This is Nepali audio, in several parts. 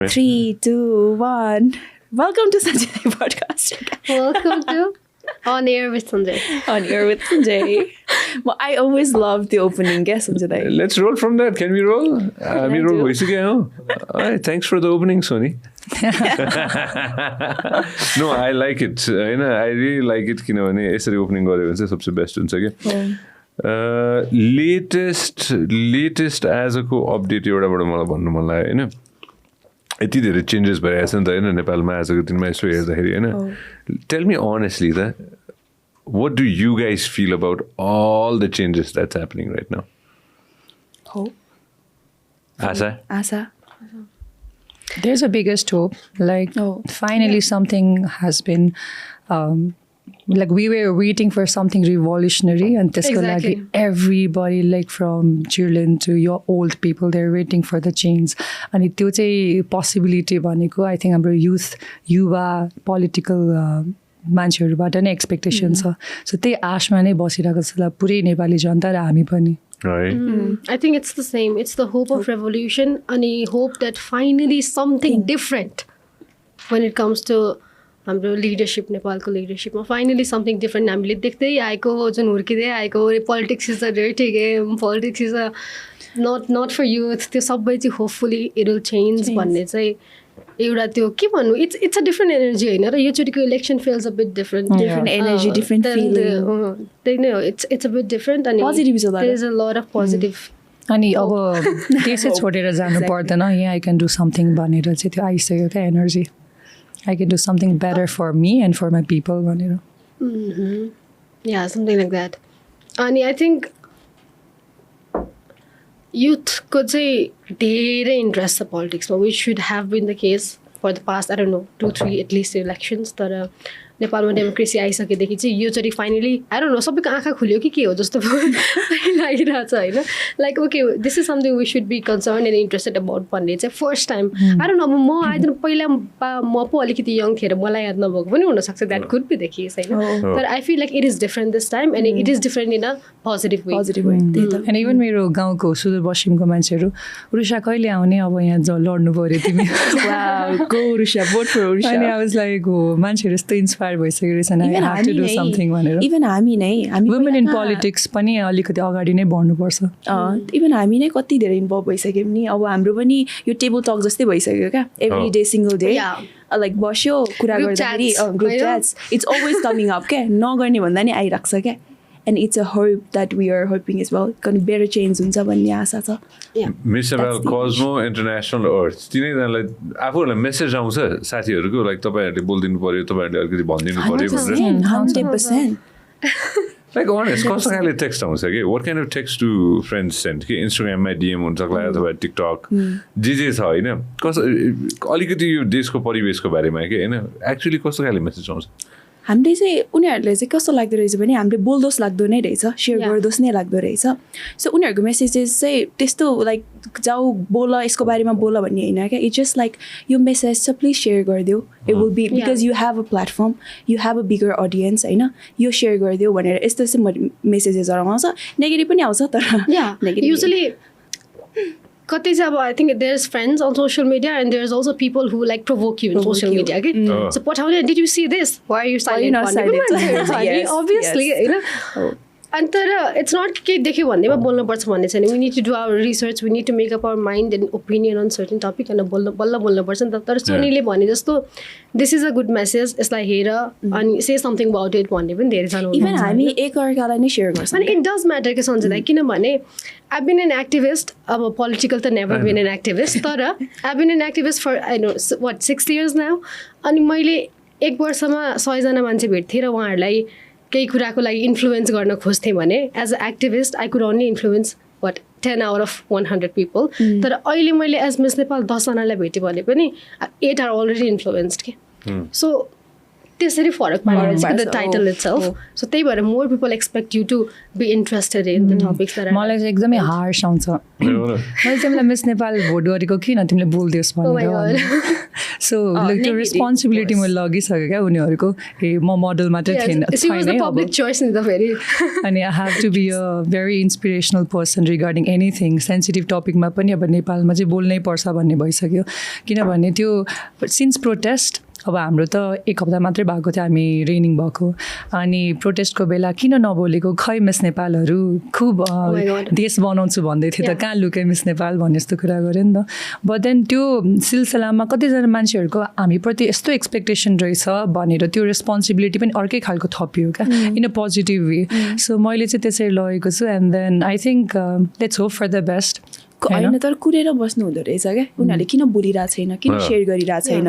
3, 2, 1. Welcome to Sanjay podcast. Welcome to On Air with Sanjay. On Air with Sanjay. Well, I always love the opening guest, Sanjay. Let's roll from that. Can we roll? We roll. Alright, thanks for the opening, Sony. No, I like it. I really like it. यसरी opening गर्यो भने चाहिँ सबसे बेस्ट हुन्छ के. लेटेस्ट आजको अपडेट एउटाबाट मलाई भन्नु मन लाग्यो हैन. यति धेरै चेन्जेस भइरहेको छ नि त हैन नेपालमा आजको दिनमा यसो हेर्दाखेरि हैन. Tell me honestly that what do you guys feel about all the changes that's happening right now? Hope. Asa? There's a biggest hope. Finally something has been we were waiting for something revolutionary, and Exactly. everybody from children to your old people, they're waiting for the change. And it's a possibility. I think our youth, yuva, political मान्छेहरुबाट नै एक्सपेक्टेसन छ. सो त्यही आशमा नै बसिरहेको छ पुरै नेपाली जनता र हामी पनि. Right. I think it's the same. It's the hope of revolution and a hope that finally something different when it comes to हाम्रो leadership, Nepalको leadership. Finally something different. हामीले देख्दै आएको जुन हुर्किँदै आएको politics is a dirty game. Politics is a not for youth. त्यो सबै चाहिँ hopefully it will change भन्ने चाहिँ एउटा त्यो के भन्नु it's a different energy हैन र यो चोटिको election feels a bit different. Different energy, different feeling. It's a bit different and Positive is there is a lot of positive. अनि अब त्यसै छोडेर जानु पर्दैन. यहाँ I can do something भनेर चाहिँ त्यो आइसक्यो क्या energy. I can do something better for me and for my people भनेर. Yeah, something like that. अनि I think youth को चाहिँ धेरै इन्ट्रेस्ट छ पोलिटिक्समा, which should have been the case for the past, I don't know, 2-3 at least elections. तर नेपालमा डेमोक्रेसी आइसकेदेखि चाहिँ यो चाहिँ फाइनली आई डोन्ट नो सबैको आँखा खुल्यो कि के हो जस्तो लागिरहेको छ होइन. Like okay this is something we should be concern and interested about भन्ने चाहिँ first time I don't know. म आइदर पहिला म पो अलिकति यङ थिएँ र मलाई याद नभएको पनि हुनसक्छ. That could be the case होइन. तर I feel like it is different this time and it is different in a positive way. And even मेरो गाउँको सुदूरपश्चिमको मान्छेहरू उरुषा कहिले आउने अब यहाँ लड्नु पऱ्यो तिमी. अनि आई वाज लाइक हो मान्छेहरू यस्तो इन्सपायर भइसकेको रहेछ. I have to do something भनेर. इभन हामी नै वुमेन इन पोलिटिक्स पनि अलिकति अगाडि नै बढ्नुपर्छ. इभन हामी नै कति धेरै इन्भल्भ भइसक्यौँ नि. अब हाम्रो पनि यो टेबल टक जस्तै भइसक्यो क्या. Every day single day like बस्यो कुरा गर्दाखेरि group chats it's always coming up क्या. नगर्ने भन्दा नि आइरहेको छ क्या. And it's a hope that we are hoping as well. Gonna better change हुन्छ भन्ने आशा छ. Miss Nepal Cosmo International Earth. तिनैजनालाई आफूहरूलाई मेसेज आउँछ साथीहरूको लाइक तपाईँहरूले बोलिदिनु पर्यो, तपाईँहरूले अलिकति भनिदिनु पर्यो भनेर. 100%. लाइक अनेस्ट कस्तो खाले टेक्स्ट आउँछ कि what kind of text do friends send कि इन्स्टाग्राममा DM हुन्छ अथवा टिकटक जे छ होइन. कस्तो अलिकति यो देशको परिवेशको बारेमा कि होइन एक्चुअली कस्तो खाले मेसेज आउँछ. हामीले चाहिँ उनीहरूले चाहिँ कस्तो लाग्दो रहेछ भने हामीले बोल्दोस् लाग्दो नै रहेछ, सेयर गर्दोस् नै लाग्दो रहेछ. सो उनीहरूको मेसेजेस चाहिँ त्यस्तो लाइक जाऊ बोल यसको बारेमा बोल भन्ने होइन क्या. इट्स जस्ट लाइक यो मेसेज छ प्लिज सेयर गरिदियो. It will be because you have a platform, you have a bigger audience होइन. यो सेयर गरिदियो भनेर यस्तो यस्तो मेसेजेसहरू आउँछ. नेगेटिभ पनि आउँछ तर युजली कतै चाहिँ अब I think there is friends on social media and there is also people who like provoke you in social media कि. सो पठाउने did you see this why are you silent obviously होइन. अनि तर इट्स नट के देख्यो भन्दैमा बोल्नुपर्छ भन्ने छैन. We need to do our research, we need to make up our mind and opinion on certain topic होइन. बल्ल बोल्नुपर्छ नि त. तर सोनीले भने जस्तो this is a good message, यसलाई हेर अनि से समथिङ अबाउट इट भन्ने पनि धेरैजना इभन हामी एकअर्कालाई नै सेयर गर्छौँ. अनि इट डज म्याटर के सन्जय, किनभने I've been an activist, अब political त never been an activist, तर I've been an activist for I know 6 years now. अनि मैले 1 वर्षमा 100 जना मान्छे भेट्थेँ र उहाँहरूलाई केही कुराको लागि इन्फ्लुएन्स गर्न खोज्थेँ भने as a activist I could only influence 10 out of 100 people. तर अहिले मैले एज मिस नेपाल 10 जनालाई भेटेँ भने पनि 8 are already influenced के. So त्यसरी फरक पारेर चाहिँ द टाइटल इटसेल्फ सो त्यही भएर more people expect you to be interested in the topics that मलाई चाहिँ एकदमै हार्स आउँछ मैले तिमीलाई मिस नेपाल भोट गरेको किन तिमीले बोल्दियोस् भनेर सो त्यो रेस्पोन्सिबिलिटी मैले लगिसकेँ क्या उनीहरूको ए म मोडल मात्रै थिएन पब्लिक चोइस नि त फेरि अनि I have to be a very inspirational person regarding anything sensitive टपिकमा पनि अब नेपालमा चाहिँ बोल्नै पर्छ भन्ने भइसक्यो किनभने त्यो सिन्स प्रोटेस्ट अब हाम्रो त एक हप्ता मात्रै भएको थियो हामी रेनिङ भएको अनि प्रोटेस्टको बेला किन नबोलेको खै मिस नेपालहरू खुब देश बनाउँछु भन्दै थियो त कहाँ लुके मिस नेपाल भन्ने जस्तो कुरा गऱ्यो नि त बट देन त्यो सिलसिलामा कतिजना मान्छेहरूको हामीप्रति यस्तो एक्सपेक्टेसन रहेछ भनेर त्यो रेस्पोन्सिबिलिटी पनि अर्कै खालको थपियो क्या in a positive way so मैले चाहिँ त्यसरी लगेको छु and then I think let's hope for the best होइन तर कुरेर बस्नु हुँदो रहेछ क्या उनीहरूले किन बोलिरहेको छैन किन सेयर गरिरहेको छैन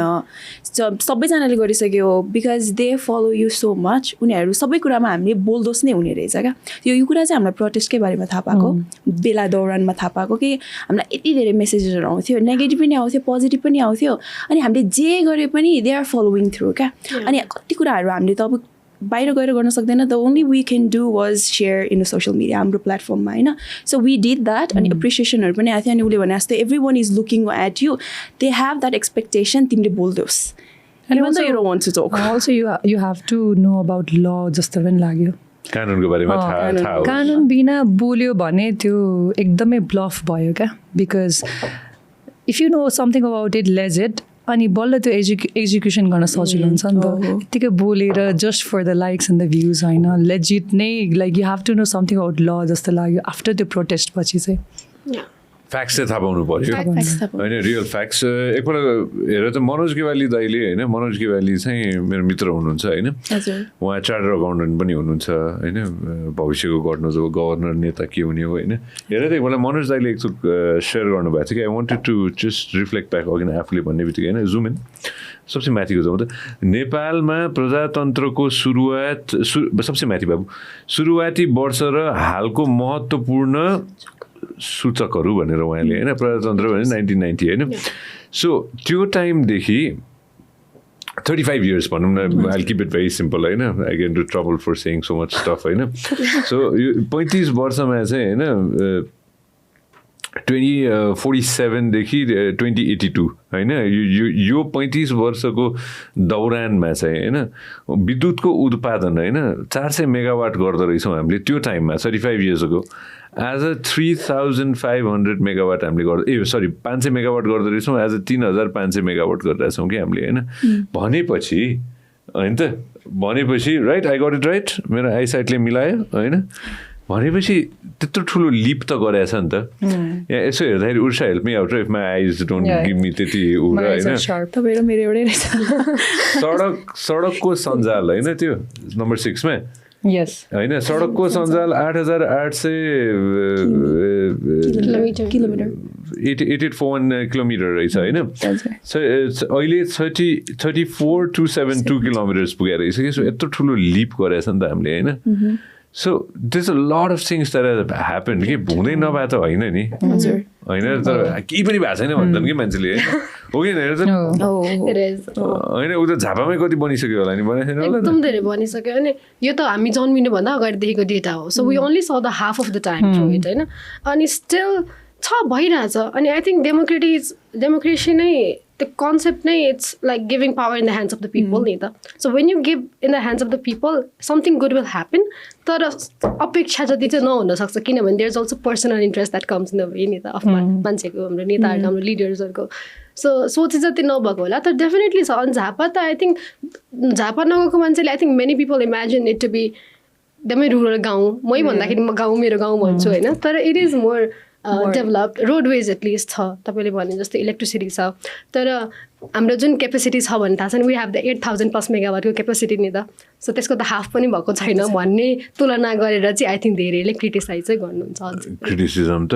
सबैजनाले गरिसक्यो because they follow you so much उनीहरू सबै कुरामा हामीले बोल्दोस् नै हुने रहेछ क्या यो कुरा चाहिँ हामीलाई प्रोटेस्टकै बारेमा थाहा पाएको बेला दौरानमा थाहा पाएको कि हामीलाई यति धेरै मेसेजहरू आउँथ्यो नेगेटिभ पनि आउँथ्यो पोजिटिभ पनि आउँथ्यो अनि हामीले जे गरे पनि दे आर फलोइङ थ्रु क्या अनि कति कुराहरू हामीले त अब बाहिर गएर गर्न सक्दैन the only we can do was share in the social media हाम्रो प्लेटफर्ममा होइन सो वी डिड द्याट अनि एप्रिसिएसनहरू पनि आएको थियो अनि उसले भने जस्तो every one is looking at you they have that expectation तिमीले बोल्दोस् also you have to know about law जस्तो पनि लाग्यो कानुनको बारेमा थाहा कानुन बिना बोल्यो भने त्यो एकदमै ब्लफ भयो क्या because if you know something about it Lay's it अनि बल्ल त्यो एजुकेसन गर्न सजिलो हुन्छ नि त यत्तिकै बोलेर just for the likes and the views होइन लेजिट नै like you have to know something about ल जस्तो लाग्यो आफ्टर त्यो प्रोटेस्ट पछि चाहिँ फ्याक्ट्स चाहिँ थाहा पाउनु पऱ्यो होइन रियल फ्याक्ट्स एकपल्ट हेर त मनोज गेवाली दाइले होइन मनोज गेवाली चाहिँ मेरो मित्र हुनुहुन्छ होइन उहाँ चार्टर अकाउन्टेन्ट पनि हुनुहुन्छ होइन भविष्यको गभर्नर नेता के हुने हो होइन हेर त एकपल्ट मनोज दाइले एकचोक सेयर गर्नुभएको थियो कि I wanted to just reflect back अघि आफूले भन्ने बित्तिकै होइन जुम इन सबसे माथिको जाउँ त नेपालमा प्रजातन्त्रको सुरुवात सबसे माथि बाबु सुरुवाती वर्ष र हालको महत्त्वपूर्ण सूचकहरू भनेर उहाँले होइन प्रजातन्त्र भने 1990 होइन सो त्यो टाइमदेखि 35 years भनौँ न I keep it very simple होइन I get to trouble for saying so much stuff होइन सो यो 35 वर्षमा चाहिँ होइन 2047देखि 2082 होइन यो 35 वर्षको दौरानमा चाहिँ होइन विद्युतको उत्पादन होइन 400 मेगावाट गर्दो रहेछौँ हामीले त्यो टाइममा 35 years ago आज 3500 मेगावाट हामीले गर्दा 500 मेगावाट गर्दो रहेछौँ आज 3500 मेगावाट गरिरहेछौँ कि हामीले होइन भनेपछि होइन त भनेपछि right I got it right मेरो आइसाइटले मिलायो होइन भनेपछि त्यत्रो ठुलो लिप त गरेछ नि त यहाँ यसो हेर्दाखेरि Ursa help me out if my eyes don't give me त्यति होइन सडकको सञ्जाल होइन त्यो नम्बर 6 मा होइन सडकको सञ्जाल 8841 किलोमिटर रहेछ होइन अहिले 34,272 किलोमिटर्स पुगेर रहेछ कि सो यत्रो ठुलो लिप गरेछ नि त हामीले होइन so this a lot of things that happen कि हुँदै नभए त होइन नि होइन तर केही पनि भएको छैन भन्छन् कि मान्छेले हो कि हेर त होइन ऊ त झापामै कति बनिसक्यो होला नि बनाएको छैन एकदम धेरै बनिसक्यो अनि यो त हामी जन्मिनुभन्दा अगाडिदेखिको डेटा हो so we only saw the half of the time through it होइन अनि स्टिल छ भइरहेछ अनि आई थिङ्क डेमोक्रेसी नै the concept नै it's like giving power in the hands of the people नि त so when you give in the hands of the people something good will happen तर अपेक्षा जति चाहिँ नहुन सक्छ किनभने there's also personal interest that comes in the way नि त अफ मान्छेको हाम्रो नेताहरू हाम्रो लिडर्सहरूको सो सोचे जति नभएको होला तर डेफिनेटली छ अनि झापा त आई थिङ्क झापा नगएको मान्छेले I think many people imagine it to be एकदमै रुरल गाउँ मै भन्दाखेरि म गाउँ मेरो गाउँ भन्छु होइन तर it is more developed roadways at least छ तपाईँले भने जस्तो इलेक्ट्रिसिटी छ तर हाम्रो जुन क्यापेसिटी छ भन्ने थाहा छ नि वी हेभ द 8,000+ मेगावाटको क्यापेसिटी नि त सो त्यसको त हाफ पनि भएको छैन भन्ने तुलना गरेर चाहिँ आई थिङ्क धेरैले क्रिटिसाइज चाहिँ गर्नुहुन्छ क्रिटिसिजम त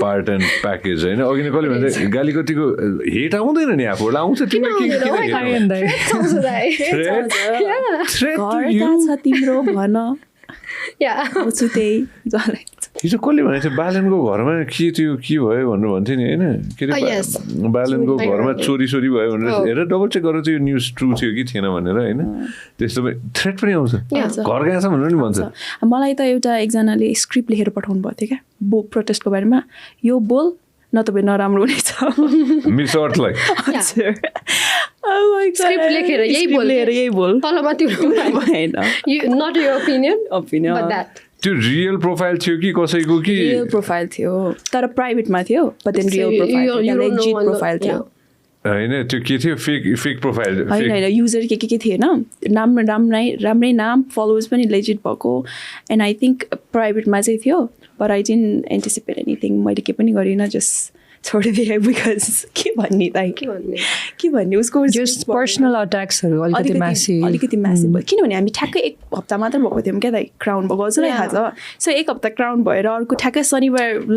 पार्ट एन्ड प्याकेज होइन अघि नै कसले भन्छ गाली कतिको हेट आउँदैन नि आफूलाई आउँछ तिम्रो भन या त्यही हिजो कसले भनेको थियो बालनको घरमा के थियो के भयो भनेर भन्थ्यो नि होइन के अरे बालनको घरमा चोरी भयो भनेर हेरेर डबल चेक गरेर त्यो न्युज ट्रु थियो कि थिएन भनेर होइन त्यस्तो थ्रेट पनि आउँछ घर गएछ भनेर नि भन्छ मलाई त एउटा एकजनाले स्क्रिप्ट लेखेर पठाउनु भएको थियो क्या प्रोटेस्टको बारेमा यो बोल नभए नराम्रो हुनेछ मिस अर्थलाई स्क्रिप्ट लेखेर यही बोल तलमाथि भएन नट योर ओपिनियन ओपिनियन त्यो रियल प्रोफाइल थियो कि कसैको कि रियल प्रोफाइल थियो तर प्राइभेटमा थियो बट देन रियल प्रोफाइल थियो होइन त्यो के थियो फेक प्रोफाइल होइन युजर के थिएन राम्रै नाम फलोवर्स पनि लेजिट भएको एन्ड आई थिङ्क प्राइभेटमा चाहिँ थियो but I didn't anticipate anything मैले के पनि गरिनँ जस्ट छोडिदिएँ बिकज के भन्ने त के भन्ने उसको जस्ट पर्सनल अट्याक्सहरू अलिकति म्यासिभ भयो किनभने हामी ठ्याक्कै एक हप्ता मात्र भएको थियौँ क्या दाइ क्राउन भएको अझै थाहा छ सो एक हप्ता क्राउन भएर अर्को ठ्याक्कै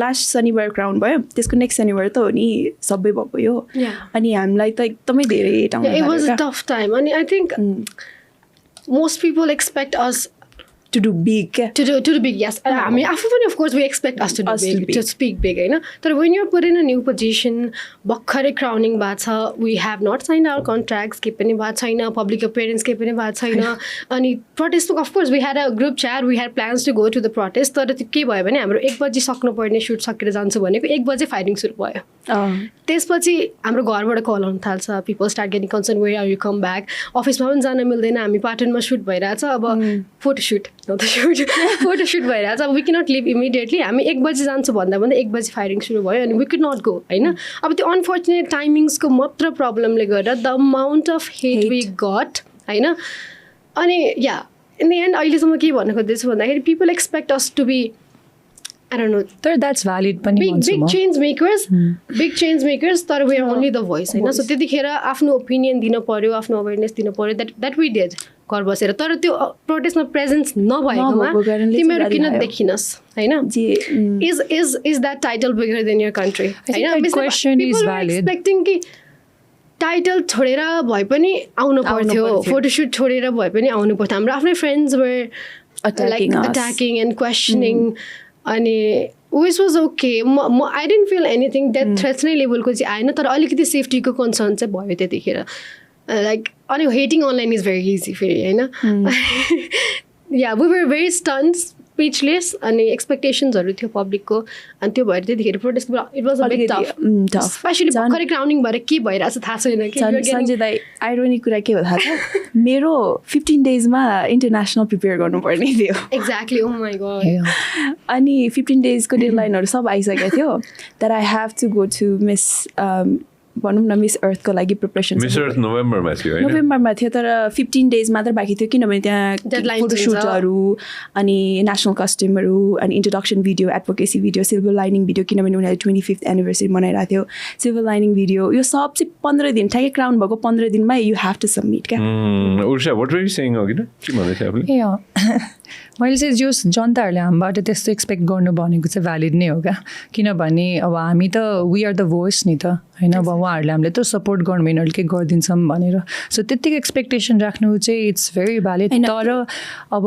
लास्ट शनिबार क्राउन भयो त्यसको नेक्स्ट शनिबार त हो नि सबै भएको यो अनि हामीलाई त एकदमै धेरै टफ टाइम अनि I think most people expect us to do big. To do big, yes. I mean, of course, we expect us to do big, to speak big, you know. But when you're put in a new position, bakhare crowning bacha, we have not signed our contracts, keep any bacha ina, public appearance keep any bacha ina. And protest, of course, we had a group chat, we had plans to go to the protest. So that ke bhayo bhane hamro 1 baji सक्नु पर्ने shoot सकेर जान्छु भनेको 1 बजे फाइटिङ सुरु भयो त्यसपछि हाम्रो घरबाट कल आउन थाल्छ people start getting concerned where are you come back अफिसमा पनि जान मिल्दैन हामी पाटनमा सुट भइराछ अब फोटोसुट फोटोसुट भइरहेछ अब वी क्यानट लिभ इमिडिएटली हामी 1 बजी जान्छु भन्दा 1 बजी फायरिङ सुरु भयो अनि वी कुड नट गो होइन अब त्यो अनफर्चुनेट टाइमिङ्सको मात्र प्रब्लमले गर्दा the amount of hate we got होइन अनि या इन द एन्ड अहिलेसम्म के भन्न खोज्दैछु भन्दाखेरि people expect us to be I don't know. That's valid. Big change makers. तर we are only the voice. So त्यतिखेर आफ्नो ओपिनियन दिन पर्यो आफ्नो अवेरनेस दिन पर्यो that we did घर बसेर तर त्यो प्रोटेस्टमा प्रेजेन्स नभएकोमा तिमीहरू किन देखिनस् होइन is that title bigger than your country? People are expecting कि टाइटल छोडेर भए पनि आउनु पर्थ्यो फोटोसुट छोडेर भए पनि आउनु पर्थ्यो हाम्रो आफ्नै friends were attacking and questioning अनि विच वाज ओके म I didn't feel anything death threats नै लेभलको चाहिँ आएन तर अलिकति सेफ्टीको कन्सर्न चाहिँ भयो त्यतिखेर लाइक अनि hating online is very easy फेरि होइन yeah we were very stunned speechless अनि एक्सपेक्टेसन्सहरू थियो पब्लिकको अनि त्यो भएर त्यतिखेर protest it was a bit tough especially भर्खरै क्राउनिङ भएर के भइरहेको छ थाहा छैन कि सञ्जय दाइ आइरोनिक कुरा के हो थाहा छ मेरो 15 डेजमा इन्टरनेसनल प्रिपेयर गर्नुपर्ने थियो एक्ज्याक्टली ओ माई गॉड अनि 15 डेजको डेडलाइनहरू सब आइसकेको थियो तर I have to go to Miss भनौँ न मिस अर्थको लागि प्रिपरेसन मिस अर्थ नोभेम्बरमा थियो तर 15 डेज मात्र बाँकी थियो किनभने त्यहाँ फोटोसुटहरू अनि नेसनल कस्ट्युमहरू अनि introduction video advocacy video silver lining video किनभने उनीहरूले 25th एनिभर्सरी मनाइरहेको थियो सिल्भर लाइनिङ भिडियो यो सब चाहिँ 15 दिन ठ्याक्कै क्राउन भएको 15 दिनमै यु हेभ टु सबमिट क्या उर्षा व्हाट वर यु सेइङ अघि न के भन्दै थियो आफूले मैले चाहिँ जो जनताहरूले हामीबाट त्यस्तो एक्सपेक्ट गर्नु भनेको चाहिँ भ्यालिड नै हो क्या किनभने अब हामी त वी आर द भोइस नि त होइन अब उहाँहरूले हामीले त सपोर्ट गर्नु यिनीहरूले के गरिदिन्छौँ भनेर सो त्यत्तिको एक्सपेक्टेसन राख्नु चाहिँ इट्स भेरी भ्यालिड तर अब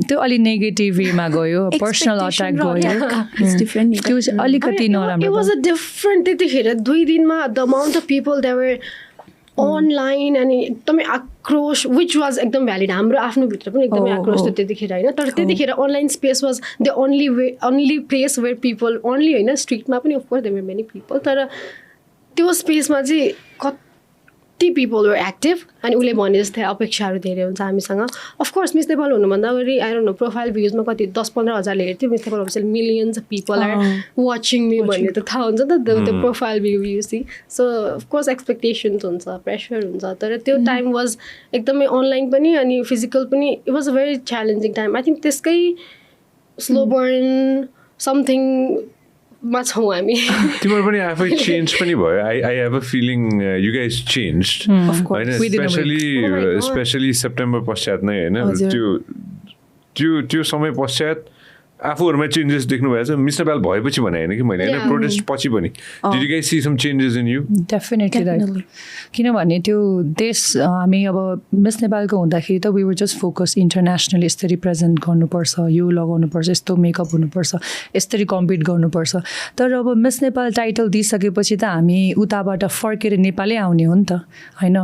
त्यो अलिक नेगेटिभ वेमा गयो पर्सनल अट्याक गयो त्यो चाहिँ अलिकति नराम्रो इट वाज अ डिफरेन्ट त्यतिखेर 2 दिनमा the amount of people they were online अनि एकदमै आक्रोश विच वाज एकदम भ्यालिड हाम्रो आफ्नो भित्र पनि एकदमै आक्रोश थियो त्यतिखेर होइन तर त्यतिखेर online space was the only place where people only होइन स्ट्रिटमा पनि of course there were many people तर त्यो स्पेसमा चाहिँ कति पिपल वर एक्टिभ अनि उसले भने जस्तै अपेक्षाहरू धेरै हुन्छ हामीसँग अफकोर्स मिस नेपाल हुनुभन्दा अगाडि आई डोन्ट नो प्रोफाइल भ्युजमा कति 10-15 हजारले हेर्थ्यो मिस नेपाल भएपछि millions of people are watching me भन्ने त थाहा हुन्छ नि त the profile views so of course expectations हुन्छ प्रेसर हुन्छ तर त्यो टाइम वाज एकदमै अनलाइन पनि अनि फिजिकल पनि it was a very challenging time I think त्यसकै स्लो बर्न समथिङ मा छौँ हामी तिम्रो पनि आफै चेन्ज पनि भयो I have a feeling you guys changed होइन स्पेसली सेप्टेम्बर पश्चात नै होइन त्यो समय पश्चात आफूहरूमा चेन्जेस देख्नुभएको छ मिस नेपाल भएपछि भने होइन कि मैले होइन प्रोटेस्ट पछि पनि did you guys see some changes in you definitely किनभने त्यो देश हामी अब मिस नेपालको हुँदाखेरि त we were just focus internationally यसरी प्रेजेन्ट गर्नुपर्छ यो लगाउनुपर्छ यस्तो मेकअप हुनुपर्छ यसरी कम्पिट गर्नुपर्छ तर अब मिस नेपाल टाइटल दिइसकेपछि त हामी उताबाट फर्केर नेपालै आउने हो नि त होइन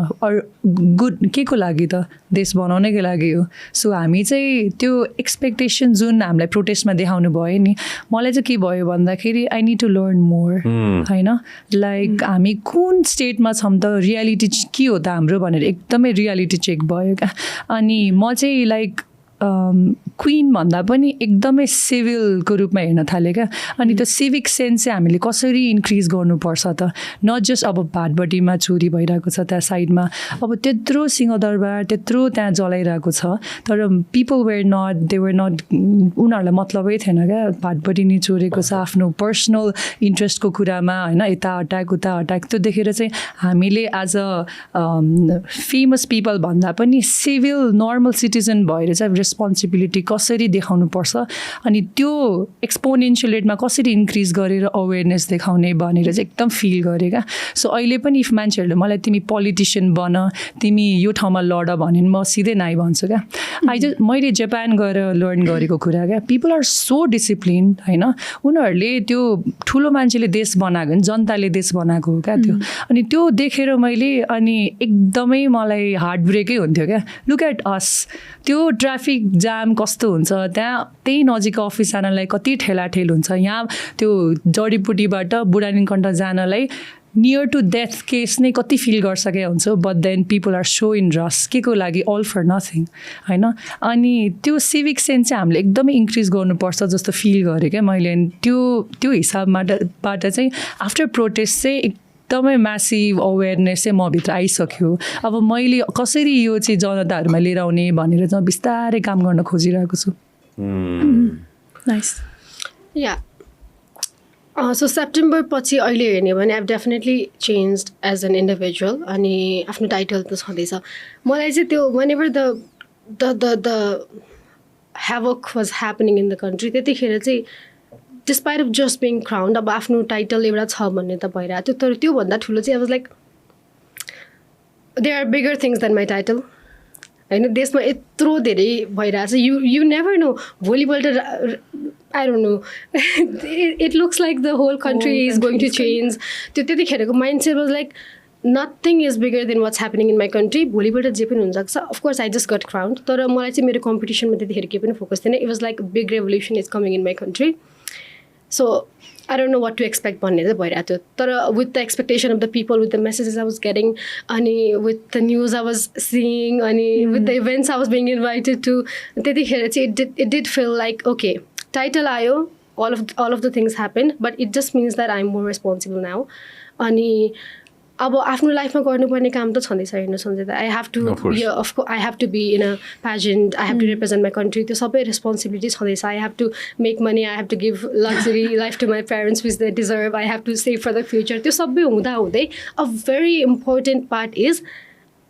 गुड के को लागि त देश बनाउनैको लागि हो सो हामी चाहिँ त्यो एक्सपेक्टेसन जुन हामीलाई प्रोटेस्टमा देखाउनु भयो नि मलाई चाहिँ के भयो भन्दाखेरि I need to learn more होइन लाइक हामी कुन स्टेटमा छौँ त रियालिटी के हो त हाम्रो भनेर एकदमै रियालिटी चेक भयो क्या अनि म चाहिँ लाइक क्विन भन्दा पनि एकदमै सिभिलको रूपमा हेर्न थालेँ क्या अनि त्यो सिभिक सेन्स चाहिँ हामीले कसरी इन्क्रिज गर्नुपर्छ त नट जस्ट अब भाटबडीमा चोरी भइरहेको छ त्यहाँ साइडमा अब त्यत्रो सिंहदरबार त्यत्रो त्यहाँ जलाइरहेको छ तर people were not they were not उनीहरूलाई मतलबै थिएन क्या भाटबडी नि चोरेको छ आफ्नो पर्सनल इन्ट्रेस्टको कुरामा होइन यता अट्याक उता अट्याक त्यो देखेर चाहिँ हामीले एज अ फेमस पिपल भन्दा पनि सिभिल नर्मल सिटिजन भएर चाहिँ रेस्पोन्सिबिलिटी कसरी देखाउनुपर्छ अनि त्यो एक्सपोनेन्सियल रेटमा कसरी इन्क्रिज गरेर अवेरनेस देखाउने भनेर चाहिँ एकदम फिल गरेँ क्या सो अहिले पनि इफ मान्छेहरूले मलाई तिमी पोलिटिसियन बन तिमी यो ठाउँमा लड भने म सिधै नाइ भन्छु क्या मैले जापान गएर लर्न गरेको कुरा क्या पिपल आर सो डिसिप्लिन होइन उनीहरूले त्यो ठुलो मान्छेले देश बनाएको नि जनताले देश बनाएको हो क्या त्यो अनि त्यो देखेर मैले अनि एकदमै मलाई हार्ट ब्रेकै हुन्थ्यो क्या लुक एट अस त्यो ट्राफिक जाम कस्तो हुन्छ त्यहाँ त्यही नजिक अफिस जानलाई कति ठेलाठेल हुन्छ यहाँ त्यो जडीबुटीबाट बुढानीकण्ठ जानलाई नियर टु डेथ केस नै कति फिल गरिसकेको हुन्छ but then people are so in rush के को लागि अल फर नथिङ होइन अनि त्यो सिभिक सेन्स चाहिँ हामीले एकदमै इन्क्रिज गर्नुपर्छ जस्तो फिल गरेँ क्या मैले त्यो हिसाबबाट चाहिँ आफ्टर प्रोटेस्ट चाहिँ एकदमै म्यासिभ अवेरनेस चाहिँ मभित्र आइसक्यो अब मैले कसरी यो चाहिँ जनताहरूमा लिएर आउने भनेर चाहिँ बिस्तारै काम गर्न खोजिरहेको छु नाइस या सो सेप्टेम्बर पछि अहिले हेर्ने भने I definitely change as an individual अनि आफ्नो टाइटल त छँदैछ मलाई चाहिँ त्यो whenever the havoc was happening in the country त्यतिखेर चाहिँ despite of just being crowned अब आफ्नो टाइटल एउटा छ भन्ने त भइरहेको थियो तर त्योभन्दा ठुलो चाहिँ I was like they are bigger things than my title होइन देशमा यत्रो धेरै भइरहेछ यु नेभर नो भोलिपल्ट I don't know. it looks like the whole country is going to change. त्यतिखेरको mindset was like nothing is bigger than what's happening in my country. भोलिपल्ट जे पनि हुन सक्छ. Of course, I just got crowned. तर मलाई चाहिँ मेरो competition मा त्यतिखेर केही पनि फोकस थिएन. It was like a big revolution is coming in my country. So I don't know what to expect भन्ने चाहिँ भइरहेको थियो तर with the expectation of the people, with the messages I was getting अनि with the news I was seeing अनि with the events I was being invited to त्यतिखेर चाहिँ it did feel like okay. Title आयो all of the things happened but it just means that I'm more responsible now अनि अब आफ्नो लाइफमा गर्नुपर्ने काम त छँदैछ हेर्नु सञ्जय दा I have to of course I have to be in a pageant I have to represent my country त्यो सबै responsibility छँदैछ I have to make money I have to give luxury life to my parents which they deserve I have to save for the future त्यो सबै हुँदा हुँदै a very important part is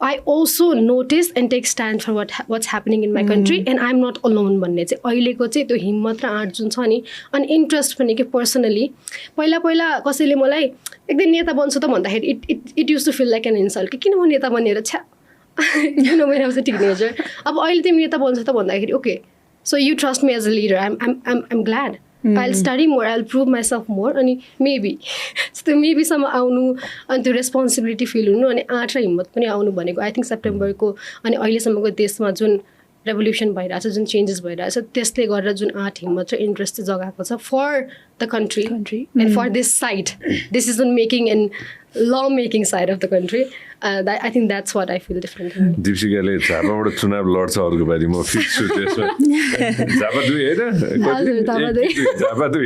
I also notice and take stand for what's happening in my country and I'm not alone भन्ने चाहिँ अहिलेको चाहिँ त्यो हिम्मत र आँट जुन छ नि अनि इन्ट्रेस्ट पनि के पर्सनली पहिला कसैले मलाई एकदिन नेता बन्छु त भन्दाखेरि it used to feel like an insult किन म नेता बनेर छ्या किन मैले अब चाहिँ टिनेजर अब अहिले तिमी नेता बन्छ त भन्दाखेरि okay so you trust me as a leader I'm glad I'll study more, I'll prove myself more अनि maybe त्यो मेबीसम्म आउनु अनि त्यो रेस्पोन्सिबिलिटी फिल हुनु अनि आँट र हिम्मत पनि आउनु भनेको आई थिङ्क सेप्टेम्बरको अनि अहिलेसम्मको देशमा जुन रेभोल्युसन भइरहेछ जुन चेन्जेस भइरहेछ त्यसले गर्दा जुन आँट हिम्मत र इन्ट्रेस्ट चाहिँ जगाएको छ for the country and for this side decision making and law making side of the country I think that's what I feel differently. दीपशिखाले झापाबाट चुनाव लड्छ अर्को पालि म फिक्स छु त्यसमा झापा 2 हैन झापा 2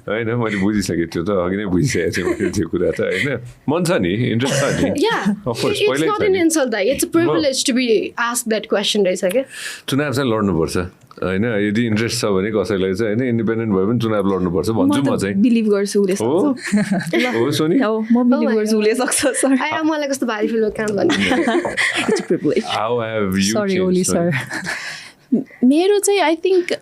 हैन मैले बुझिसकेँ त्यो त अघि नै बुझिसकेको थिएँ मैले त्यो कुरा त हैन मन छ नि इन्ट्रेस्ट छ नि yeah of course it's not an insult that it's a privilege to be asked that question रहेछ के चुनाव चाहिँ लड्नुपर्छ हैन यदि इन्ट्रेस्ट छ भने कसैलाई चाहिँ हैन इन्डिपेन्डेन्ट भयो भने चुनाव लड्नुपर्छ भन्छु म चाहिँ बिलिभ गर्छु उले सक्छ हो सोनी हो म बिलिभ गर्छु उले सक्छ सर आई मलाई कस्तो भारी फिल काम गर्ने it's privilege how have you sorry Oli sir मेरो चाहिँ आई थिङ्क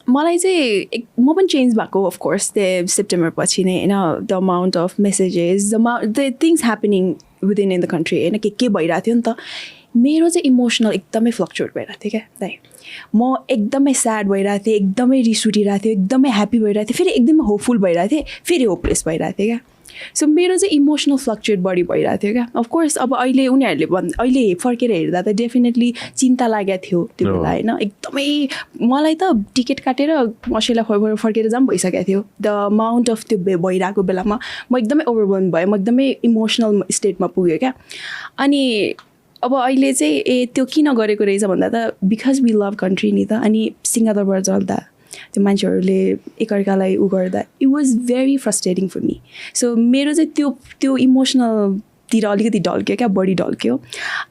मलाई चाहिँ म पनि चेन्ज भएको अफकोर्स त्यो सेप्टेम्बर पछि नै होइन the amount of messages the things happening within in the country होइन के भइरहेको थियो नि त मेरो चाहिँ इमोसनल एकदमै फ्लक्चुएट भइरहेको थियो क्या लाइक म एकदमै स्याड भइरहेको थिएँ एकदमै रिस उठिरहेको थियो एकदमै ह्याप्पी भइरहेको थिएँ फेरि एकदमै होपफुल भइरहेको थिएँ फेरि होपलेस भइरहेको थिएँ क्या सो मेरो चाहिँ इमोसनल फ्लक्चुएट बढी भइरहेको थियो क्या अफकोर्स अब अहिले उनीहरूले अहिले फर्केर हेर्दा त डेफिनेटली चिन्ता लागेको थियो त्यो बेला होइन एकदमै मलाई त टिकट काटेर अस्ट्रेलिया फर्केर जाऊँ भइसकेको थियो द अमाउन्ट अफ त्यो भइरहेको बेलामा म एकदमै ओभरवेल्म भएँ म एकदमै इमोसनल स्टेटमा पुगेँ क्या अनि अब अहिले चाहिँ त्यो किन गरेको रहेछ भन्दा त बिकज वी लभ कन्ट्री नि त अनि सिङ्गादरबाट चल्दा त्यो मान्छेहरूले एकअर्कालाई उ गर्दा it was very frustrating for me so मेरो चाहिँ त्यो इमोसनलतिर अलिकति ढल्क्यो क्या बढी ढल्क्यो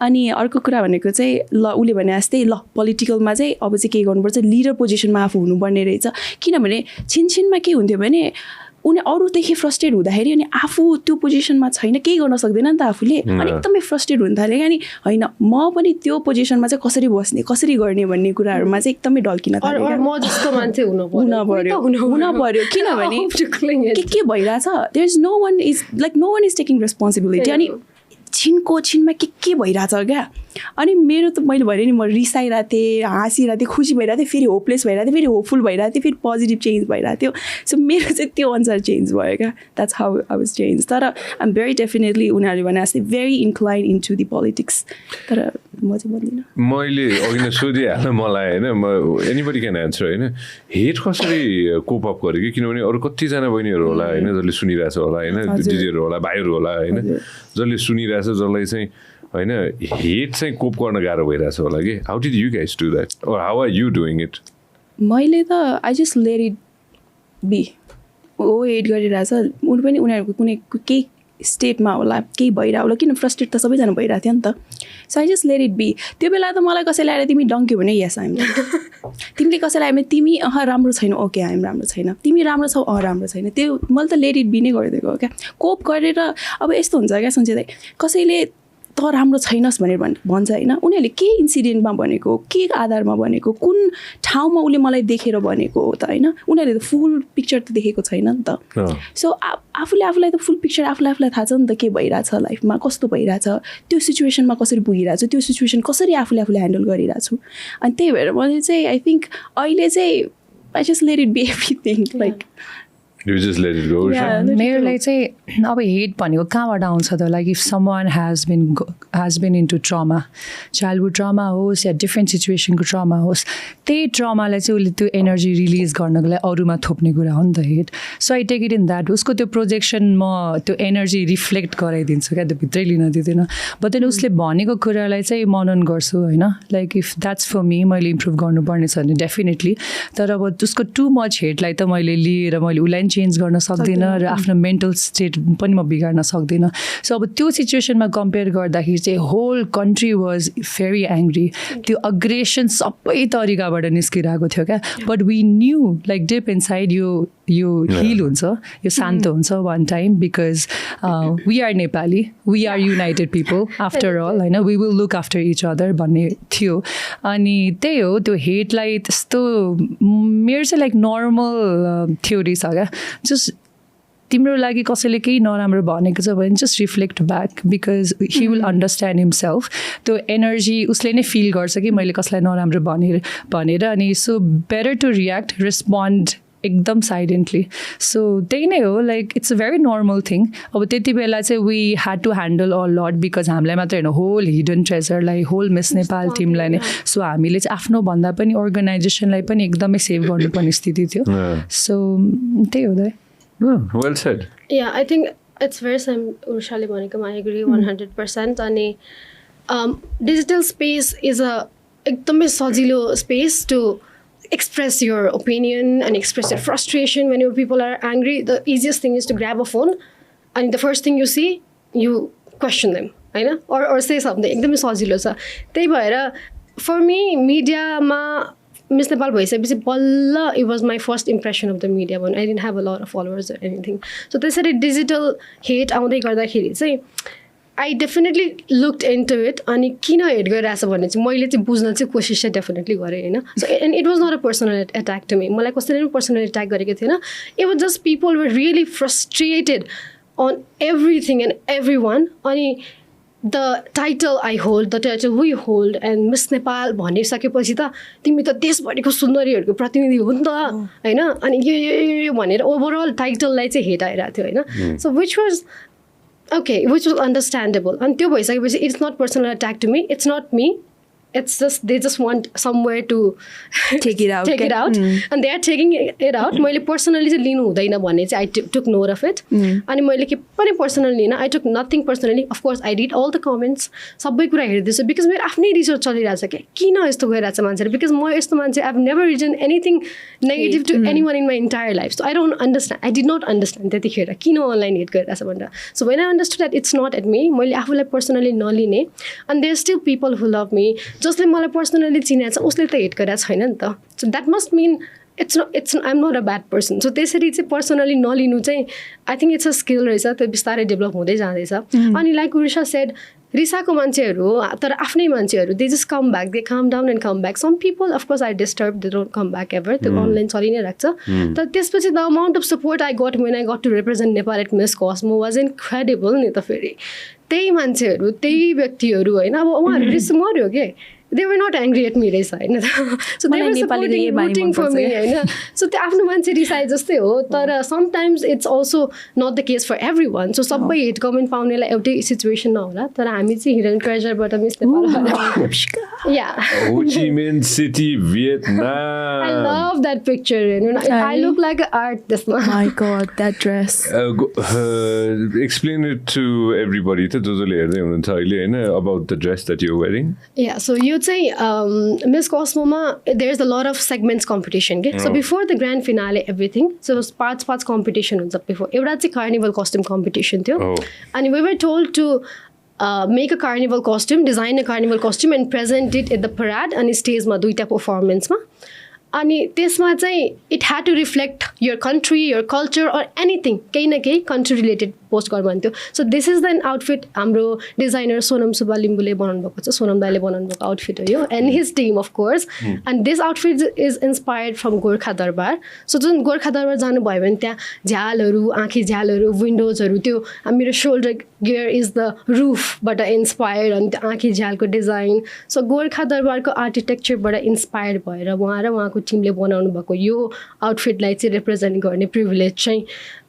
अनि अर्को कुरा भनेको चाहिँ ल उसले भने जस्तै ल पोलिटिकलमा चाहिँ अब चाहिँ के गर्नुपर्छ लिडर पोजिसनमा आफू हुनुपर्ने रहेछ किनभने छिनछिनमा के हुन्थ्यो भने उनी अरूदेखि फ्रस्ट्रेट हुँदाखेरि अनि आफू त्यो पोजिसनमा छैन केही गर्न सक्दैन नि त आफूले अनि एकदमै फ्रस्ट्रेट हुन थाल्यो अनि होइन म पनि त्यो पोजिसनमा चाहिँ कसरी बस्ने कसरी गर्ने भन्ने कुराहरूमा चाहिँ एकदमै ढल्किन थाल्यो म जस्तो मान्छे हुन पर्यो किनभने के भइरहेछ there is no one is taking responsibility अनि छिनमा के भइरहेछ क्या अनि मेरो त मैले भने नि म रिसाइरहेको थिएँ हाँसिरहेको थिएँ खुसी भइरहेको थिएँ फेरि होपलेस भइरहेको थिएँ फेरि होपफुल भइरहेको थिएँ फेरि पोजिटिभ चेन्ज भइरहेको थियो सो मेरो चाहिँ त्यो अनुसार चेन्ज भयो क्या that's how I was change तर आइम भेरी डेफिनेटली उनीहरूले भने जस्तै very incline into the politics तर म चाहिँ भन्दिनँ मैले अघि नै सोधिहाल्नु मलाई होइन म एनीबडी क्यान एन्सर होइन हेट कसरी कोप अप गर्यो कि किनभने अरू कतिजना बहिनीहरू होला होइन जसले सुनिरहेछ होला होइन दिदीहरू होला भाइहरू होला होइन जसले सुनिरहेछ जसलाई चाहिँ होइन हेट चाहिँ कोप गर्न गाह्रो भइरहेछ होला कि how did you guys do that or how are you doing it मैले त I just let it be हो हेट गरिरहेछ उनी पनि उनीहरूको कुनै केही स्टेटमा होला केही भइरहेको होला किन फ्रस्ट्रेट त सबैजना भइरहेको थियो नि त so I just let it be त्यो बेला त मलाई कसैले आएर तिमी डङ्क्यो भने यस आइम तिमीले कसैलाई आयो भने तिमी राम्रो छैन ओके आइम राम्रो छैन तिमी राम्रो छौ राम्रो छैन त्यो मैले त लेट इट बी नै गरिदिएको हो क्या कोप गरेर अब यस्तो हुन्छ क्या सञ्जय दाइ कसैले त राम्रो छैनस् भनेर भन्छ होइन उनीहरूले के इन्सिडेन्टमा भनेको के आधारमा भनेको कुन ठाउँमा उसले मलाई देखेर भनेको हो त होइन उनीहरूले त फुल पिक्चर त देखेको छैन नि त सो आफूले आफूलाई त फुल पिक्चर आफूलाई थाहा छ नि त के भइरहेछ लाइफमा कस्तो भइरहेछ त्यो सिचुएसनमा कसरी पुगिरहेको छु त्यो सिचुएसन कसरी आफूले आह्यान्डल गरिरहेको छु अनि त्यही भएर मैले चाहिँ आई थिङ्क अहिले चाहिँ I just let it be everything like You just let it go. मेरोलाई चाहिँ अब हेट भनेको कहाँबाट आउँछ त like if someone has been into trauma childhood trauma होस् या डिफ्रेन्ट सिचुएसनको ट्रमा होस् त्यही ट्रमालाई चाहिँ उसले त्यो एनर्जी रिलिज गर्नको लागि अरूमा थोप्ने कुरा हो नि त hate so I take it in that उसको त्यो प्रोजेक्सन म त्यो एनर्जी रिफ्लेक्ट गराइदिन्छु क्या त्यो भित्रै लिन दिँदैन बट देन उसले भनेको कुरालाई चाहिँ मनन गर्छु होइन like if that's for me मैले इम्प्रुभ गर्नुपर्ने छ भने डेफिनेटली तर अब उसको टु मच हेटलाई त मैले लिएर मैले उसलाई चेन्ज गर्न सक्दिनँ र आफ्नो मेन्टल स्टेट पनि म बिगार्न सक्दिनँ सो अब त्यो सिचुएसनमा कम्पेयर गर्दाखेरि चाहिँ whole country was very angry त्यो अग्रेसन सबै तरिकाबाट निस्किरहेको थियो क्या but we knew like deep inside यो हिल हुन्छ यो शान्त हुन्छ one time because we are Nepali we are united people after all होइन we will look after each other भन्ने थियो अनि त्यही हो त्यो हेटलाई त्यस्तो मेरो चाहिँ लाइक नर्मल थ्योरी छ क्या जस्ट तिम्रो लागि कसैले केही नराम्रो भनेको छ भने just reflect back because he will understand himself त्यो एनर्जी उसले नै फिल गर्छ कि मैले कसलाई नराम्रो भनेर अनि so better to react respond एकदम साइलेन्टली सो त्यही नै हो like it's a very normal thing अब त्यति बेला चाहिँ we had to handle a lot because हामीलाई मात्र होइन होल हिडन ट्रेजरलाई होल मिस नेपाल टिमलाई नै सो हामीले चाहिँ आफ्नो भन्दा पनि अर्गनाइजेसनलाई पनि एकदमै सेभ गर्नुपर्ने स्थिति थियो सो त्यही हो दाइ well said. Yeah, I think it's very same. Urusha bhaneko I agree 100%. And digital space is a ekdamai sajilo space to express your opinion and express your frustration whenever people are angry. The easiest thing is to grab a phone and the first thing you see, you question them, right? Or say something. Ekdamai sajilo cha. Tyahi bhayera for me media ma Miss Nepal भइसकेपछि बल्ल it was my first impression of the media when I didn't have a lot of followers or anything. So त्यसरी डिजिटल हेट आउँदै गर्दाखेरि चाहिँ I definitely looked into it अनि किन हेट गरिरहेछ भने चाहिँ मैले चाहिँ बुझ्न चाहिँ कोसिस चाहिँ डेफिनेटली गरेँ होइन so and it was not a personal attack to me मलाई कसैले पनि पर्सनल एट्याक गरेको थिएन it was just people were really frustrated on everything and every one अनि the title I hold the title we hold and Miss Nepal भनिसकेपछि त तिमी त देशभरिको सुन्दरीहरूको प्रतिनिधि हो नि त होइन अनि यो भनेर ओभरअल टाइटललाई चाहिँ हेट आइरहेको थियो होइन so which was okay, which was understandable. And त्यो भइसकेपछि it's not personal attack to me. It's not me. It's just they just want somewhere to take it out. And they are taking it out. मैले पर्सनली चाहिँ लिनु हुँदैन भन्ने चाहिँ I took note of it. अनि मैले के पनि पर्सनल लिन I took nothing personally. Of course, I read all the comments. सबै कुरा हेर्दैछु because मेरो आफ्नै रिसर्च चलिरहेछ क्या किन यस्तो गरिरहेछ मान्छेले because म यस्तो मान्छे I've never written anything negative to anyone in my entire life. So I don't understand. I did not understand त्यतिखेर किन अनलाइन हेट गरिरहेछ भनेर. So when I understood that it's not at me, मैले आफूलाई पर्सनली नलिने and there are still people who love me. जसले मलाई पर्सनली चिनेको छ उसले त हेट गरेको छैन नि त so that must mean I'm not a bad person. So त्यसरी चाहिँ पर्सनली नलिनु चाहिँ I think it's a skill रहेछ त्यो बिस्तारै डेभलप हुँदै जाँदैछ अनि लाइक उरुषा सेड रिसाको मान्छेहरू तर आफ्नै मान्छेहरू they just come back they calm down and come back some people of course I disturb they don't come back ever त्यो अनलाइन चलि नै राख्छ तर त्यसपछि the amount of support I got when I got to represent Nepal at Miss Cosmo was incredible नि त फेरि त्यही मान्छेहरू त्यही व्यक्तिहरू होइन अब उहाँहरू रिस मऱ्यो के they were not angry at me रहेछ होइन so they were supporting rooting for me होइन so त्यो आफ्नो मान्छे रिसाए जस्तै हो तर sometimes it's also not the case for everyone so सबै हेट कमेन्ट पाउनेलाई एउटै सिचुएसन नहोला तर हामी चाहिँ हिडन ट्रेजरबाट Miss Nepal yeah Ho Chi Minh City Vietnam I love that picture I look like an artist my god that dress explain it to everybody to जसले हेर्दै हुनुहुन्छ अहिले हैन about the dress that you're wearing yeah so you say Miss Cosmo there's a lot of segments competition okay? So before the grand finale everything so it was parts competition हुन्छ before एउटा चाहिँ carnival costume competition थियो and we were told to make a carnival costume design a carnival costume and present it at the parade and stage मा दुईटा performance मा अनि त्यसमा चाहिँ it had to reflect your country your culture or anything केही न केही country related पोस्ट गर भन्थ्यो so this is the outfit हाम्रो डिजाइनर सोनम सुब्बा लिम्बूले बनाउनु भएको छ सोनम दाइले बनाउनु भएको आउटफिट हो यो and his team of course and this outfit is inspired from Gorkha Durbar so जुन गोर्खा दरबार जानुभयो भने त्यहाँ झ्यालहरू आँखी झ्यालहरू विन्डोजहरू त्यो मेरो सोल्डर गियर इज द रुफबाट इन्सपायर्ड अनि त्यो आँखी झ्यालको डिजाइन सो गोर्खा दरबारको आर्किटेक्चरबाट इन्सपायर्ड भएर उहाँ र उहाँको टिमले बनाउनु भएको यो आउटफिटलाई चाहिँ रिप्रेजेन्ट गर्ने प्रिभिलेज चाहिँ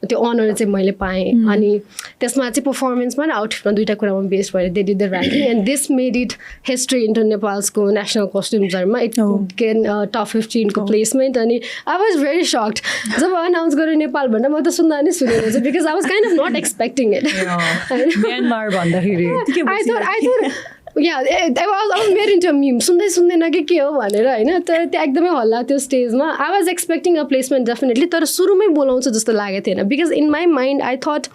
त्यो अनर चाहिँ मैले पाएँ अनि त्यसमा चाहिँ पर्फर्मेन्समा र आउटफिटमा दुईवटा कुरामा बेस्ड भएर they did the ranking and this made it history into नेपाल्सको नेसनल कस्ट्युम्सहरूमा इट गेन टप 15 प्लेसमेन्ट अनि आई वाज भेरी सक्ड जब अनाउन्स गरेँ नेपाल भन्दा म त सुन्दा नै सुनेको छु because I was kind of not expecting it Myanmar भन्दाखेरि I was very into a meme सुन्दै सुन्दैन कि के हो भनेर होइन तर त्यो एकदमै हल्ला त्यो स्टेजमा I was expecting a placement definitely तर सुरुमै बोलाउँछ जस्तो लागेको थिएन because in my mind I thought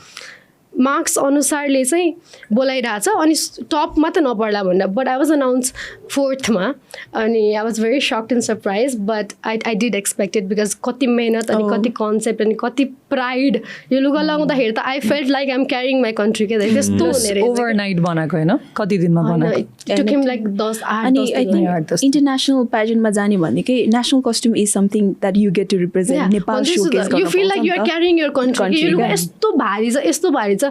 marks अनुसारले चाहिँ बोलाइरहेछ अनि टपमा त नपर्ला भनेर but I was announce 4th मा अनि I was very sucked and surprise but I did expected because कति मेहनत अनि कति कन्सेप्ट अनि कति प्राइड यो लुगा लगाउँदाखेरि त I felt like I am carrying my country के त्यस्तो हुने ओभरनाइट बनाएको होइन कति दिनमा बनाएको टुक हिम लाइक 10 इन्टरनेसनल प्याजेन्टमा जाने भनेकै national costume is something that you get to represent Nepal showcase गर्न you feel like you are carrying your country यस्तो भारी छ यस्तो भारी छ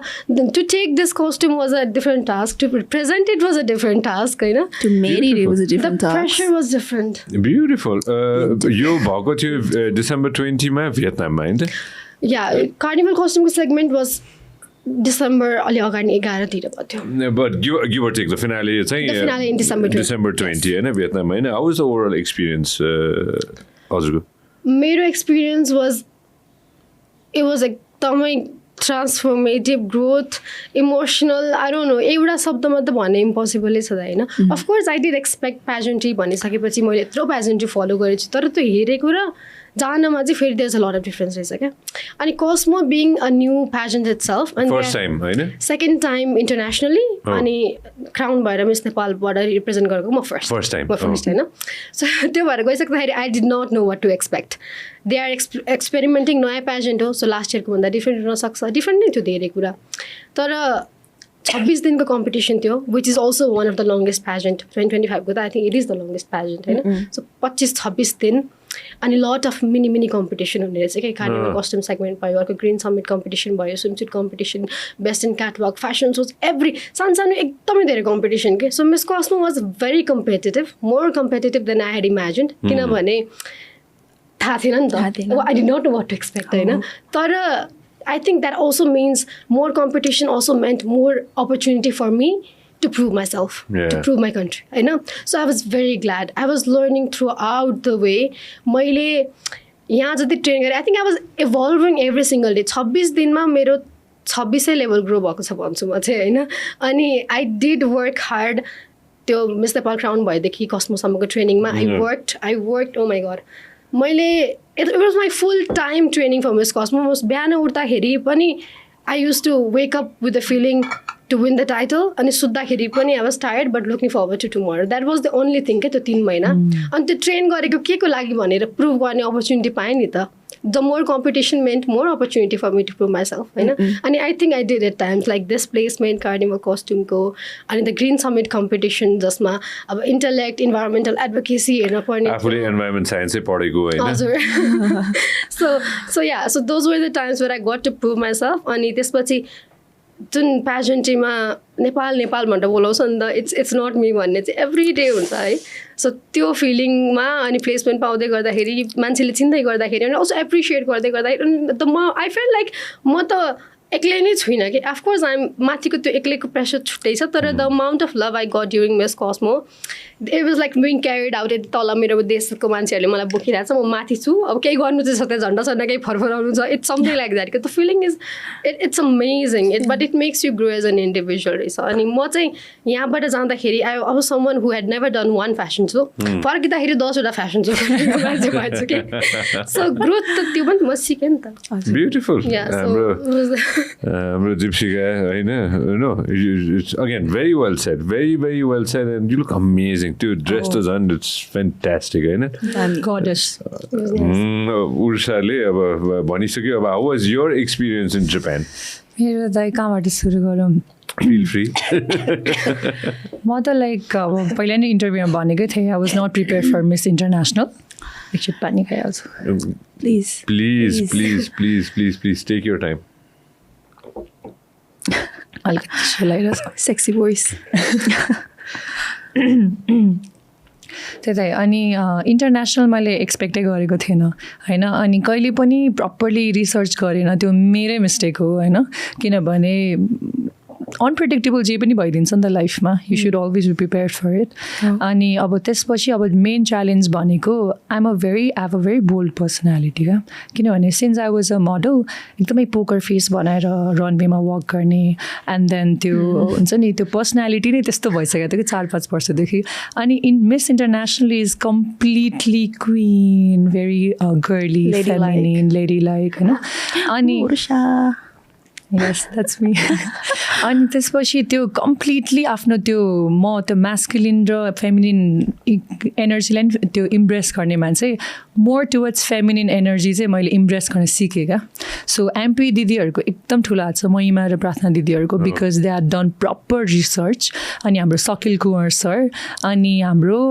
to take this costume was a different task to present it was a different task you know to marry it was a different task the pressure was different beautiful yo bhako थियो December 20 मा Vietnam मा हैन yeah carnival costume segment was December अलि अगाडि 11 तिर भयो but give or take the finale चाहिँ in December 20 हैन Vietnam मा हैन how was the overall experience हजुरको मेरो experience was it was एकदमै transformative growth emotional I don't know एउटा शब्दमा त भन्ने इम्पोसिबलै छ होइन of course I did expect pageantry भनिसकेपछि मैले यत्रो पेजेन्ट्री फलो गरेको छु तर त्यो हेरेको र जानमा चाहिँ फेरि there is a lot of difference रहेछ क्या अनि Cosmo being a new pageant itself अनि फर्स्ट टाइम हैन सेकेन्ड टाइम इन्टरनेसनली अनि क्राउन भएर मिस नेपालबाट रिप्रेजेन्ट गरेको म फर्स्ट टाइम होइन सो त्यो भएर गइसक्दाखेरि I did not know what to expect they are experimenting नयाँ पेजेन्ट हो सो लास्ट इयरको भन्दा डिफ्रेन्ट हुनसक्छ डिफ्रेन्ट नै थियो धेरै कुरा तर 26 दिनको कम्पिटिसन थियो which is also one of the longest pageant 2025 को त I think it is the longest pageant होइन सो 25-26 दिन अनि लट अफ मिनी कम्पिटिसन हुने रहेछ कि कार्निभल कस्ट्युम सेगमेन्ट भयो अर्को ग्रिन समिट कम्पिटिसन भयो swimsuit competition best in catwalk fashion shows every सानो एकदमै धेरै कम्पिटिसन के so miss Cosmo was very competitive more competitive than I had imagined किनभने थाहा थिएन नि त I did not know what to expect होइन तर I think that also means more competition also meant more opportunity for me to prove myself, to prove my country. I know. So I was very glad. I was learning throughout the way. मैले यहाँ जति ट्रेन गरेँ I think I was evolving every single day. 26 दिनमा मेरो 26 लेभल ग्रो भएको छ भन्छु म चाहिँ होइन अनि I did work hard. त्यो मिस नेपाल क्राउन भएदेखि कस्मोसम्मको ट्रेनिङमा I worked oh my god. मैले it was my full time training for Miss Cosmo. बिहान उठ्दाखेरि पनि I used to wake up with the feeling to win the title अनि सुत्दाखेरि पनि I was tired but looking forward to tomorrow. That was the only thing के त्यो 3 महिना अनि त्यो ट्रेन गरेको के को लागि भनेर प्रुभ गर्ने अपर्च्युनिटी पाएँ नि त the more competition meant more opportunity for me to prove myself होइन अनि I think I did at times like this placement carnival कस्ट्युमको अनि the green summit competition जसमा अब intellect environmental advocacy हेर्न पर्ने आफूले environment science पढेको होइन हजुर so those were the times where I got to prove myself अनि त्यसपछि जुन प्याजेन्ट्रीमा नेपाल भनेर बोलाउँछ नि त इट्स नट मी भन्ने चाहिँ एभ्री डे हुन्छ है सो त्यो फिलिङमा अनि प्लेसमेन्ट पाउँदै गर्दाखेरि मान्छेले चिन्दै गर्दाखेरि अनि अल्सो एप्रिसिएट गर्दै गर्दाखेरि त म आई फिल लाइक म त एक्लै नै छुइनँ कि अफकोर्स माथिको त्यो एक्लैको प्रेसर छुट्टै छ तर the amount of love I got during miss Cosmo it was like being carried out यति तल मेरो देशको मान्छेहरूले मलाई बोकिरहेको छ म माथि छु अब केही गर्नु चाहिँ छ त्यहाँ झन्डा सन्डा केही फरफराउनु छ it's something like that the feeling is it's amazing but it makes you grow as an individual रहेछ अनि म चाहिँ यहाँबाट जाँदाखेरि आई अब someone who had never done one fashion so फर्किँदाखेरि 10वटा फेसन सो मान्छे भएछु कि सो ग्रोथ त त्यो पनि म सिकेँ नि त ब्युटिफुल हाम्रो दीपशिखा होइन no it's again very well said and you look amazing त्यो ड्रेस त झन् इट्स फ्यान्टास्टिक होइन गॉडेस उर्षाले अब भनिसक्यो अब how was your experience in Japan मेरो दाइ कहाँबाट सुरु गरौँ feel free म त लाइक अब पहिला नै इन्टरभ्यूमा भनेकै थिएँ I was not prepare for miss International एकछिन पानी खाइहाल्छु please take your time अलिकति सोलाइरहेछ सेक्सी भोइस त्यही अनि इन्टरनेसनल मैले एक्सपेक्टै गरेको थिएन होइन अनि कहिले पनि प्रपरली रिसर्च गरेन त्यो मेरै मिस्टेक हो होइन किनभने अनप्रेडिक्टेबल जे पनि भइदिन्छ नि त लाइफमा you should always be prepare for it अनि अब त्यसपछि अब मेन च्यालेन्ज भनेको I'm a very bold personality क्या किनभने since I was a model एकदमै पोकर फेस बनाएर रनवेमा वक गर्ने एन्ड देन त्यो हुन्छ नि त्यो पर्सनालिटी नै त्यस्तो भइसकेको थियो कि 4-5 वर्षदेखि अनि Miss International is completely queen very girly feminine lady like होइन अनि Yes, that's me. अनि त्यसपछि त्यो कम्प्लिटली आफ्नो त्यो म त्यो म्यास्कुलिन र फेमिनिन एनर्जीलाई पनि त्यो इम्प्रेस गर्ने मान्छे मोर टुवर्ड्स फेमिनिन एनर्जी चाहिँ मैले इम्प्रेस गर्न सिकेँ क्या सो एमपी दिदीहरूको एकदम ठुलो हात छ महिमा र प्रार्थना दिदीहरूको because they are done proper research अनि हाम्रो सकिल कुँवर सर अनि हाम्रो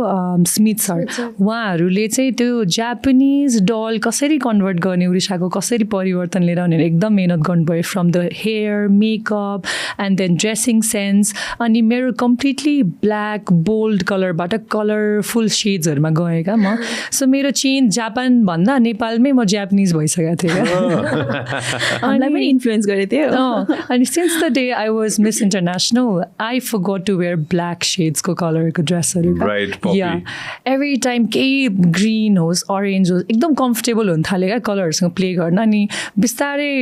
स्मिथ सर उहाँहरूले चाहिँ त्यो जापानिज डल कसरी कन्भर्ट गर्ने उडिसाको कसरी परिवर्तन लिएर भनेर एकदम मेहनत गर्नुभयो from the hair makeup and then dressing sense अनि मेरो कम्प्लिटली ब्ल्याक बोल्ड कलरबाट कलरफुल सेड्सहरूमा गएँ क्या म सो मेरो चेन्ज जापानभन्दा नेपालमै म जापानिज भइसकेको थिएँ क्या पनि इन्फ्लुएन्स गरेको थियो अनि since the day I was miss international I forgot to wear black सेड्सको कलरको ड्रेसहरू या एभ्री टाइम केही ग्रिन होस् अरेन्ज होस् एकदम कम्फर्टेबल हुन थाल्यो क्या कलरहरूसँग प्ले गर्न अनि बिस्तारै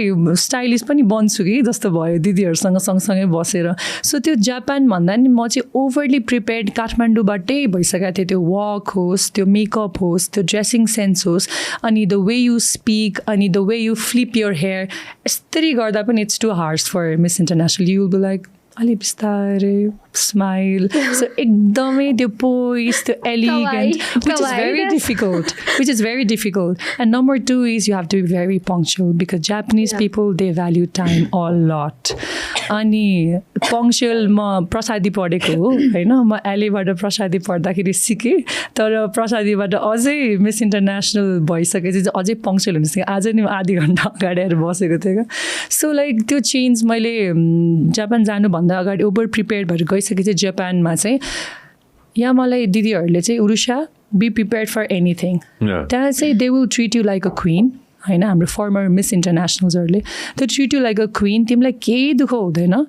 स्टाइलिस पनि बन्छु कि जस्तो भयो दिदीहरूसँग सँगसँगै बसेर सो त्यो जापान भन्दा नि म चाहिँ ओभरली प्रिपेयर्ड काठमाडौँबाटै भइसकेको थिएँ त्यो वक होस् त्यो मेकअप होस् त्यो ड्रेसिङ सेन्स होस् अनि द वे यु स्पिक अनि the way you flip your hair यस्तरी गर्दा पनि it's too hards for miss international you will be like अलि बिस्तारै smile. So ekdamai त्यो poise, त्यो elegant, which is very difficult. And number 2 is you have to be very punctual because Japanese people, they value time a lot. अनि punctual म प्रसादी पढेको हो हैन, म एलेबाट प्रसादी पढ्दाखेरि सिकेँ, तर प्रसादीबाट अझै मिस इन्टरनेसनल भइसकेपछि अझै punctual हुन सिकेँ. आज नि आधी घण्टा अगाडि आएर बसेको थिएँ क्या. सो लाइक त्यो चेन्ज मैले जापान जानुभन्दा अगाडि ओभर प्रिपेयर्ड भएर गइसकेपछि जापानमा चाहिँ यहाँ मलाई दिदीहरूले चाहिँ Urusha be prepared for anything. त्यहाँ चाहिँ they will treat you like a queen होइन. हाम्रो फर्मर मिस इन्टरनेसनल्सहरूले त्यो treat you like a queen. तिमीलाई केही दुःख हुँदैन.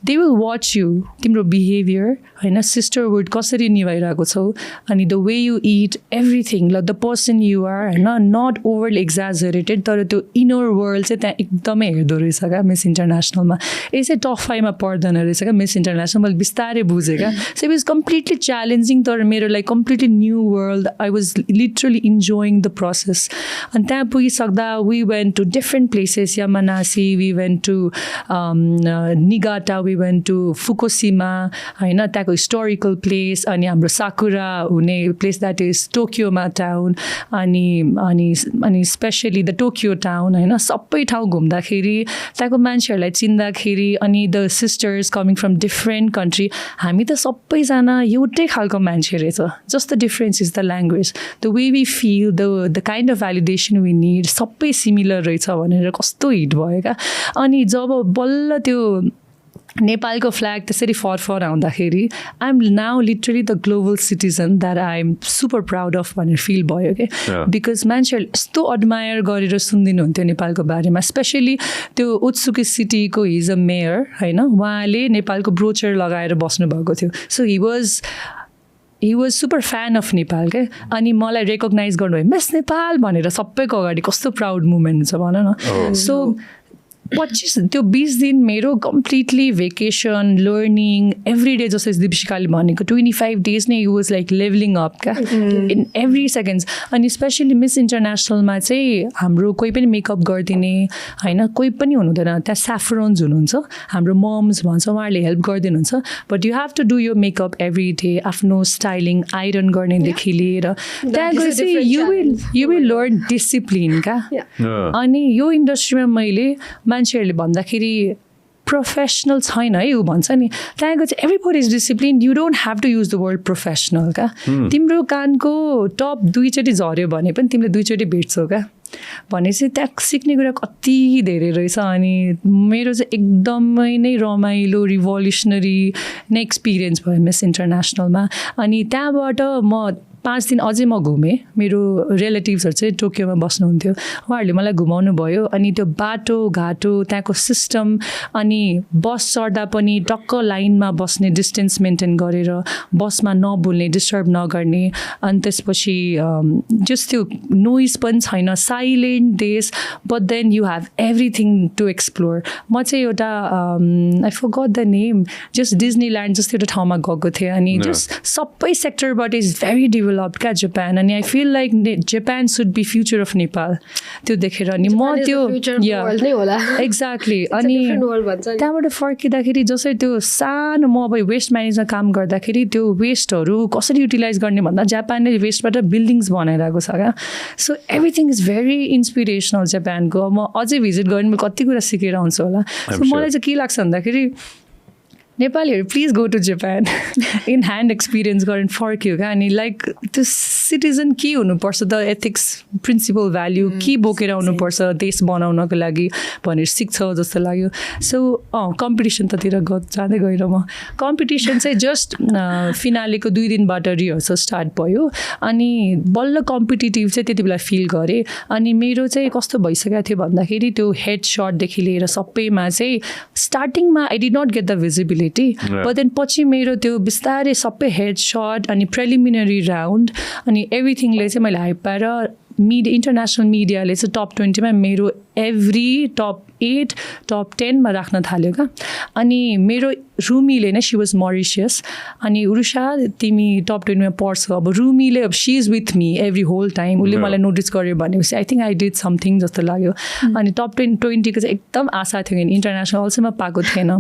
दे विल वाच यु, तिम्रो बिहेभियर होइन, सिस्टरहुड कसरी निभाइरहेको छौ, अनि the way you it everything, ल द पर्सन यु आर होइन, नट ओभरली एक्जाजरेटेड, तर त्यो इनर वर्ल्ड चाहिँ त्यहाँ एकदमै हेर्दो रहेछ क्या मिस इन्टरनेसनलमा. यसै टप 5 मा पर्दैन रहेछ क्या मिस इन्टरनेसनल. मैले बिस्तारै बुझेँ क्या. So it was completely challenging, तर मेरो लागि completely new world. I was literally enjoying the process. अनि त्यहाँ पुगिसक्दा we went to different places. Yamanashi, we went to Niigata, we went to Fukushima होइन, त्यहाँको हिस्टोरिकल प्लेस. अनि हाम्रो साकुरा हुने प्लेस द्याट इज टोकियोमा टाउन. अनि स्पेसली द टोकियो टाउन होइन. सबै ठाउँ घुम्दाखेरि त्यहाँको मान्छेहरूलाई चिन्दाखेरि, अनि the sisters coming from different country, हामी त सबैजना एउटै खालको मान्छे रहेछ. Just the difference is the language, the way we feel, the kind of validation we need, सबै सिमिलर रहेछ भनेर कस्तो हिट भयो क्या. अनि जब बल्ल त्यो नेपालको फ्ल्याग त्यसरी फर आउँदाखेरि I am now literally the global citizen that I am super proud of भनेर फिल भयो क्या. बिकज मान्छेहरूले यस्तो एडमायर गरेर सुनिदिनुहुन्थ्यो नेपालको बारेमा. स्पेसली त्यो उत्सुकी सिटीको हिज अ मेयर होइन, उहाँले नेपालको ब्रोचर लगाएर बस्नुभएको थियो. So he was super fan of Nepal क्या. अनि मलाई रेकग्नाइज गर्नुभयो मिस नेपाल भनेर. सबैको अगाडि कस्तो प्राउड मुमेन्ट छ भन न. सो 20 दिन मेरो completely vacation, learning, every day. जस्तो दिपशिखाले भनेको 25 days नै you was like levelling up क्या इन एभ्री सेकेन्ड्स. अनि स्पेसली मिस इन्टरनेसनलमा चाहिँ हाम्रो कोही पनि मेकअप गरिदिने होइन, कोही पनि हुनुहुँदैन. त्यहाँ स्याफ्रोन्स हुनुहुन्छ, हाम्रो मम्स भन्छ, उहाँहरूले हेल्प गरिदिनुहुन्छ. But you have to do यो मेकअप एभ्री डे. आफ्नो स्टाइलिङ, आइरन गर्नेदेखि लिएर त्यहाँ गएपछि यु विल लर्न डिसिप्लिन क्या. अनि यो इन्डस्ट्रीमा मैले मान्छेहरूले भन्दाखेरि प्रोफेसनल छैन है ऊ भन्छ नि, त्यहाँको चाहिँ everybody is discipline. You don't have to use the word professional क्या. तिम्रो कानको टप 2 चोटि झऱ्यो भने पनि तिमीले 2 चोटि भेट्छौ क्या. भनेपछि त्यहाँ सिक्ने कुरा कति धेरै रहेछ. अनि मेरो चाहिँ एकदमै नै रमाइलो रिभोल्युसनरी नै एक्सपिरियन्स भयो मिस इन्टरनेसनलमा. अनि त्यहाँबाट म 5 दिन अझै म घुमेँ. मेरो रिलेटिभ्सहरू चाहिँ टोकियोमा बस्नुहुन्थ्यो, उहाँहरूले मलाई घुमाउनु भयो. अनि त्यो बाटोघाटो, त्यहाँको सिस्टम, अनि बस चढ्दा पनि टक्क लाइनमा बस्ने, डिस्टेन्स मेन्टेन गरेर, बसमा नबोल्ने, डिस्टर्ब नगर्ने. अनि त्यसपछि जस्ट त्यो नोइज पनि छैन, साइलेन्ट देश, but then you have everything to explore. म चाहिँ एउटा I forgot the name, just Disneyland जस्तो एउटा ठाउँमा गएको थिएँ. अनि जस्ट सबै सेक्टरबाट इज भेरी डेभलप्ड क्या जापान. अनि I feel like Japan should be future of Nepal. त्यो देखेर अनि म त्यो एक्ज्याक्टली. अनि त्यहाँबाट फर्किँदाखेरि जसरी त्यो सानो, म अब वेस्ट म्यानेजमा काम गर्दाखेरि त्यो वेस्टहरू कसरी युटिलाइज गर्ने भन्दा जापानले वेस्टबाट बिल्डिङ्स बनाइरहेको छ क्या. So everything is very inspirational जापानको. म अझै भिजिट गरेँ, मैले कति कुरा सिकेर आउँछु होला. सो मलाई चाहिँ के लाग्छ भन्दाखेरि नेपालीहरू please go to Japan. In hand experience गरेर फर्क्यो क्या. अनि लाइक त्यो सिटिजन के हुनुपर्छ, द एथिक्स, प्रिन्सिपल भ्याल्यु के बोकेर आउनुपर्छ देश बनाउनको लागि भनेर सिक्छ जस्तो लाग्यो. सो कम्पिटिसन ततिर जाँदै गएर म कम्पिटिसन चाहिँ जस्ट फिनालेको 2 दिनबाट रिहर्सल स्टार्ट भयो. अनि बल्ल कम्पिटिटिभ चाहिँ त्यति बेला फिल गरेँ. अनि मेरो चाहिँ कस्तो भइसकेको थियो भन्दाखेरि त्यो हेड सटदेखि लिएर सबैमा चाहिँ स्टार्टिङमा I did not get the visibility. But then पछि मेरो त्यो बिस्तारै सबै हेड सट अनि प्रिलिमिनरी राउन्ड अनि एभ्रिथिङले चाहिँ मैले हाइप पाएर इन्टरनेसनल मिडियाले चाहिँ टप 20 मा मेरो एभ्री टप 8 टप 10 मा राख्न थाल्यो क्या अनि मेरो रुमीले नै शी वाज मरिसियस अनि उरुषा तिमी टप 10 मा पढ्छौ अब रुमीले अब she is with me every whole time उसले मलाई नोटिस गर्यो भनेपछि I think I did something जस्तो लाग्यो अनि टप 20 को चाहिँ एकदम आशा थियो नि इन्टरनेसनल अल्सोमा पाएको थिएन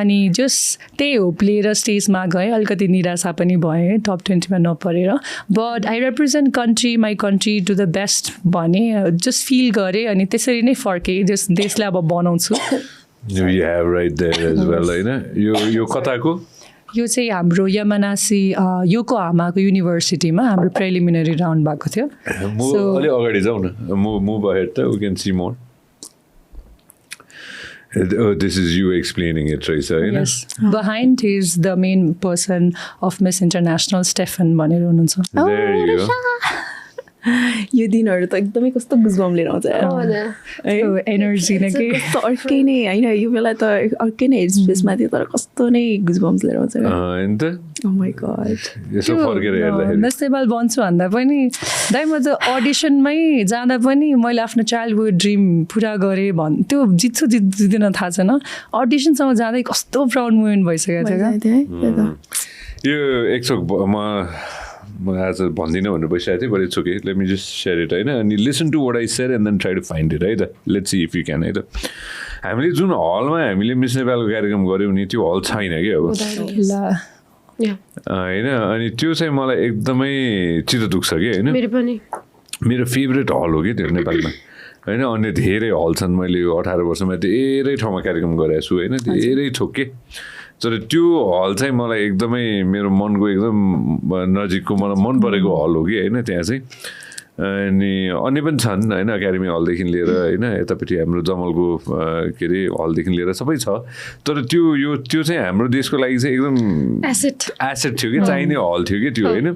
अनि जस्ट त्यही होप लिएर स्टेजमा गएँ अलिकति निराशा पनि भएँ टप 20 मा नपरेर but I represent country my country to the best भने जस्ट फिल गरेँ अनि त्यसरी नै फर्केँ जस्ट देशलाई अब बनाउँछु You have right there as well, होइन यो कताको यो चाहिँ हाम्रो यामानासी योकोहामाको युनिभर्सिटीमा हाम्रो प्रिलिमिनरी राउन्ड भएको थियो अलि अगाडि जाउँ न move ahead we can see more. Oh, this is you explaining it, right? Yes. Behind is the main person of Miss International, Stefan भनेर हुनुहुन्छ There you go. यो दिनहरू त एकदमै कस्तो गुजबम लिएर आउँछ एनर्जी नै के कस्तो अर्कै नै होइन यो बेला त अर्कै नै हेड स्पेसमा थियो तर कस्तो नै गुजबम्स लिएर आउँछ हैन त ओ माय गॉड यसो फर्केर हेर्दाखेरि मिस नेपाल बन्छु भन्दा पनि दाइ म त अडिसनमै जाँदा पनि मैले आफ्नो चाइल्डहुड ड्रिम पुरा गरेँ त्यो जित्छु जित्दिन थाहा छैन अडिसनसम्म जाँदै कस्तो प्राउड मोमेन्ट भइसकेको थियो यो एकचोक म आज भन्दिनँ भनेर बसिरहेको थिएँ but it's okay let me just share it होइन अनि listen to what I share and then try to find it है त let's see if you can है त हामीले जुन हलमा हामीले मिस नेपालको कार्यक्रम गऱ्यौँ नि त्यो हल छैन कि अब होइन अनि त्यो चाहिँ मलाई एकदमै चित्त दुख्छ कि होइन मेरो फेभरेट हल हो कि त्यो नेपालमा होइन अन्य धेरै हल छन् मैले यो 18 वर्षमा धेरै ठाउँमा कार्यक्रम गरेको छु होइन धेरै थोक के तर त्यो हल चाहिँ मलाई एकदमै मेरो मनको एकदम नजिकको मलाई मन परेको हल हो कि होइन त्यहाँ चाहिँ अनि अन्य पनि छन् होइन एकाडेमी हलदेखि लिएर होइन यतापट्टि हाम्रो जमलको के अरे हलदेखि लिएर सबै छ तर त्यो चाहिँ हाम्रो देशको लागि चाहिँ एकदम एसेट थियो कि चाहिने हल थियो कि त्यो होइन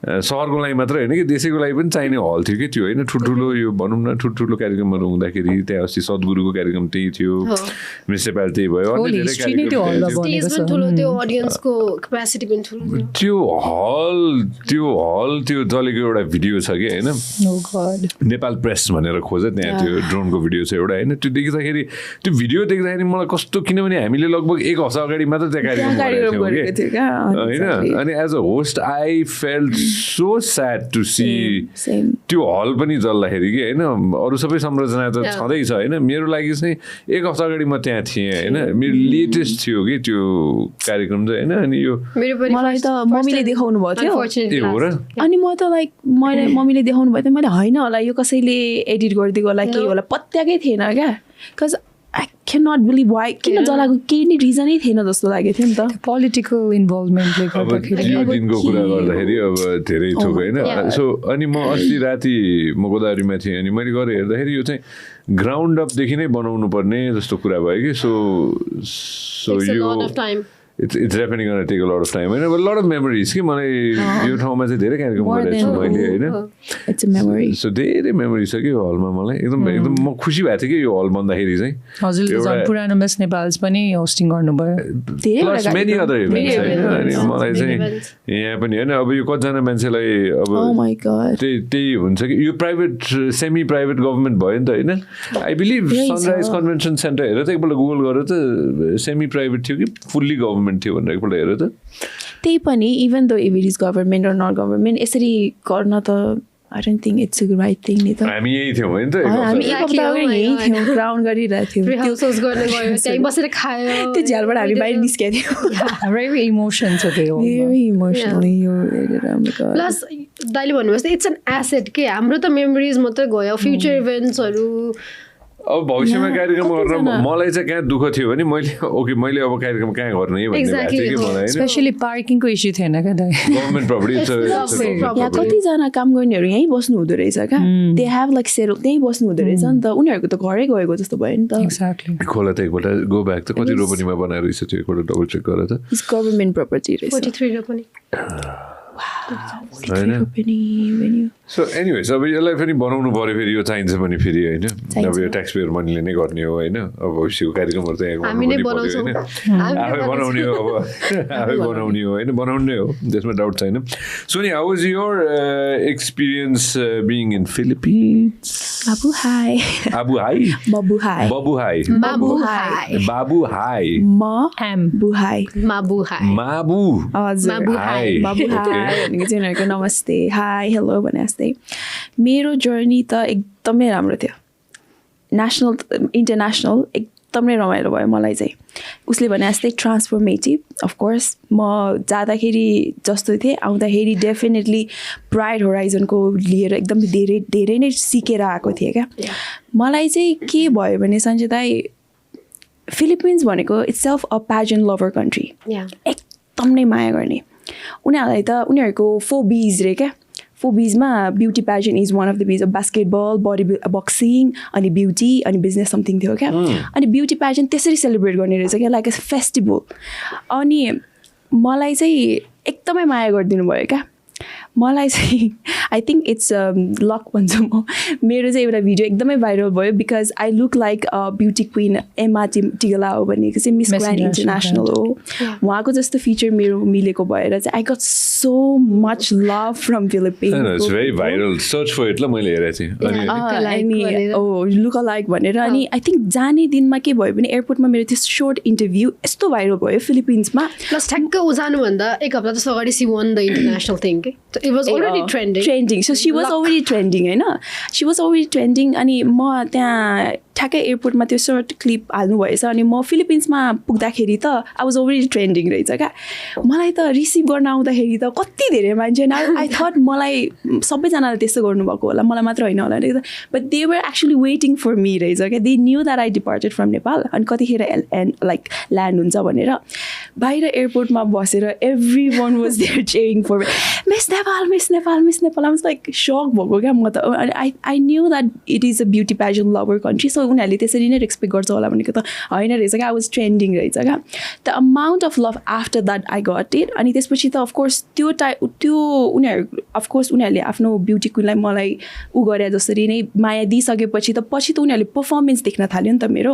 सहरको लागि मात्र होइन कि देशैको लागि पनि चाहिने हल थियो कि त्यो होइन ठुल्ठुलो यो भनौँ न ठुल्ठुलो कार्यक्रमहरू हुँदाखेरि त्यहाँ अस्ति सद्गुरुको कार्यक्रम त्यही थियो मिस नेपाल त्यही भयो त्यो जलेको एउटा भिडियो छ कि होइन नेपाल प्रेस भनेर खोज त्यहाँ त्यो ड्रोनको भिडियो छ एउटा होइन त्यो देख्दाखेरि त्यो भिडियो देख्दाखेरि मलाई कस्तो किनभने हामीले लगभग 1 हप्ता अगाडि मात्र त्यहाँ कार्यक्रम गरेको थियौँ होइन अनि as a host I felt so sad to see त्यो हल पनि जल्दाखेरि कि होइन अरू सबै संरचना त छँदैछ होइन मेरो लागि चाहिँ 1 हप्ता अगाडि म त्यहाँ थिएँ होइन मेरो लेटेस्ट थियो कि त्यो कार्यक्रम चाहिँ होइन अनि यो मलाई त मम्मीले देखाउनु भएको थियो हो र अनि म त लाइक मैले मम्मीले देखाउनु भयो त मैले होइन होला यो कसैले एडिट गरिदिएको होला के होला पत्याकै थिएन क्या because I can not believe why किन जलाएको केही नै रिजनै थिएन जस्तो लागेको थियो नि त पोलिटिकल इन्भल्भमेन्टले गर्दाखेरि यो दिनको कुरा गर्दाखेरि अब धेरै थोक होइन सो अनि म अस्ति राति म गोदावरीमा थिएँ अनि मैले गएर हेर्दाखेरि यो चाहिँ ग्राउन्ड अपदेखि नै बनाउनु पर्ने जस्तो कुरा भयो कि सो यो it's definitely going to take a lot of time and a lot of memories कि मलाई यो ठाउँमा चाहिँ धेरै कार्यक्रम गरेको छु मैले होइन it's a memory so धेरै memories छ कि यो हलमा मलाई एकदम म खुसी भएको थिएँ कि यो हल बन्दाखेरि चाहिँ हजुरले झन् पुरानो मिस नेपाल्स पनि होस्टिङ गर्नुभयो प्लस मेनी अदर इभेन्ट्स होइन अनि मलाई चाहिँ यहाँ पनि होइन अब यो कतिजना मान्छेलाई अब त्यही हुन्छ कि यो प्राइभेट सेमी प्राइभेट गभर्मेन्ट भयो नि त होइन I believe sunrise convention centre हेरेर त एकपल्ट गुगल गरेर त सेमी प्राइभेट थियो कि फुल्ली गभर्मेन्ट थियो भनेर एकपल्ट हेरेर त त्यही पनि even though if it is government or not government यसरी गर्न त I don't think it's a right thing नि त हामी यही थियौँ होइन त हामी एक हप्ता यही थियौँ ग्राउन्ड गरिरहेको थियौँ रिहर्सल्स गर्ने गयो त्यही बसेर खायो त्यो झ्यालबाट हामी बाहिर निस्केको थियौँ भेरी इमोसन छ त्यो भेरी इमोसनली यो प्लस दाइले भन्नुभयो इट्स एन एसेट के हाम्रो त मेमोरिज मात्रै गयो फ्युचर इभेन्ट्सहरू अब भविष्यमा कार्यक्रम गर्न मलाई चाहिँ कहाँ दुःख थियो भने मैले अब कार्यक्रम कहाँ गर्ने भन्ने भएको थियो कि मलाई स्पेशली पार्किङको इस्यु थिएन क्या गभर्मेन्ट प्रपर्टी यहाँ कतिजना काम गर्नेहरू यहीँ बस्नु हुँदो रहेछ क्या दे हेभ लाइक सेटल त्यहीँ बस्नु हुँदो रहेछ नि त उनीहरूको त घरै गएको जस्तो भयो नि त एक्ज्याक्टली खोला त एकपल्ट गो ब्याक त कति रोपनीमा बनाएर रहेछ त्यो एकपल्ट डबल चेक गरेर त गभर्मेन्ट प्रपर्टी रहेछ 43 रोपनी होइन सो एनिवेज अब यसलाई फेरि बनाउनु पऱ्यो फेरि यो चाहिन्छ भने फेरि होइन अब यो ट्याक्स पेयर मनीले नै गर्ने हो होइन अब भविष्यको कार्यक्रमहरू चाहिँ आफै बनाउने हो अब आफै बनाउने हो होइन बनाउनु नै हो त्यसमा डाउट छैन Soni how was your experience being in Philippines Babu hi. Abu hi? Babu hi. Babu hi. Babu hi. Babu hi. Ma. Bu hi. Mabu hi. Mabu. Mabu hi. Babu hi. भनेको चाहिँ उनीहरूको नमस्ते हाई हेलो भने जस्तै मेरो जर्नी त एकदमै राम्रो थियो नेसनल इन्टरनेसनल एकदमै रमाइलो भयो मलाई चाहिँ उसले भने जस्तै ट्रान्सफर्मेटिभ अफकोर्स म जाँदाखेरि जस्तो थिएँ आउँदाखेरि डेफिनेटली ब्राइट होराइजनको लिएर एकदम धेरै धेरै नै सिकेर आएको थिएँ क्या मलाई चाहिँ के भयो भने सञ्जय दाइ फिलिपिन्स भनेको it's self a pageant lover country एकदम नै माया गर्ने उनीहरूलाई त उनीहरूको 4 Bs रे क्या 4 Bsमा beauty pageant is one of the B's basketball body boxing अनि ब्युटी अनि बिजनेस समथिङ थियो क्या अनि ब्युटी प्याजेन्ट त्यसरी सेलिब्रेट गर्ने रहेछ क्या लाइक अ फेस्टिभल अनि मलाई चाहिँ एकदमै माया गरिदिनु भयो क्या मलाई चाहिँ आई थिङ्क इट्स लक भन्छु म मेरो चाहिँ एउटा भिडियो एकदमै भाइरल भयो because I look like beauty queen Emma Tiglao हो भनेको चाहिँ मिस ग्रान्ड इन्टरनेसनल हो उहाँको जस्तो फिचर मेरो मिलेको भएर चाहिँ I got so much love from Philippines look like भनेर अनि आई थिङ्क जाने दिनमा के भयो भने एयरपोर्टमा मेरो त्यो सोर्ट इन्टरभ्यू यस्तो भाइरल भयो फिलिपिन्समा प्लस ठ्याक्क उजानुभन्दा एक हप्ता जस्तो अगाडि see one the international thing के it was already trending so she was already trending हैन she was already trending अनि म त्यहाँ ठ्याक्कै एयरपोर्टमा त्यो सर्ट क्लिप हाल्नु भएछ अनि म फिलिपिन्समा पुग्दाखेरि त आई वाज अलरेडी ट्रेन्डिङ रहेछ क्या मलाई त रिसिभ गर्न आउँदाखेरि त कति धेरै मान्छे आई थट मलाई सबैजनाले त्यस्तो गर्नुभएको होला मलाई मात्र होइन होला but they were actually waiting for me रहेछ क्या they knew that I departed from Nepal अनि कतिखेर लाइक ल्यान्ड हुन्छ भनेर बाहिर एयरपोर्टमा बसेर every one was there cheering for miss Nepal miss Nepal miss Nepal I was like shock भएको क्या म त I knew that it is a beauty pageant lover country so उनीहरूले त्यसरी नै रेस्पेक्ट गर्छ होला भनेको त होइन रहेछ क्या आई वाज ट्रेन्डिङ रहेछ क्या the amount of love after that I got it अनि त्यसपछि त अफकोर्स त्यो उनीहरू अफकोर्स उनीहरूले आफ्नो ब्युटी क्विनलाई मलाई उ गरे जसरी नै माया दिइसकेपछि त पछि त उनीहरूले पर्फर्मेन्स देख्न थाल्यो नि त मेरो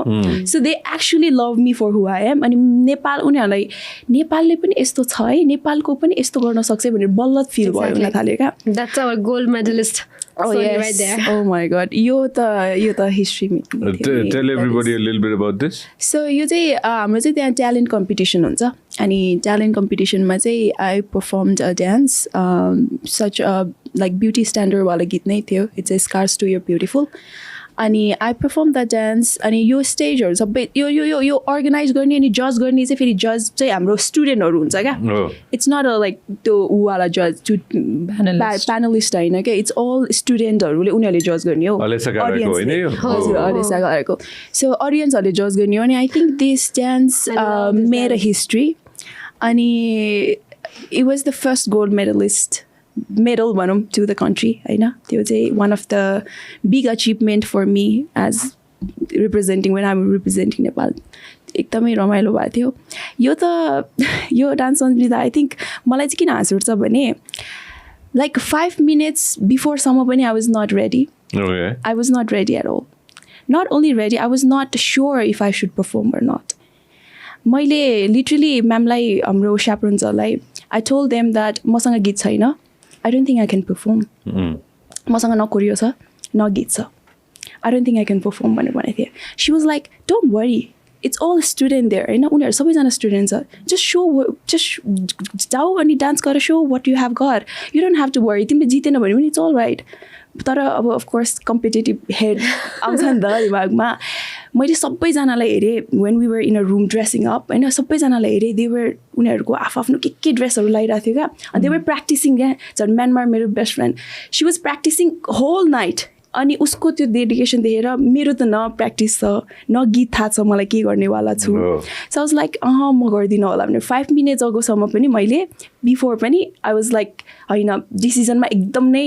so they actually love me for who I am अनि नेपाल उनीहरूलाई नेपालले पनि यस्तो छ है नेपालको पनि यस्तो गर्न सक्छ भनेर बल्ल फिल भयो हुन थाल्यो क्या that's our gold medalist right there. Oh my god. यो त history meeting. Tell everybody a little bit about this. So यो चाहिँ हाम्रो चाहिँ त्यहाँ talent competition हुन्छ अनि talent competition मा चाहिँ I performed a dance such a like beauty standard वाला गीत नै थियो It's a Scars to Your Beautiful अनि I performed that dance अनि यो स्टेजहरू सबै यो अर्गनाइज गर्ने अनि जज गर्ने चाहिँ फेरि जज चाहिँ हाम्रो स्टुडेन्टहरू हुन्छ क्या इट्स नट अ लाइक त्यो उवाला जज प्यानलिस्ट होइन क्या इट्स अल स्टुडेन्टहरूले उनीहरूले जज गर्ने हो अडियन्सको सो अडियन्सहरूले जज गर्ने हो अनि I think this dance made a history अनि it was the first gold medalist medal भनौँ to the country होइन त्यो चाहिँ one of the big achievement for me as representing when I'm representing Nepal एकदमै रमाइलो भएको थियो यो डान्स लिँदा आई थिङ्क मलाई चाहिँ किन हाँस उठ्छ भने लाइक 5 minutes बिफोरसम्म पनि I was not ready I was not ready at all not only ready I was not sure if I should perform or not मैले लिटरली म्यामलाई हाम्रो chaperonesहरूलाई I told them that मसँग गीत छैन I don't think I can perform. मसँग न कोरियो छ न गीत छ I don't think I can perform भनेको थिएँ She was like, don't worry. It's all student there होइन उनीहरू सबैजना स्टुडेन्ट छ just जाऊ अनि डान्स गर show what you have got. You don't have to worry. तिमीले जितेन भने पनि it's all right. तर अब अफकोर्स कम्पिटेटिभ हेड आउँछ नि त दिमागमा मैले सबैजनालाई हेरेँ when we were in a room dressing up होइन सबैजनालाई हेरेँ देवर उनीहरूको आफ्नो के ड्रेसहरू लगाइरहेको थियो क्या अनि देवर प्र्याक्टिसिङ क्या झन् म्यानमार मेरो best friend she was practising whole night अनि उसको त्यो डेडिकेसन देखेर मेरो त न प्र्याक्टिस छ न गीत थाहा छ मलाई के गर्नेवाला छु सो वाज लाइक म गर्दिनँ होला भने 5 minutes अगोसम्म पनि मैले बिफोर पनि आई वाज लाइक होइन डिसिजनमा एकदम नै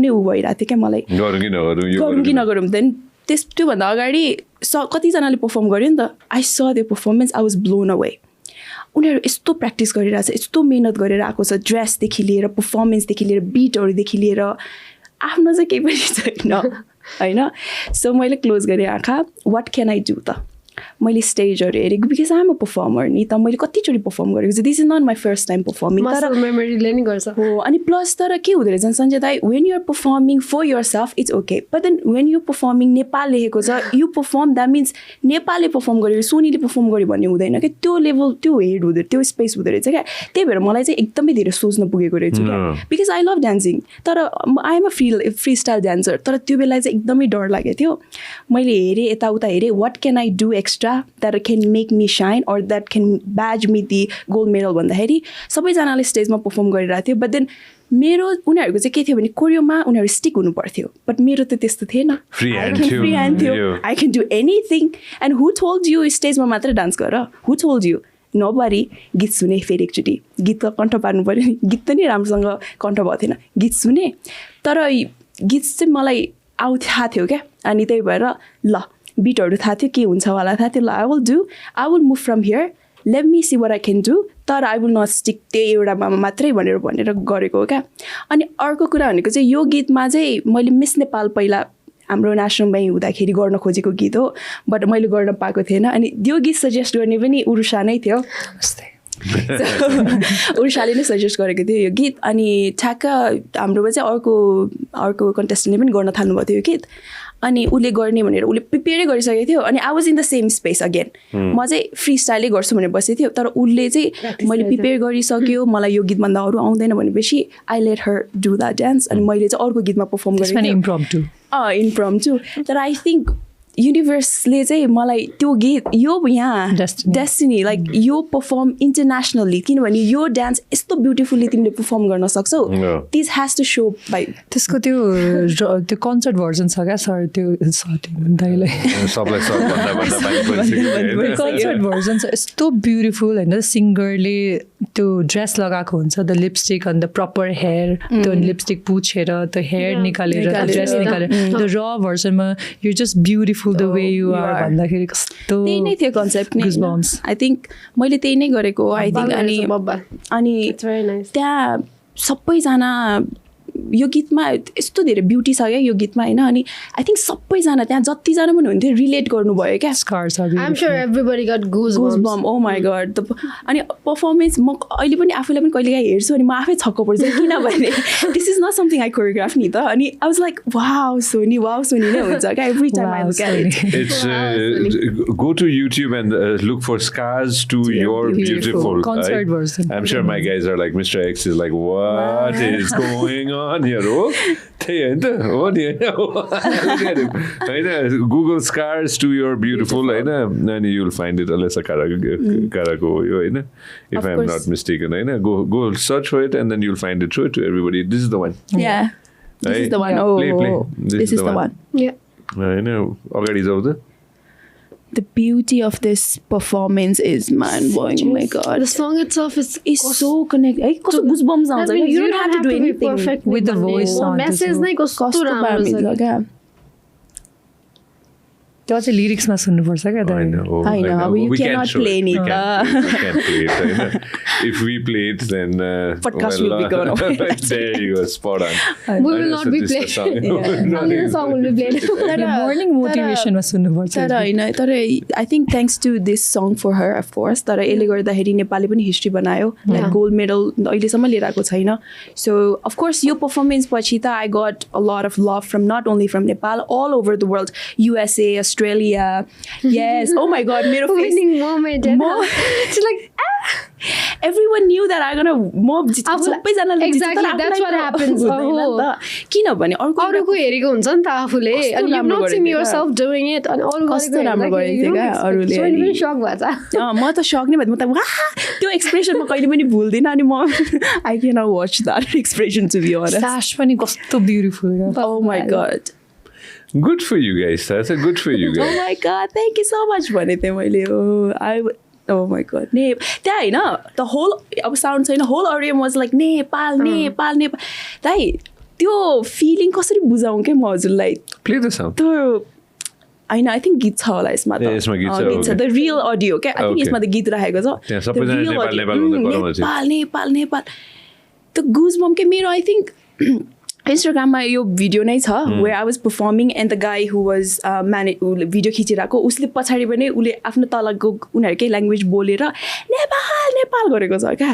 ऊ भइरहेको थियो क्या मलाई गरौँ कि नगरौँ देन त्योभन्दा अगाडि कतिजनाले पर्फर्म गर्यो नि त आई स त्यो performance I was blown away उनीहरू यस्तो प्र्याक्टिस गरिरहेको छ, यस्तो मिहिनेत गरेर आएको छ, ड्रेसदेखि लिएर पर्फर्मेन्सदेखि लिएर बिटहरूदेखि लिएर आफ्नो चाहिँ केही पनि छैन होइन. सो मैले क्लोज गरेँ आँखा, वाट क्यान आई डु त. मैले स्टेजहरू हेरेको बिकज आम अ पर्फर्मर नि त, मैले कतिचोटि पर्फर्म गरेको छु. This is not my first time performing. तर मेमोरीले नि गर्छ हो. अनि प्लस तर के हुँदो रहेछ सञ्जय दाइ, when you're performing for yourself it's okay, but then when you performing Nepal लेखेको छ, यु पर्फर्म द्याट मिन्स नेपालले पर्फर्म गर्यो, सोनीले पर्फर्म गर्यो भन्ने हुँदैन क्या. त्यो लेभल, त्यो हेड हुँदो, त्यो स्पेस हुँदो रहेछ क्या. त्यही भएर मलाई चाहिँ एकदमै धेरै सोच्न पुगेको रहेछ क्या, बिकज आई लभ डान्सिङ. तर I am a free style dancer. तर त्यो बेला चाहिँ एकदमै डर लागेको थियो. मैले हेरेँ, यताउता हेरेँ, what can I do extra that can make me shine or that can badge me the gold medal भन्दाखेरि सबैजनाले स्टेजमा पर्फर्म गरिरहेको थियो. बट देन मेरो उनीहरूको चाहिँ के थियो भने कोरियोमा उनीहरू स्टिक हुनु पर्थ्यो, बट मेरो त त्यस्तो थिएन. फ्री ह्यान्ड थियो. I can do anything. And who told you स्टेजमा मात्रै डान्स गर? हु टोल्ड यु? नोबडी. गीत सुने फेरि एकचोटि, गीत त कण्ठ पार्नु पऱ्यो नि. गीत त नि राम्रोसँग कण्ठ भएको थिएन. गीत सुने, तर गीत चाहिँ मलाई थाहा थियो क्या. अनि त्यही भएर ल बिटहरू थाहा थियो, के हुन्छ होला थाहा थियो. ल I will move from here, let me see what I can do, तर आई विल नट स्टिक त्यही एउटामा मात्रै भनेर गरेको हो क्या. अनि अर्को कुरा भनेको चाहिँ यो गीतमा चाहिँ मैले मिस नेपाल पहिला हाम्रो नेसनलमै हुँदाखेरि गर्न खोजेको गीत हो, बट मैले गर्न पाएको थिएन. अनि त्यो गीत सजेस्ट गर्ने पनि उरुषा नै थियो. उरुषाले नै सजेस्ट गरेको थियो यो गीत. अनि ठ्याक्क हाम्रोमा चाहिँ अर्को कन्टेस्टेन्टले पनि गर्न थाल्नुभएको थियो यो गीत. अनि उसले गर्ने भनेर उसले प्रिपेयरै गरिसकेको थियो. अनि I was in the same space again. म चाहिँ फ्री स्टाइलै गर्छु भनेर बसेको थियो. तर उसले चाहिँ मैले प्रिपेयर गरिसक्यो, मलाई यो गीतभन्दा अरू आउँदैन भनेपछि I let her do that dance. अनि मैले चाहिँ अर्को गीतमा पर्फर्म गरेको इम्प्रम्प्टु. तर आई थिङ्क युनिभर्सले चाहिँ मलाई त्यो गीत यो यहाँ डेस्टिनी लाइक यो पर्फर्म इन्टरनेसनली, किनभने यो डान्स यस्तो ब्युटिफुल्ली तिमीले पर्फर्म गर्न सक्छौ. This has to show by. त्यसको त्यो कन्सर्ट भर्जन छ क्या सर, त्यो दाइलाई कन्सर्ट भर्जन छ यस्तो ब्युटिफुल होइन. सिङ्गरले त्यो ड्रेस लगाएको हुन्छ, द लिपस्टिक अनि द प्रपर हेयर, त्यो लिपस्टिक पुछेर त्यो हेयर निकालेर ड्रेस निकालेर, द र भर्जनमा you just beautiful the way you are भन्दाखेरि कस्तो त्यही नै थियो कन्सेप्ट नै. आई थिङ्क मैले त्यही नै गरेको आई थिङ्क. अनि त्यहाँ सबैजना यो गीतमा यस्तो धेरै ब्युटी छ क्या यो गीतमा होइन. अनि आई थिङ्क सबैजना त्यहाँ जतिजना पनि हुन्थ्यो रिलेट गर्नुभयो क्या. ओ माई गड. अनि पर्फर्मेन्स म अहिले पनि आफूलाई पनि कहिलेकाहीँ हेर्छु अनि म आफै छक्क पर्छु, किनभने this is not something I choreograph नि त. अनि I was like wow Soni नै हुन्छ क्या every time I look at it. Go to YouTube and look for Scars to Your Beautiful concert version. I'm sure my guys are like, Mr. X is like, what is going on here? Oh, त्यही होइन त हो नि होइन. Google Scars to Your Beautiful होइन, अनि you'll find it. Alessa Karako हो यो होइन, if I'm not mistaken होइन. Go search for it and then you'll find it. Show it to everybody. This is the one. Yeah. This is the one. Play. This is the one. Yeah. होइन अगाडि जाऊ त. The beauty of this performance is mind-blowing. Oh my god. The song itself is so connected. Hey, so goosebumps sounds like you don't have to do anything with the voice sound. Message नै कस्तो राम्रो छ क्या. त्यो चाहिँ लिरिक्समा सुन्नुपर्छ क्या. होइन अब you cannot play नि त. If we play it then podcast will be gone away. There you go, spot on. We will not be playing. Only the song will be played. Morning motivation मा सुन्नुपर्छ. तर होइन, तर I think thanks to this song for her of course. तर यसले गर्दाखेरि नेपालले पनि हिस्ट्री बनायो, लाइक गोल्ड मेडल अहिलेसम्म लिएर आएको छैन. सो of course यो पर्फर्मेन्स पछि त I got a lot of love from not only from Nepal, all over the world, USA, Australia. Yes. Oh my god, मेरो winning moment. It's like everyone knew that I'm gonna mob. Exactly, that's what happens. किनभने अरूको हेरेको हुन्छ नि त आफूले, and you've not seen yourself doing it, अनि अरू कस्तो राम्रो गरेको थियो क्या अरूले. पनि शक भएछ. म त शक नै भयो. म त त्यो एक्सप्रेसन म कहिले पनि भुल्दिनँ. अनि म I cannot watch that expression to be honest. Sash पनि कस्तो beautiful. Oh my god. Good for you guys. That's a good for you guys. Oh my god, thank you so much भने थिएँ मैले. Oh my god. त्यहाँ होइन the whole अब साउन्ड छैन, whole audience was like Nepal. दाइ त्यो फिलिङ कसरी बुझाउँ क्या म हजुरलाई. Play the sound. त्यो होइन आई थिङ्क गीत छ होला यसमा ए, यसमा गीत छ, गीत छ द रियल अडियो क्या आई थिङ्क Okay. यसमा त गीत राखेको छ त्यहाँ सबैजना The real Nepal, audio. Nepal भन्दै कराउँदै छ। नेपाल नेपाल नेपाल त गुजबम के मेरो आई थिङ्क इन्स्टाग्राममा यो भिडियो नै छ where I was performing and the guy who was video खिचिरहेको उसले पछाडि पनि उसले आफ्नो तलको उनीहरूकै ल्याङ्ग्वेज बोलेर नेपाल नेपाल गरेको छ क्या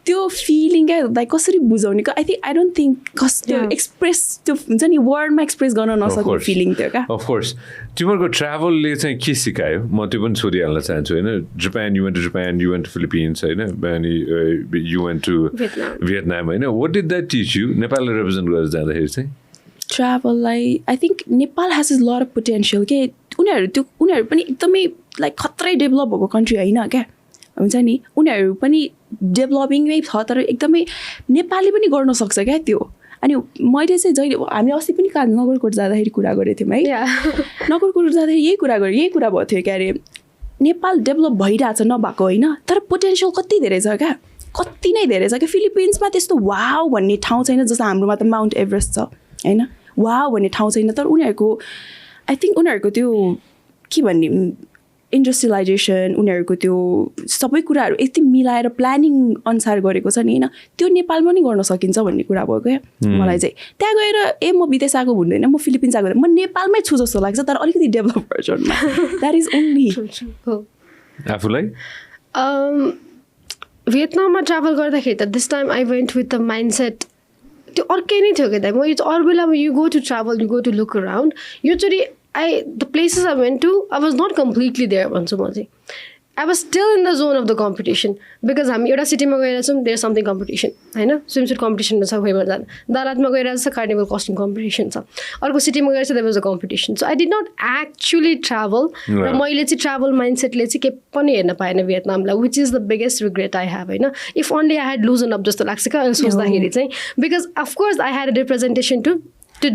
त्यो फिलिङ क्या लाइक कसरी बुझाउने I think I don't think त्यो एक्सप्रेस त्यो हुन्छ नि वर्डमा एक्सप्रेस गर्न नसक्ने फिलिङ थियो क्या अफकोर्स तिमीहरूको ट्राभलले चाहिँ के सिकायो म त्यो पनि सोधिहाल्न चाहन्छु होइन Japan you went to Philippines होइन अनि यु वेन्ट टु भियतनाम होइन what did that teach you नेपाललाई रिप्रेजेन्ट गरेर जाँदाखेरि चाहिँ ट्राभललाई I think Nepal has is lot of potential के उनीहरू पनि एकदमै लाइक खत्रै डेभलप भएको कन्ट्री होइन क्या हुन्छ नि उनीहरू पनि डेभलपिङमै छ तर एकदमै नेपालले पनि गर्न सक्छ क्या त्यो अनि मैले चाहिँ जहिले हामीले अस्ति पनि नगरकोट जाँदाखेरि कुरा गरेको थियौँ है नगरकोट जाँदाखेरि यही कुरा भएको थियो क्या अरे नेपाल डेभलप भइरहेछ नभएको होइन तर पोटेन्सियल कति धेरै छ क्या कति नै धेरै छ क्या फिलिपिन्समा त्यस्तो वाउ भन्ने ठाउँ छैन जस्तो हाम्रोमा त माउन्ट एभरेस्ट छ होइन वाउ भन्ने ठाउँ छैन तर उनीहरूको आई थिङ्क उनीहरूको त्यो के भन्ने इन्डस्ट्रियलाइजेसन उनीहरूको त्यो सबै कुराहरू यति मिलाएर प्लानिङ अनुसार गरेको छ नि होइन त्यो नेपालमा पनि गर्न सकिन्छ भन्ने कुरा भयो क्या मलाई चाहिँ त्यहाँ गएर म विदेश आएको हुँदैन म फिलिपिन्स आएको म नेपालमै छु जस्तो लाग्छ तर अलिकति डेभलप भर्जनमा द्याट इज ओन्ली आफूलाई भियतनाममा ट्राभल गर्दाखेरि त this time I went with the mindset त्यो अर्कै नै थियो क्या म यो अरू बेलामा you go to travel you go to look around योचोटि the places I went to, I was not completely there भन्छु म चाहिँ I was still in the zone of the competition because हामी एउटा सिटीमा गएर छौँ there's something competition होइन स्विमसुट कम्पिटिसनमा छ खोइमा जाँदा दारातमा गएर छ कार्निभल कस्ट्युम कम्पिटिसन छ अर्को सिटीमा गएर छ there was a competition so I did not actually travel र मैले चाहिँ ट्राभल माइन्डसेटले चाहिँ के पनि हेर्न पाएन भियतनामलाई which is the biggest regret I have होइन if only I had loosened up जस्तो लाग्छ क्या सोच्दाखेरि चाहिँ because of course I had a representation to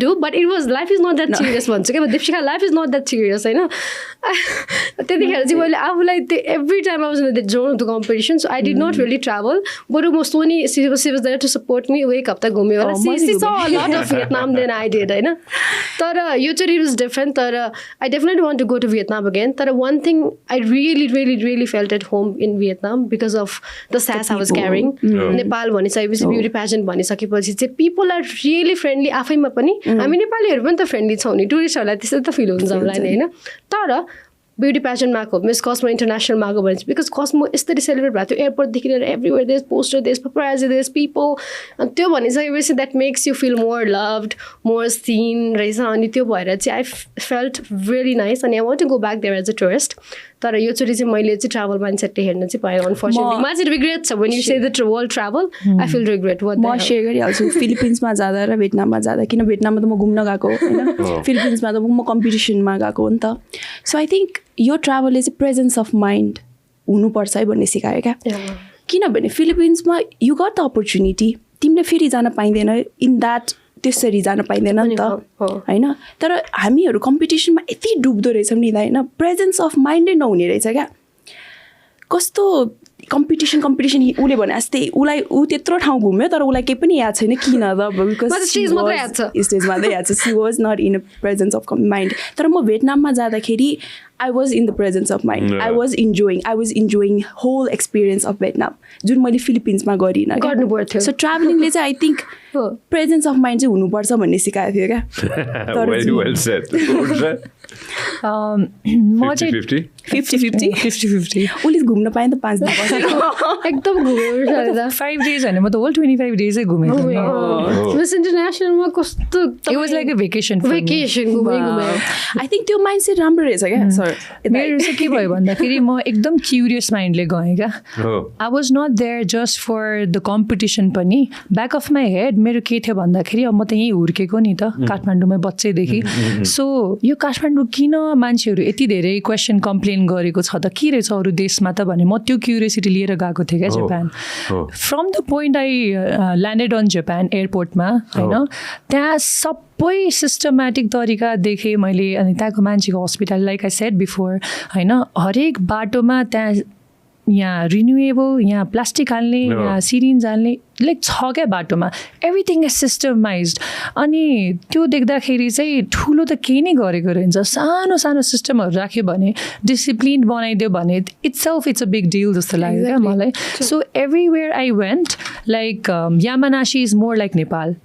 do but it was life is not that serious भन्छु क्या Deepshikha life is not that serious होइन त्यतिखेर चाहिँ मैले आफूलाई every time I was in the zone of the competition so I did not really travel बरु म Sony she was there to support me एक हप्ता घुम्यो होला she saw a lot of Vietnam than I did होइन तर यो चाहिँ it was different तर I definitely want to go to Vietnam again तर one thing I really felt at home in Vietnam because of the sass I was carrying Nepal भनिसकेपछि ब्युटी पेजेन्ट भनिसकेपछि चाहिँ people are really friendly आफैमा पनि हामी नेपालीहरू पनि त फ्रेन्डली छौँ नि टुरिस्टहरूलाई त्यस्तो त फिल हुन्छ होला नि होइन तर ब्युटी पेजेन्टमा आएको मिस कस्मो इन्टरनेसनलमा आएको भने चाहिँ बिकज कस्मो यसरी सेलिब्रेट भएको थियो एयरपोर्टदेखि लिएर एभ्रिवेयर देश पोस्टर देश पपराजी देश पिपल अनि त्यो भनिसकेपछि that makes you feel more loved more seen रहेछ अनि त्यो भएर चाहिँ आई फेल्ट भेरी नाइस अनि I want to go back there as a tourist तर योचोटि चाहिँ मैले चाहिँ ट्राभल माइन्डसेटले हेर्न चाहिँ पाएँ अनफर्चुनेटली मलाई चाहिँ रिग्रेट छ when you say the world travel I feel regret म सेयर गरिहाल्छु फिलिपिन्समा जाँदा र भियतनाममा जाँदा किन भियतनाममा त म घुम्न गएको होइन फिलिपिन्समा त म कम्पिटिसनमा गएको हो नि त सो आई थिङ्क यो ट्राभलले चाहिँ प्रेजेन्स अफ माइन्ड हुनुपर्छ है भन्ने सिकायो क्या किनभने फिलिपिन्समा यु गट द अपर्च्युनिटी तिमीले फेरि जान पाइँदैन इन द्याट त्यसरी जान पाइँदैन नि त होइन तर हामीहरू कम्पिटिसनमा यति डुब्दो रहेछौँ नि त होइन प्रेजेन्स अफ माइन्डै नहुने रहेछ क्या कस्तो कम्पिटिसन उसले भने जस्तै उसलाई त्यत्रो ठाउँ घुम्यो तर उसलाई केही पनि याद छैन किन त बिकज स्टेजमा मात्रै याद छ she was not in a presence of mind तर म भियतनाममा जाँदाखेरि I was in the presence of mind. I was enjoying whole experience of Vietnam. जुन मैले फिलिपिन्समा गरिनँ गर्नुपर्थ्यो सो ट्राभलिङले चाहिँ I think presence of mind चाहिँ हुनुपर्छ भन्ने सिकाएको थियो क्या म चाहिँ 50-50 उसले घुम्न पाएँ त 5 दिन एकदम घुम्यो 5 days होइन म त होल 25 days घुमेँ मिस इन्टरनेसनलमा कस्तो it was like a vacation घुमेँ आई थिङ्क त्यो माइन्डसेट राम्रो रहेछ क्या मेरो चाहिँ के भयो भन्दाखेरि म एकदम क्युरियस माइन्डले गएँ क्या I was not there just for the competition पनि ब्याक अफ माई हेड मेरो के थियो भन्दाखेरि अब म त यहीँ हुर्केको नि त काठमाडौँमै बच्चैदेखि सो यो काठमाडौँ किन मान्छेहरू यति धेरै क्वेसन कम्प्लेन गरेको छ त के रहेछ अरू देशमा त भने म त्यो क्युरियोसिटी लिएर गएको थिएँ क्या Japan from the point I landed on Japan एयरपोर्टमा होइन त्यहाँ सबै सिस्टमेटिक तरिका देखेँ मैले अनि त्यहाँको मान्छेको hospital like I said before होइन हरेक बाटोमा त्यहाँ यहाँ रिन्युएबल, यहाँ प्लास्टिक हाल्ने, यहाँ सिरिन्ज हाल्ने, लाइक छ क्या बाटोमा, एभ्रिथिङ इज सिस्टमाइज्ड। अनि त्यो देख्दाखेरि चाहिँ ठुलो त केही नै गरेको रहन्छ, सानो सानो सिस्टमहरू राख्यो भने, डिसिप्लिन बनाइदियो भने इट्स अ बिग डिल जस्तो लाग्यो क्या मलाई। So everywhere I went, like Yamanashi is more like Nepal.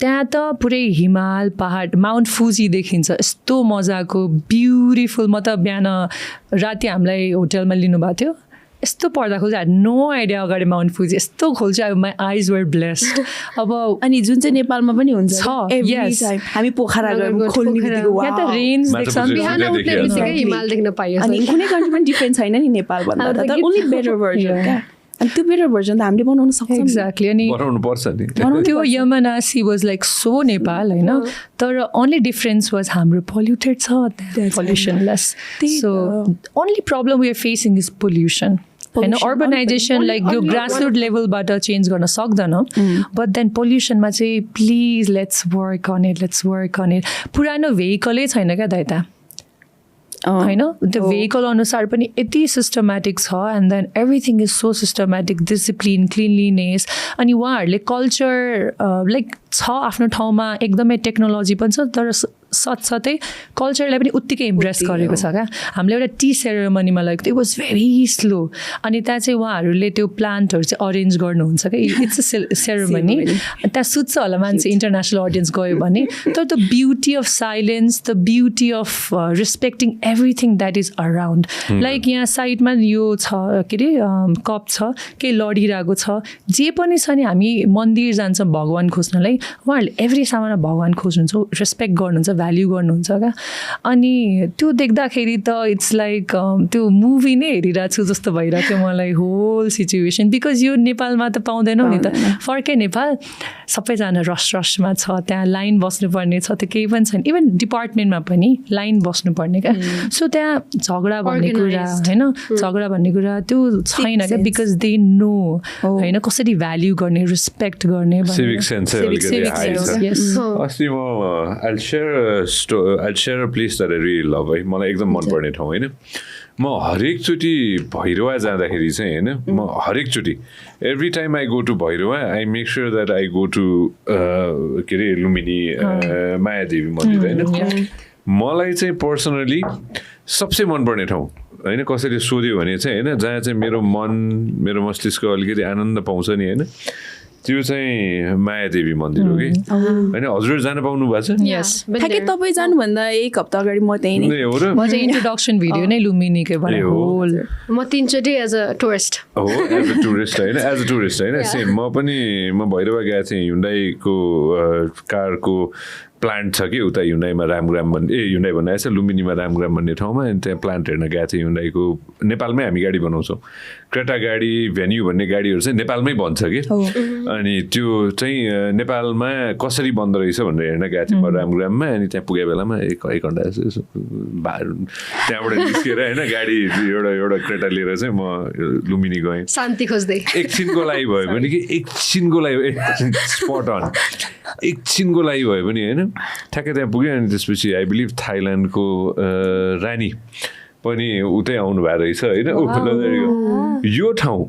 त्यहाँ त पुरै हिमाल पहाड, माउन्ट फुजी देखिन्छ, यस्तो मजाको ब्युटिफुल। म त बिहान राति हामीलाई होटलमा लिनुभएको थियो, यस्तो पढ्दा खोल्छ, नो आइडिया अगाडि माउन्ट फुजी यस्तो खोल्छ, माई आइज वर ब्लेस्ड। अब अनि जुन चाहिँ नेपालमा पनि हुन्छ हामी पोखरा यहाँ त रेन्ज देख्छ, बिहान उठ्ने बित्तिकै हिमाल देख्न पाइयो। अनि कुनै कन्ट्रीमा डिफ्रेन्ट छैन नि नेपाल भन्दा, तर ओन्ली बेटर भर्जन क्या। अनि त्यो बेटर भर्जन त हामीले बनाउन सक्छौँ। एक्ज्याक्टली। अनि त्यो Yamanashi was like so Nepal होइन, तर ओन्ली डिफरेन्स वाज हाम्रो पोल्युटेड छ, pollution less. So only problem we are facing is pollution होइन। अर्बनाइजेसन लाइक यो ग्रासरुट लेभलबाट चेन्ज गर्न सक्दैन, बट देन पोल्युसनमा चाहिँ please let's work on it. पुरानो भेहिकलै छैन क्या दाइता होइन, त्यो भेहिकल अनुसार पनि यति सिस्टमेटिक छ, and then everything is so systematic, discipline, cleanliness. अनि उहाँहरूले कल्चर लाइक छ आफ्नो ठाउँमा, एकदमै टेक्नोलोजी पनि छ, तर साथसाथै कल्चरलाई पनि उत्तिकै इम्प्रेस गरेको छ क्या। हामीले एउटा टी सेरेमनीमा लगेको थियो, इट वाज भेरी स्लो। अनि त्यहाँ चाहिँ उहाँहरूले त्यो प्लान्टहरू चाहिँ अरेन्ज गर्नुहुन्छ क्या, इट्स अ सेरेमनी। त्यहाँ सुत्छ होला मान्छे, इन्टरनेसनल अडियन्स गयो भने, तर the beauty of silence, the beauty of respecting everything that is around. Like यहाँ साइडमा यो छ के अरे कप छ, केही लडिरहेको छ, जे पनि छ नि, हामी मन्दिर जान्छौँ भगवान् खोज्नलाई, उहाँहरूले एभ्री सामानमा भगवान् खोज्नुहुन्छ, रेस्पेक्ट गर्नुहुन्छ, भ्याल्यु गर्नुहुन्छ क्या। अनि त्यो देख्दाखेरि त इट्स लाइक त्यो मुभी नै हेरिरहेको छु जस्तो भइरहेको थियो मलाई होल सिचुएसन। बिकज यो नेपालमा त पाउँदैनौँ नि त, फर्कै नेपाल सबैजना रसमा छ, त्यहाँ लाइन बस्नुपर्ने छ, त्यो केही पनि छैन। इभन डिपार्टमेन्टमा पनि लाइन बस्नुपर्ने क्या। सो त्यहाँ झगडा भन्ने कुरा होइन, झगडा भन्ने कुरा त्यो छैन क्या, बिकज दे नो होइन कसरी भ्याल्यु गर्ने, रेस्पेक्ट गर्ने। अस्ति म I'll share a place that I really love है, मलाई एकदम मनपर्ने ठाउँ होइन। म हरेकचोटि भैरवा जाँदाखेरि चाहिँ होइन, म हरेकचोटि every time I go to Bhairahawa, I make sure that I go to के अरे लुम्बिनी मायादेवी मन्दिर होइन। मलाई चाहिँ पर्सनली सबसे मनपर्ने ठाउँ होइन, कसैले सोध्यो भने चाहिँ होइन, जहाँ चाहिँ मेरो मस्तिष्क अलिकति आनन्द पाउँछ नि होइन, त्यो चाहिँ मायादेवी मन्दिर हो कि होइन। हजुर जान पाउनु भएको छ? यस, ठ्याक्कै तपाईँ जानुभन्दा एक हप्ता अगाडि म त्यहीँ नै हो र। म चाहिँ इन्ट्रोडक्सन भिडियो नै लुम्बिनीकै बनाएँ होल। म 3 चोटि एज अ टुरिस्ट हो, एज अ टुरिस्ट होइन, सेम। म भैरवा गएको थिएँ, हुन्डाईको कारको प्लान्ट छ कि उता हुन्डाईमा रामग्राम हुन्डाई भन्दा छ लुम्बिनीमा रामग्राम भन्ने ठाउँमा, अनि त्यहाँ प्लान्ट हेर्न गएको थिएँ। हुन्डाईको नेपालमै हामी गाडी बनाउँछौँ, क्रेटा गाडी, भेन्यू भन्ने गाडीहरू चाहिँ नेपालमै बन्छ कि। अनि त्यो चाहिँ नेपालमा कसरी बन्दो रहेछ भनेर हेर्न गएको थिएँ म रामग्राममा। अनि त्यहाँ पुगे बेलामा एक घन्टा त्यहाँबाट निस्केर होइन गाडी एउटा क्रेटा लिएर चाहिँ म लुम्बिनी गएँ, शान्ति खोज्दै। एकछिनको लागि भयो भने कि एकछिनको लागि स्पट अन, एकछिनको लागि भयो भने होइन, ठ्याक्कै त्यहाँ पुग्यो। अनि त्यसपछि आई बिलिभ थाइल्यान्डको रानी पनि उतै आउनु भएको रहेछ होइन। यो ठाउँ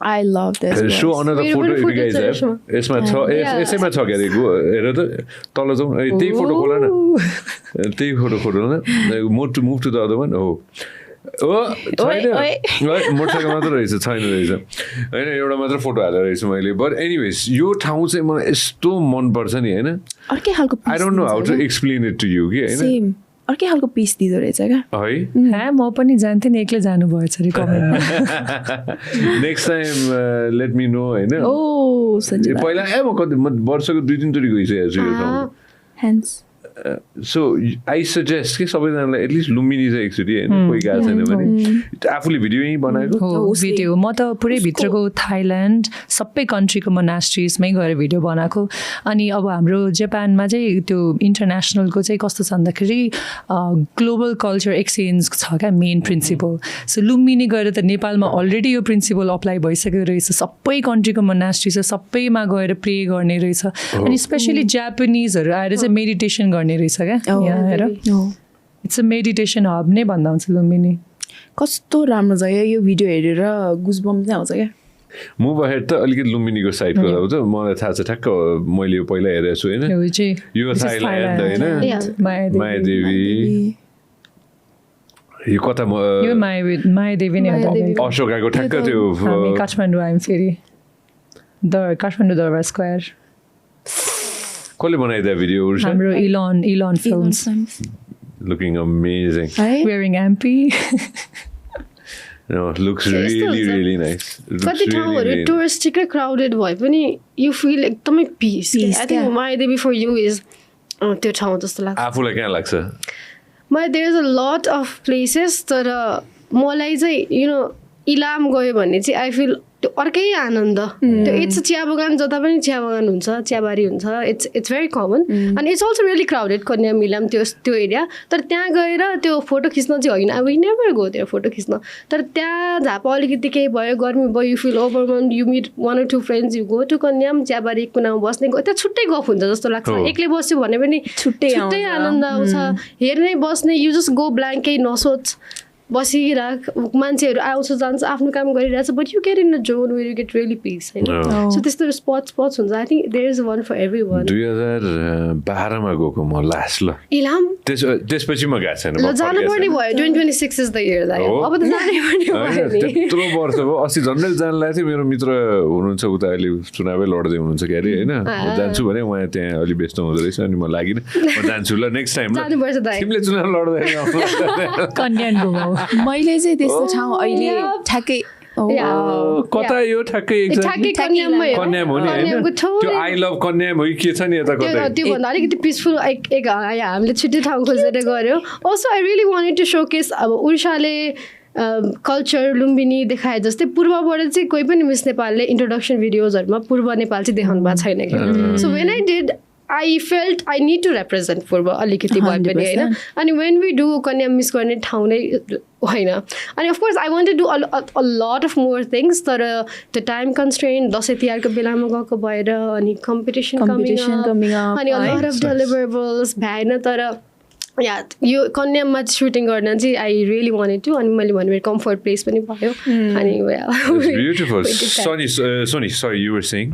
I love this. Show another photo if you guys have. यसमा छ, यसैमा छ क्या, हेर त तल जाउँ, त्यही फोटो खोला न, त्यही फोटो खोला न, mode to move to the other one. हो छैन, मोटरसाइकल मात्र रहेछ, छैन रहेछ होइन, एउटा मात्र फोटो हालेर रहेछ मैले। बट एनिवेज यो ठाउँ चाहिँ मलाई यस्तो मनपर्छ नि होइन, अर्कै खालको I don't know how to explain it to you कि होइन, अर्कै खालको पिस दिँदो रहेछ क्या है। म पनि जान्थेँ नि, एक्लै जानु भएछ अरे कमेन्टमा। Next time let me know होइन। पहिला म वर्षको 2-3 चोटि गइसकेको छु यो ठाउँ। सो आई सजेस्ट कि सबैजनालाई एटलिस्ट लुम्बिनी चाहिँ एकचोटि होइन, कोही गएको छैन भने आफूले भिडियो यहीँ बनाएको भिडियो। म त पुरै भित्रको थाइल्यान्ड सबै कन्ट्रीको मोनास्ट्रिजमै गएर भिडियो बनाएको। अनि अब हाम्रो जापानमा चाहिँ त्यो इन्टरनेसनलको चाहिँ कस्तो छ भन्दाखेरि ग्लोबल कल्चर एक्सचेन्ज छ क्या मेन प्रिन्सिपल। सो लुम्बिनी गएर त नेपालमा अलरेडी यो प्रिन्सिपल अप्लाई भइसकेको रहेछ, सबै कन्ट्रीको मोनास्ट्री छ, सबैमा गएर प्रे गर्ने रहेछ। अनि स्पेसली जापानिजहरू आएर चाहिँ मेडिटेसन गर्ने रहेछ क्या यहाँ हेर। इट्स अ मेडिटेसन हब नै भन्दा हुन्छ लुम्बिनी। कस्तो राम्रो छ यो भिडियो हेरेर गुजबम्स नै आउँछ क्या मुभ अहेड त अलिकति लुम्बिनीको साइडको हो त मलाई थाहा छ ठ्याक्क मैले यो पहिला हेरेको छु होइन यो थाइल्यान्ड होइन मायादेवी यो कता यो मायादेवी नै हो अशोकाको ठ्याक्क त्यो काठमाडौँ आयौँ फेरि काठमाडौँ दरबार स्क्वायर कसले बनाइदियो भिडियो हाम्रो Elon films looking amazing wearing ampy no looks really nice कति ठाउँहरु टुरिस्टिक र क्राउडेड भए पनि you feel एकदमै peace I think Mayadevi for you is त्यो ठाउँ जस्तो लाग्छ आफुलाई कहाँ लाग्छ मलाई there is a lot of places तर मलाई चाहिँ you know इलाम गयो भने चाहिँ I feel त्यो अर्कै आनन्द त्यो इट्स चिया बगान जता पनि चिया बगान हुन्छ चियाबारी हुन्छ इट्स भेरी कमन अनि it's also really crowded Kanyam Ilam त्यो एरिया तर त्यहाँ गएर त्यो फोटो खिच्न चाहिँ होइन we never go there photo खिच्न तर त्यहाँ झापा अलिकति केही भयो गर्मी भयो you feel overwhelmed you meet 1 or 2 friends you go to Kanyam चियाबारी कुनामा बस्ने त्यहाँ छुट्टै गफ हुन्छ जस्तो लाग्छ एक्लै बस्यो भने पनि छुट्टै आनन्द आउँछ हेर्नै बस्ने यु जस्ट गो ब्ल्याङ्क केही नसोच बसिराख मान्छेहरू आउँछ जान्छ आफ्नो काम गरिरहेछ but you get in a zone where you get really peace होइन सो त्यस्तो स्पट्स हुन्छ I think there is one for everyone 2012 मा गएको म लास्ट ल इलाम त्यसपछि म गएको छैन ल जानुपर्ने भयो 2026 इज द इयर दाइ अब त जानुपर्ने भयो नि त्यत्रो वर्ष भयो अस्ति झन्डै जान लाग्थ्यो मेरो मित्र हुनुहुन्छ उता अहिले चुनावै लड्दै हुनुहुन्छ के अरे होइन जान्छु भने उहाँ त्यहाँ अलि व्यस्त हुँदो रहेछ अनि म लागिन म जान्छु ल नेक्स्ट टाइम जानुपर्छ दाइ तिमीले चुनाव लड्दै कन्यानको मैले चाहिँ त्यस्तो ठाउँ अहिले ठ्याक्कै कता यो ठ्याक्कै कन्याम हो नि होइन त्यो आई लभ कन्याम हो कि के छ नि यता कतै त्योभन्दा अलिकति पिसफुल एक हामीले छुट्टै ठाउँ खोजेर गऱ्यो also I really wanted to showcase अब उर्साले कल्चर लुम्बिनी देखाए जस्तै पूर्वबाट चाहिँ कोही पनि मिस नेपालले इन्ट्रोडक्सन भिडियोजहरूमा पूर्व नेपाल चाहिँ देखाउनु भएको छैन कि so when I did I felt I need to represent पूर्व अलिकति भए पनि होइन अनि when we do Kanyam miss गर्ने ठाउँ नै होइन अनि of course I want to do a lot of more things तर the time constraint दसैँ तिहारको बेलामा गएको भएर अनि competition coming up अनि a lot of deliverables भएन तर यो कन्याममा सुटिङ गर्न चाहिँ आई रियली वान्टेड टु अनि मैले भने मेरो कम्फर्ट प्लेस पनि भयो अनि beautiful Soni sorry you were saying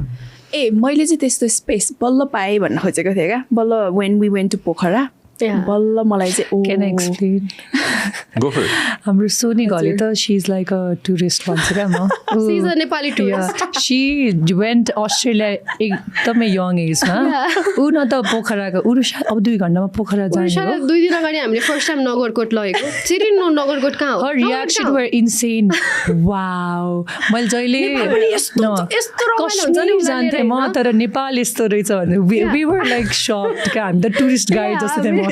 मैले चाहिँ त्यस्तो स्पेस बल्ल पाएँ भन्न खोजेको थिएँ क्या बल्ल when we went to Pokhara बल्ल मलाई चाहिँ हाम्रो सोनी घले त she is like a tourist भन्छ क्या म she is a Nepali tourist she went Australia एकदमै यङ एजमा ऊ न त पोखराको उरुषा अब 2 घण्टामा पोखरा जाने 2 दिन अगाडि हामीले फर्स्ट टाइम नगरकोट लगेको सिरी नगरकोट कहाँ हो रियाक्सन वर इन्सेन वाउ मैले जहिले कश्मीर जान्थेँ म तर नेपाल यस्तो रहेछ भने वी वर लाइक सक्ड क्या हामी त टुरिस्ट गाइड जस्तो थियौँ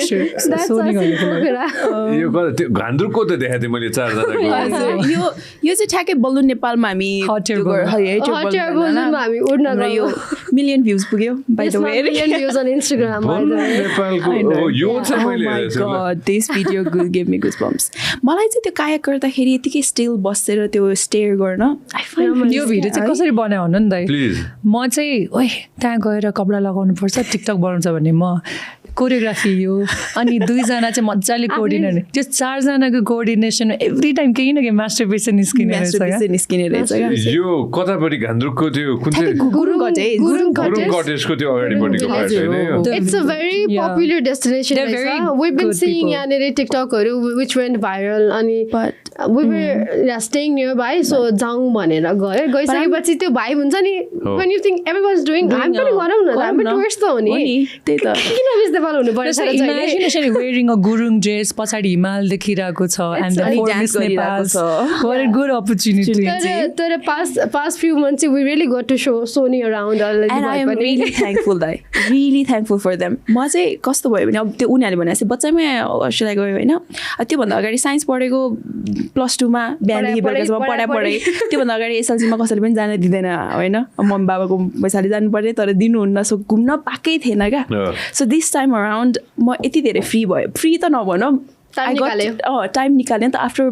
घान्द्रुकको त देखाएको थिएँ मैले 4 जनाको यो चाहिँ ठ्याक्कै बलुन नेपालमा हामी हामी उड्न यो मिलियन भ्युज पुग्यो by the way million views on Instagram नेपालको यो चाहिँ मैले this video give me goosebumps मलाई चाहिँ त्यो कायाक गर्दाखेरि यतिकै स्टिल बसेर त्यो स्टेयर गर्न आई फाइन्ड यो भिडियो चाहिँ कसरी बनायो हुनु नि त म चाहिँ ओइ त्यहाँ गएर कपडा लगाउनु पर्छ टिकटक बनाउँछ भने म कोरियोग्राफी यो अनि 2 जना चाहिँ मजाले कोअर्डिनेट त्यो 4 जनाको कोअर्डिनेसन एभ्री टाइम केही न केही मास्टरपिस निस्किने रहेछ यो कतापट्टि घान्द्रुकको त्यो कुन चाहिँ गुरुङ कटेजको त्यो अगाडिपट्टिको पार्ट हैन it's a very popular destination we been seeing यहाँनेर टिकटकहरु व्हिच वेन्ट भाइरल अनि we were staying nearby so जाउँ भनेर गइसकेपछि त्यो भाइ हुन्छ नि when you think everyone is doing हामी पनि गरौँ न हामी टुरिस्ट त हो नि त्यही त किन मिस नेपाल हुनु पर्छ imagination wearing a Gurung dress पछाडी हिमाल देखिरहेको छ and the four miss Nepal what a good opportunity तर past few months we really got to show सोनी around and I am really thankful दाइ रियली थ्याङ्कफुल फर देम म चाहिँ कस्तो भयो भने अब त्यो उनीहरूले भनेपछि बच्चामै अस्ट्रेलिया गयो होइन त्योभन्दा अगाडि साइन्स पढेको +2 मा बिहानदेखि बेलुकासम्म पढाइ त्योभन्दा अगाडि एसएलसीमा कसैले पनि जान दिँदैन होइन मम्मी बाबाको पैसाले जानुपर्ने तर दिनुहुन्न सो घुम्न पाएकै थिएन क्या सो दिस टाइम अराउन्ड म यति धेरै फ्री भयो फ्री त नभनौँ टाइम निकाल्यो नि त आफ्टर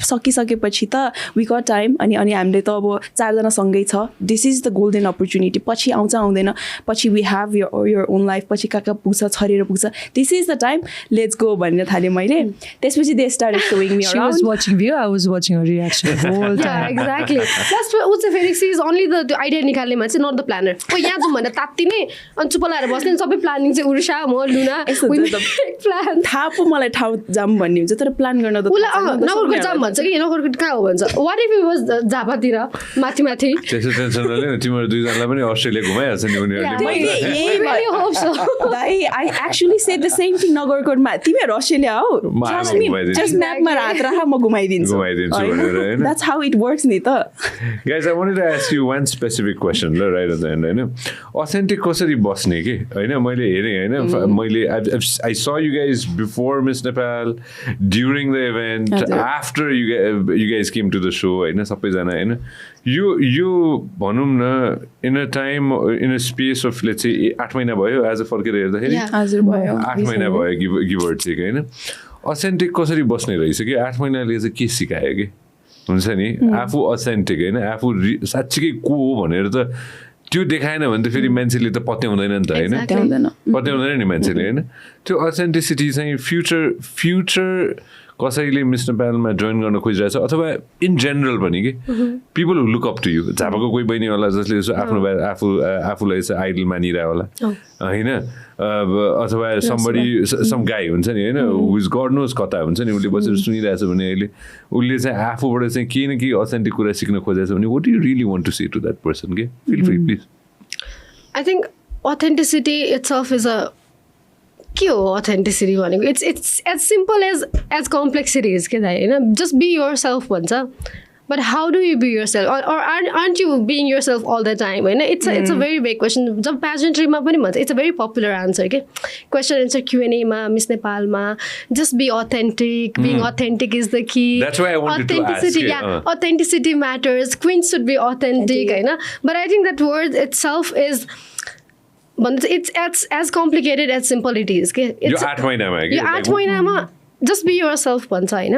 सकिसकेपछि त वी गट टाइम अनि हामीले त अब 4 जना सँगै छ this is the golden opportunity पछि आउँछ आउँदैन पछि we have your own life पछि कहाँ पुग्छ छरेर पुग्छ this is the time let's go भन्ने थालेँ मैले त्यसपछि they started showing me She was watching you, I was watching her reaction the whole time. Yeah, exactly. That's what also Felix is only the idea निकाल्ने मान्छे not the planner. यहाँ जाउँ भन्दा तात्तिने अनि चुप लाएर बस्ने सबै प्लानिङ चाहिँ उरुषा म लुना we make plan. थाहा पो मलाई ठाउँ जाम भन्ने हुन्छ तर प्लान गर्न त नगरकोट जाम भन्छ कि नगरकोट कहाँ हो भन्छ what if it was झापातिर माथि माथि त्यसो टेन्सन नलिनु तिम्रो दुईजनालाई पनि अस्ट्रेलिया घुमाइहाल्छ नि उनीहरूले I actually said the same thing नगरकोटमा तिमीहरू अस्ट्रेलिया हो trust me just म्यापमा हात राख म घुमाइदिन्छु भनेर that's how it works नि त Guys, I wanted to ask you one specific question right at the end हैन authentic कसरी बस्ने के हैन मैले हेरेँ हैन मैले I saw you guys before Miss Nepal during the event after you guys came to the show हैन सबैजना हैन यो भनौँ न in a time in a space of let's say 8 महिना भयो आज फर्केर हेर्दाखेरि हजुर भयो 8 महिना भयो give or take हैन authentic कसरी बस्ने रहेछ कि 8 महिनाले चाहिँ के सिकायो कि हुन्छ नि आफू अथेन्टिक हैन आफू साच्चीकै को हो भनेर त त्यो देखाएन भने त फेरि मान्छेले त पत्याउँदैन नि त हैन पत्याउँदैन नि मान्छेले हैन त्यो अथेन्टिसिटी चाहिँ फ्युचर कसैले मिस नेपालमा जोइन गर्न खोजिरहेछ अथवा इन जेनरल पनि कि people who look up to you झापाको कोही बहिनी होला जसले आफ्नो आफूलाई चाहिँ आइडल मानिरह होला हैन अथवा somebody some guy हुन्छ नि हैन who is god knows कता हुन्छ नि उसले बसेर सुनिरहेछ भने अहिले उसले चाहिँ आफूबाट चाहिँ केही न केही अथेन्टिक कुरा सिक्न खोजेछ भने what do you really want to say to that person के feel free please I think authenticity itself is a के हो authenticity भनेको it's as simple as complexities के दाइ हैन just be yourself भन्छ but how do you be yourself or aren't you being yourself all the time हैन it's a very big question job pageantry मा पनि भन्छ it's a very popular answer के question answer Q&A मा Miss Nepal मा just be authentic being authentic is the key that's why I wanted to ask authenticity matters queens should be authentic हैन but I think that word itself is but it's as complicated as simple it is के यो 8 महिनामा just be yourself भन्छ हैन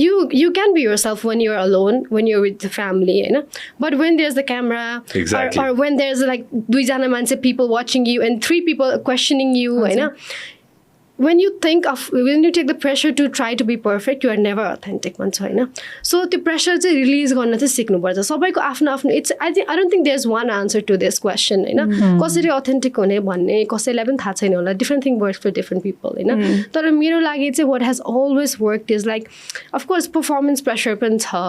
you can be yourself when you're alone when you're with the family हैन but when there's the camera exactly. or when there's like दुईजना मान्छे people watching you and 3 people questioning you हैन when you take the pressure to try to be perfect you are never authentic भन्छ हैन so the pressure चाहिँ release गर्न चाहिँ सिक्नुपर्छ सबैको आफ्नो आफ्नो I don't think there's one answer to this question हैन कसरी authentic हुने भन्ने कसैलाई पनि थाहा छैन होला different thing works for different people हैन तर मेरो लागि चाहिँ what has always worked is like of course performance pressure पनि छ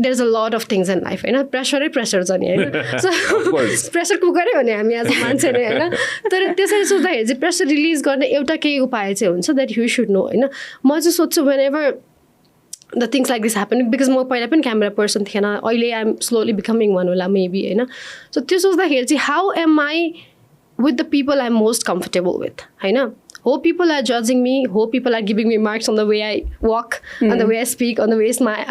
there's a lot of things in life हैन pressure छ नि हैन so pressure कुकरै हो नि हामी आज मान्छे नै हैन तर त्यसरी सोच्दाखेरि चाहिँ pressure release गर्ने एउटा केही उपाय चाहिँ हुन्छ that you should know हैन म चाहिँ सोच्छु whenever the things like this happen because म पहिला पनि क्यामेरा पर्सन थिएन अहिले I'm slowly becoming one होला maybe हैन so त्यो सोच्दाखेरि चाहिँ how am I with the people I'm most comfortable with हैन hope people are judging me hope people are giving me marks on the way I walk on the way I speak on the way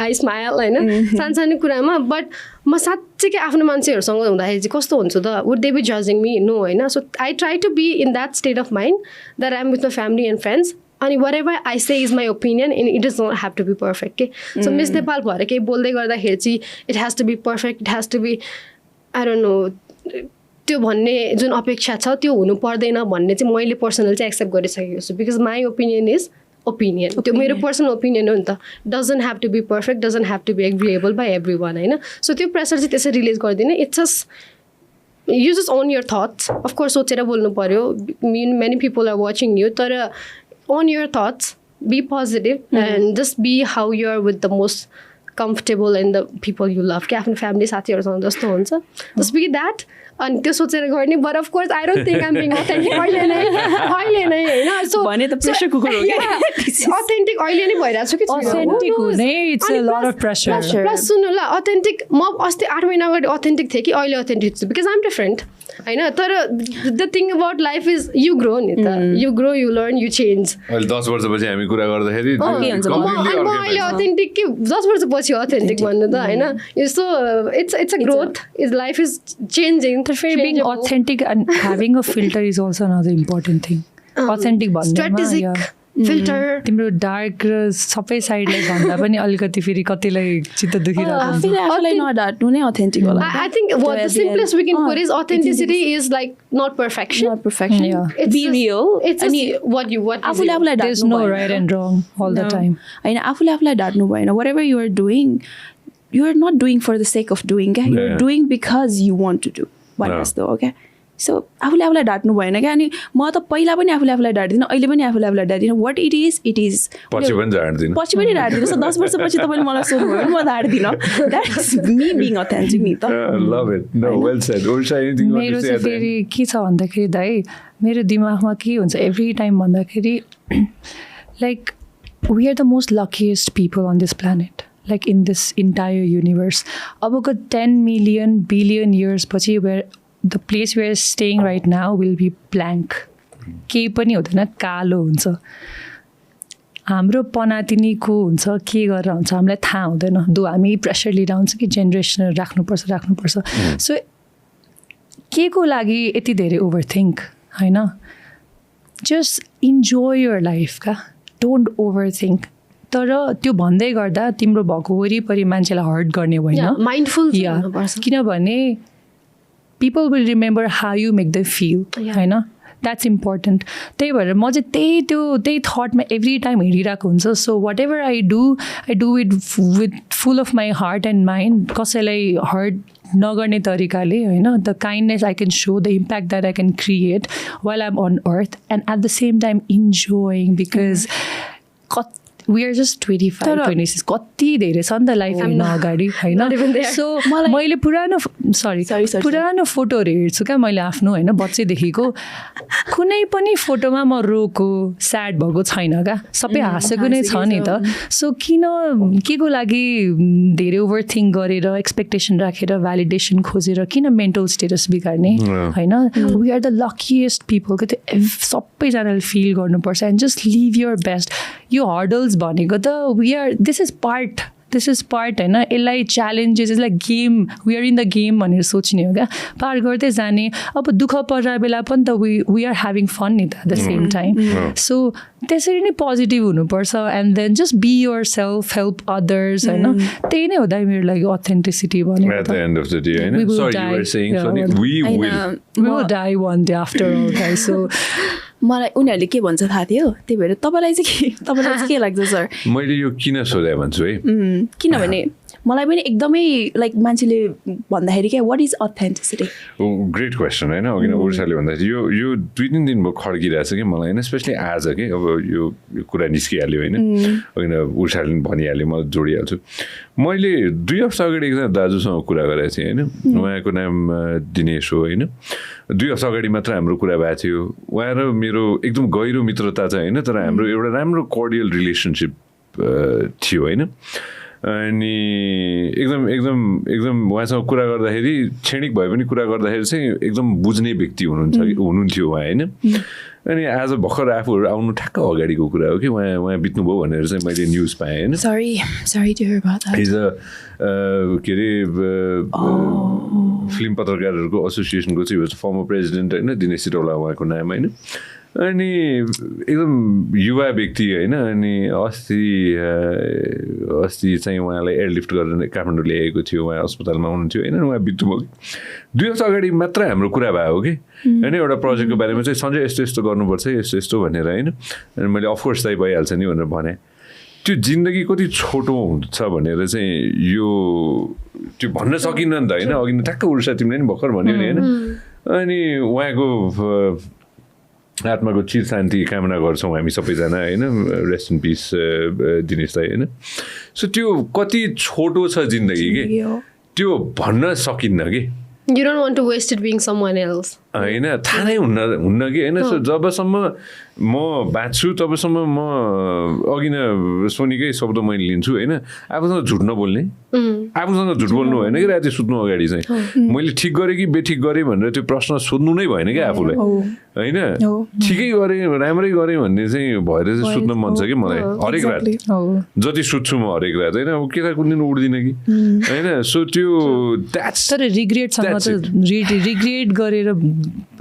I smile हैन सानसानो कुरामा but म साच्चै आफ्नो मान्छेहरुसँग हुँदाखेरि चाहिँ कस्तो हुन्छ त would they be judging me no हैन so I try to be in that state of mind that I'm with my family and friends and whatever I say is my opinion and it does not have to be perfect okay so Miss Nepal भएर के बोल्दै गर्दाखेरि चाहिँ it has to be perfect it has to be I don't know त्यो भन्ने जुन अपेक्षा छ त्यो हुनु पर्दैन भन्ने चाहिँ मैले पर्सनल चाहिँ एक्सेप्ट गरिसकेको छु because my opinion is opinion त्यो मेरो पर्सनल ओपिनियन हो नि त doesn't have to be perfect doesn't have to be agreeable by every one होइन सो त्यो प्रेसर चाहिँ त्यसरी रिलिज गरिदिने it's just you just own your thoughts of course सोचेर बोल्नु पऱ्यो many people are watching you तर own your thoughts be positive and just be how you are with the most comfortable and the people you love कि आफ्नो फ्यामिली साथीहरूसँग जस्तो हुन्छ जस्ट बी द्याट अनि त्यो सोचेर गर्ने but of course I don't think I'm being authentic अहिले नै होइन सो भने त प्रेसर कुकर हो अथेन्टिक अहिले नै भइरहेको छु कि अथेन्टिक हुने it's a lot of pressure plus सुन्नु ल अथेन्टिक म अस्ति 8 महिना अगाडि अथेन्टिक थिएँ कि अहिले अथेन्टिक छु बिकज आइम डिफरेन्ट होइन तर the thing about life is you grow नि त you grow you learn you change अहिले 10 वर्षपछि हामी कुरा गर्दाखेरि म अहिले अथेन्टिक कि 10 वर्षपछि अथेन्टिक भन्नु त होइन so it's a growth is life is changing being authentic and having a filter is also another important thing. Authentic strategic filter तिम्रो डार्क र सबै साइडलाई भन्दा पनि अलिकति फेरि कतिलाई चित्त दुखिरहेको हुन्छ आफैले आफूलाई नढाट्नु नै अथेन्टिक होला I think what the simplest we can put is authenticity is like not perfection. not perfection It's be just- real It's just what is आफूले you. आफूलाई there's ढाट्नु no भएन right and wrong all the time हैन आफूले आफूलाई ढाट्नु भएन whatever you are doing you are not doing for the sake of doing क्या you are Yeah. doing because you want to do भने जस्तो हो क्या सो आफूले आफूलाई ढाट्नु भएन क्या अनि म त पहिला पनि आफूले आफूलाई ढाट्दिनँ अहिले पनि आफूले आफूलाई ढाट्दिनँ वाट इट इज पछि पनि झाड्दिनँ पछि पनि ढाट्दिनँ सो 10 वर्षपछि तपाईँले मलाई सोध्नुभयो भने म ढाट्दिनँ that is me being authentic नि त love it no well said उर्सा एनिथिङ मेरो चाहिँ फेरि के छ भन्दाखेरि दाइ मेरो दिमागमा के हुन्छ एभ्री टाइम भन्दाखेरि like we are the most luckiest people on this planet like in this entire universe अबको 10 मिलियन बिलियन इयर्स पछि where the place where staying right now will be blank केही पनि हुँदैन कालो हुन्छ हाम्रो पनातिनीको हुन्छ के गरेर हुन्छ हामीलाई थाहा हुँदैन दो हामी प्रेसर लिएर आउँछ कि जेनेरेसन राख्नुपर्छ सो के को लागि यति धेरै ओभरथिङ्क होइन जस्ट इन्जोय यर लाइफ का डोन्ट ओभरथिङ्क तर त्यो भन्दै गर्दा तिम्रो भएको वरिपरि मान्छेलाई हर्ट गर्ने होइन Yeah, mindful या हुनुपर्छ. किनभने people will remember how you make them feel होइन द्याट्स इम्पोर्टेन्ट त्यही भएर म चाहिँ त्यही थटमा एभ्री टाइम हिँडिरहेको हुन्छ so whatever I do it with full of my heart and mind कसैलाई हर्ट नगर्ने तरिकाले होइन the kindness I can so the impact that I can create while I am on earth and at the same time enjoying because we are just 25 26 कति धेरै छ नि त लाइफ हेर्न अगाडि होइन सो मैले पुरानो पुरानो फोटोहरू हेर्छु क्या मैले आफ्नो होइन बच्चैदेखिको कुनै पनि फोटोमा म रोएको स्याड भएको छैन क्या सबै हाँसेको नै छ नि त सो किन के को लागि धेरै ओभर थिङ्क गरेर एक्सपेक्टेसन राखेर भ्यालिडेसन खोजेर किन मेन्टल स्टेटस बिगार्ने होइन we are the luckiest people के त्यो सबैजनाले फिल गर्नुपर्छ and just live your best यो हर्डल्स भनेको त दिस इज पार्ट होइन यसलाई च्यालेन्जेस यसलाई game we are in the game भनेर सोच्ने हो क्या पार गर्दै जाने अब दुःख पर्ने बेला पनि त वी आर ह्याभिङ फन नि त at the same time so त्यसरी नै पोजिटिभ हुनुपर्छ and then just be yourself help others होइन त्यही नै हो दाइ मेरो लागि अथेन्टिसिटी भनेको सो मलाई उनीहरूले के भन्छ थाहा थियो त्यही भएर तपाईँलाई चाहिँ के लाग्छ सर मैले यो किन सोधे भन्छु है किनभने मलाई पनि एकदमै लाइक मान्छेले भन्दाखेरि क्या what is authenticity great question होइन किन उर्साले भन्दाखेरि यो 2-3 दिन भयो खड्किरहेको छ कि मलाई होइन स्पेसली आज के अब यो कुरा निस्किहाल्यो होइन किन उर्साले पनि भनिहाल्यो म जोडिहाल्छु मैले 2 हप्ता अगाडि एकजना दाजुसँग कुरा गरेको थिएँ होइन उहाँको नाम दिनेश हो होइन 2 हप्ता अगाडि मात्र हाम्रो कुरा भएको थियो उहाँ र मेरो एकदम गहिरो मित्रता छ होइन तर हाम्रो एउटा राम्रो कोर्डियल रिलेसनसिप थियो होइन अनि एकदम उहाँसँग कुरा गर्दाखेरि क्षणिक भए पनि कुरा गर्दाखेरि चाहिँ एकदम बुझ्ने व्यक्ति हुनुहुन्थ्यो उहाँ होइन अनि आज भर्खर आफूहरू आउनु ठ्याक्क अगाडिको कुरा हो कि उहाँ बित्नुभयो भनेर चाहिँ मैले न्युज पाएँ होइन इज के अरे फिल्म पत्रकारहरूको एसोसिएसनको चाहिँ फर्मर प्रेसिडेन्ट होइन दिनेश सिटौला उहाँको नाम होइन अनि एकदम युवा व्यक्ति होइन अनि अस्ति चाहिँ उहाँलाई एयरलिफ्ट गरेर काठमाडौँ ल्याएको थियो उहाँ अस्पतालमा हुनुहुन्थ्यो होइन उहाँ बित्नुभयो 2 हप्ता अगाडि मात्र हाम्रो कुरा भयो कि होइन एउटा प्रोजेक्टको बारेमा चाहिँ सञ्जय यस्तो गर्नुपर्छ यस्तो भनेर होइन अनि मैले अफकोर्स चाहिँ भइहाल्छ नि भनेर भने त्यो जिन्दगी कति छोटो हुन्छ भनेर चाहिँ यो त्यो भन्न सकिन्न नि त होइन अघि ठ्याक्क उर्सा तिमीले नि भर्खर भन्यो नि होइन अनि उहाँको आत्माको चिर शान्ति कामना गर्छौँ हामी सबैजना होइन रेस्ट इन पिस दिनेशलाई होइन सो त्यो कति छोटो छ जिन्दगी कि त्यो भन्न सकिन्न कि You don't want to waste it being someone else. होइन थाहा नै हुन्न कि होइन सो जबसम्म म बाँच्छु तबसम्म म अघि नै सोनीकै शब्द मैले लिन्छु होइन आफूसँग झुट नबोल्ने आफूसँग झुट बोल्नु होइन कि राति सुत्नु अगाडि चाहिँ मैले ठिक गरेँ कि बेठिक गरेँ भनेर त्यो प्रश्न सोध्नु नै भएन क्या आफूलाई होइन ठिकै गरेँ राम्रै गरेँ भन्ने चाहिँ भएर चाहिँ सुत्न मन छ कि मलाई हरेक रात जति सुत्छु म हरेक रात होइन अब केटा कुन दिन उठ्दिनँ कि होइन सो त्यो तर रिग्रेट गरेर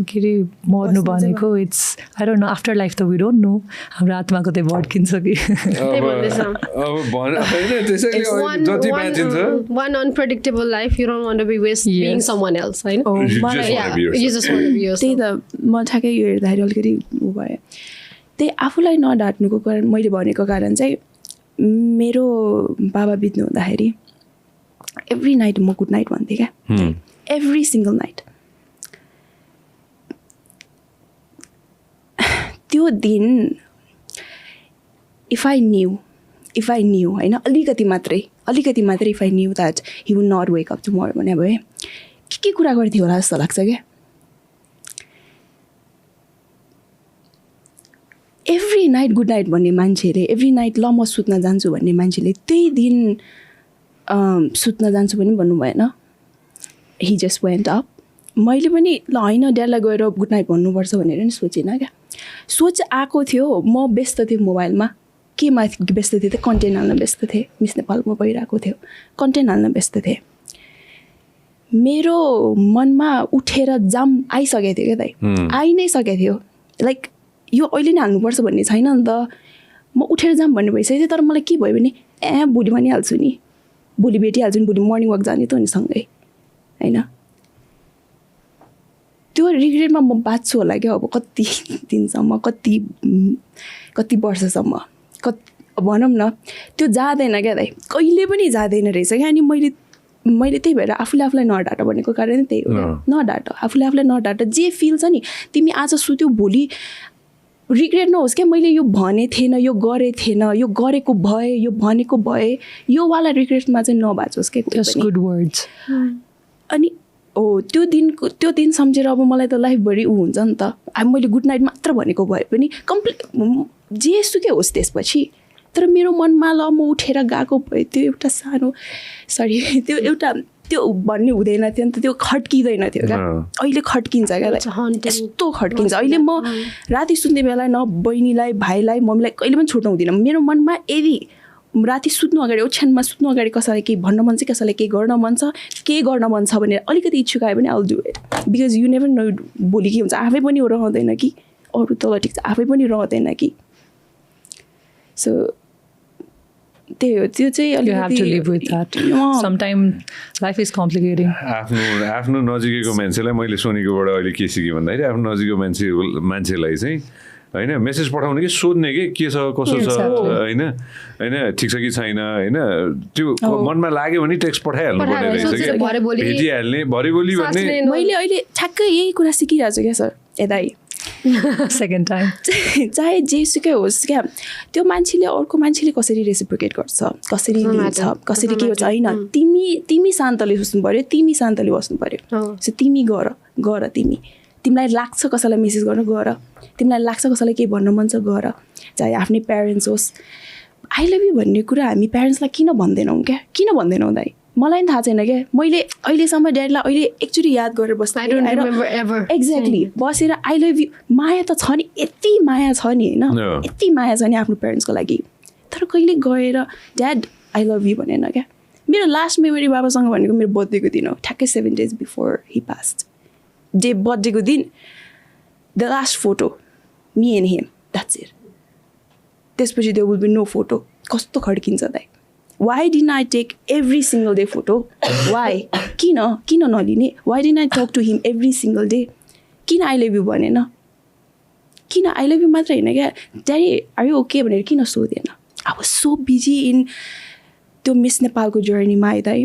के अरे मर्नु भनेको it's I don't know after life त वी डोन्ट नो हाम्रो आत्माको चाहिँ भड्किन्छ कि one unpredictable life, you don't want to be with being someone else, right? You just want to be yourself. त्यही त म ठ्याक्कै यो हेर्दाखेरि अलिकति उ भयो त्यही आफूलाई नढाट्नुको कारण मैले भनेको कारण चाहिँ मेरो बाबा बित्नु हुँदाखेरि एभ्री नाइट म गुड नाइट भन्थेँ क्या एभ्री सिङ्गल नाइट त्यो दिन इफ आई न्यू होइन अलिकति मात्रै if I knew that he would not wake up tomorrow भने अब है के कुरा गर्थ्यो होला जस्तो लाग्छ क्या एभ्री नाइट गुड नाइट भन्ने मान्छेले एभ्री नाइट ल म सुत्न जान्छु भन्ने मान्छेले त्यही दिन सुत्न जान्छु पनि भन्नु भएन हि जस्ट वेन्ट अप मैले पनि ल होइन ड्याडलाई गएर गुड नाइट भन्नुपर्छ भनेर नि सोचेन क्या सोच आएको थियो म व्यस्त थिएँ मोबाइलमा केमा व्यस्त थिएँ त कन्टेन्ट हाल्न व्यस्त थिएँ मिस नेपालमा भइरहेको थियो कन्टेन्ट हाल्न व्यस्त थिएँ मेरो मनमा उठेर जाम आइसकेको थियो क्या दाइ आइ नै सकेको थियो लाइक यो अहिले नै हाल्नुपर्छ भन्ने छैन नि त म उठेर जाम भन्ने भइसकेको थियो तर मलाई के भयो भने भोलि भनिहाल्छु नि भोलि भेटिहाल्छु नि भोलि मर्निङ वाक जाने त नि सँगै होइन त्यो रिग्रेटमा म बाँच्छु होला क्या अब कति दिनसम्म कति वर्षसम्म भनौँ न त्यो जाँदैन क्या दाइ कहिले पनि जाँदैन रहेछ क्या अनि मैले त्यही भएर आफूलाई नडाट भनेको कारण त्यही हो नडाट आफूलाई नडाट जे फिल छ नि तिमी आज सुत्यो भोलि रिग्रेट नहोस् क्या मैले यो भने थिएन यो गरे थिएन यो गरेको भए यो भनेको भए यो वाला रिग्रेटमा चाहिँ नबाचोस् क्या गुड वर्ड्स अनि त्यो दिन सम्झेर अब मलाई त लाइफभरि ऊ हुन्छ नि त अब मैले गुड नाइट मात्र भनेको भए पनि कम्प्लिट जे सुकै होस् त्यसपछि तर मेरो मनमा ल म उठेर गएको भए त्यो एउटा सानो त्यो भन्ने हुँदैन थियो नि त त्यो खड्किँदैन थियो क्या अहिले खड्किन्छ क्या यस्तो खड्किन्छ अहिले म राति सुत्ने बेला न बहिनीलाई भाइलाई मम्मीलाई कहिले पनि छुट्नु हुँदिनँ मेरो मनमा यदि राति सुत्नु अगाडि ओछ्यानमा सुत्नु अगाडि कसैलाई केही भन्न मन छ कसैलाई केही गर्न मन छ भनेर अलिकति इच्छुक आयो भने I will do it because you never no भोलि के हुन्छ आफै पनि रहँदैन कि अरू तल ठिक छ आफै पनि रहँदैन कि सो त्यही हो त्यो चाहिँ आफ्नो नजिकैको मान्छेलाई मैले सोनीकोबाट अहिले के सिकेँ भन्दाखेरि आफ्नो नजिकको मान्छेलाई चाहिँ होइन मेसेज पठाउने कि सोध्ने के छ कसो छ होइन ठिक छ कि छैन होइन त्यो मनमा लाग्यो भने टेक्स्ट पठाइहाल्नु पर्ने रहेछ क्या भेटिहाल्ने भरिभोलि भन्ने मैले अहिले ठ्याक्कै यही कुरा सिकिरहेको छु क्या सर यता सेकेन्ड टाइम चाहे जेसुकै होस् क्या त्यो मान्छेले अर्को मान्छेले कसरी रेसिप्रोकेट गर्छ कसरी लिन्छ कसरी के हुन्छ होइन तिमी शान्तले सोच्नु पऱ्यो तिमी शान्तले बस्नु पऱ्यो सो तिमी गर तिमीलाई लाग्छ कसैलाई मेसेज गर्न गर तिमीलाई लाग्छ कसैलाई केही भन्न मन छ गर चाहे आफ्नै प्यारेन्ट्स होस् आई लभ यु भन्ने कुरा हामी प्यारेन्ट्सलाई किन भन्दैनौँ दाइ मलाई पनि थाहा छैन क्या मैले अहिलेसम्म ड्याडीलाई अहिले एकचोटि याद गरेर बस्नु एक्ज्याक्टली बसेर आई लभ यु माया त छ नि यति माया छ नि होइन यति माया छ नि आफ्नो प्यारेन्ट्सको लागि तर कहिले गएर ड्याड आई लभ यु भनेन क्या मेरो लास्ट मेमोरी बाबासँग भनेको मेरो बर्थडेको दिन हो ठ्याक्कै 7 days before he passed day बर्थडेको दिन the last photo me and him that's it त्यसपछि there will be no photo कस्तो खड्किन्छ दाइ why didn't I take every single day photo why किन नलिने why didn't I talk to him every single day किन आई लभ यु भनेन किन आई लभ यु मात्र होइन क्या ड्याडी आर यु ओके भनेर किन सोधेन I was so busy in त्यो मिस नेपालको जर्नीमा आइदा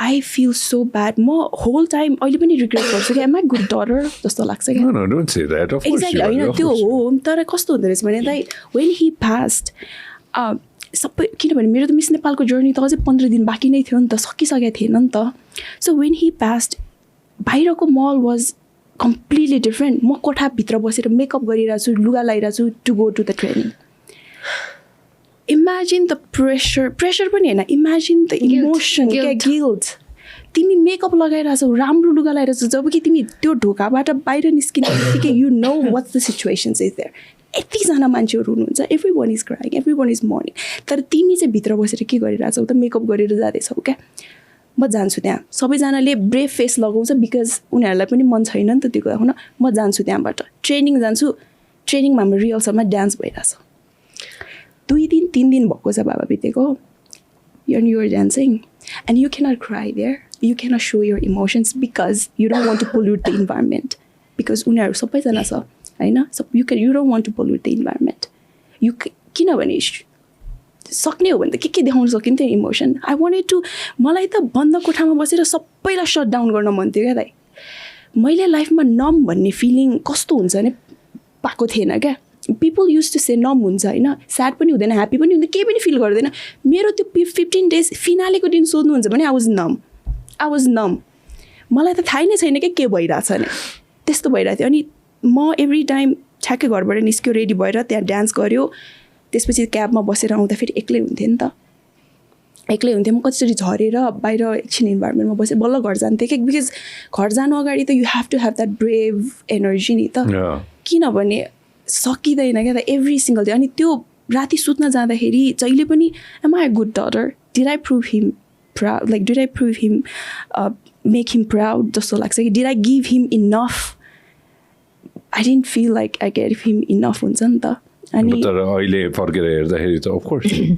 आई फिल सो ब्याड म होल टाइम अहिले पनि रिग्रेट गर्छु क्या एम आई गुड डटर जस्तो लाग्छ क्या एक्ज्याक्टली होइन त्यो हो तर कस्तो हुँदो रहेछ भने दाइ वेन हि पास्ट सबै किनभने मेरो त मिस नेपालको जर्नी त अझै 15 दिन बाँकी नै थियो नि त सकिसकेको थिएन नि त सो वेन हि पास्ट बाहिरको महल वाज कम्प्लिटली डिफ्रेन्ट म कोठाभित्र बसेर मेकअप गरिरहेको छु लुगा लगाइरहेको छु to go to the training imagine the pressure पनि होइन इमेजिन द इमोसन क्या गिल्ट तिमी मेकअप लगाइरहेछौ राम्रो लुगा लगाइरहेछौ जब कि तिमी त्यो ढोकाबाट बाहिर निस्किने बित्तिकै you know what's the situation is there यतिजना मान्छेहरू हुनुहुन्छ every one is crying every one is mourning तर तिमी चाहिँ भित्र बसेर के गरिरहेछौ त मेकअप गरेर जाँदैछौ क्या म जान्छु त्यहाँ सबैजनाले ब्रेभ फेस लगाउँछ बिकज उनीहरूलाई पनि मन छैन नि त त्यो कुरा हुन म जान्छु त्यहाँबाट ट्रेनिङ जान्छु ट्रेनिङमा हाम्रो रिहर्सलमा डान्स भइरहेछ 2 दिन 3 दिन भएको छ बाबा बितेको and you're dancing and you cannot cry there you cannot show your emotions because you don't want to pollute the environment because उनीहरू सबैजना छ हैन you don't want to pollute the environment you किनभने सक्ने हो भने त के देखाउन सकिन्थ्यो इमोसन आई वान्टेड टु मलाई त बन्द कोठामा बसेर सबैलाई सट डाउन गर्न मन थियो क्या दाइ मैले लाइफमा नम भन्ने फिलिङ कस्तो हुन्छ भने पाएको थिएन क्या पिपल युज टु से नम हुन्छ होइन स्याड पनि हुँदैन ह्याप्पी पनि हुँदैन केही पनि फिल गर्दैन मेरो त्यो 15 डेज फिनालेको दिन सोध्नुहुन्छ भने आई वाज नम मलाई त थाहै नै छैन के भइरहेछ नि त्यस्तो भइरहेको थियो अनि म एभ्री टाइम ठ्याक्कै घरबाट निस्क्यो रेडी भएर त्यहाँ डान्स गऱ्यो त्यसपछि क्याबमा बसेर आउँदा फेरि एक्लै हुन्थेँ नि त एक्लै हुन्थेँ म कतिचोटि झरेर बाहिर एकछिन इन्भाइरोमेन्टमा बसेँ बल्ल घर जान्थेँ कि बिकज घर जानु अगाडि त you have to have that brave energy नि त किनभने सकिँदैन क्या त एभ्री सिङ्गल डे अनि त्यो राति सुत्न जाँदाखेरि जहिले पनि am I a good daughter did I prove him proud like did I prove him make him proud जस्तो लाग्छ कि did I give him enough I didn't feel like I gave him enough हुन्छ नि त अनि तर अहिले फर्केर हेर्दाखेरि त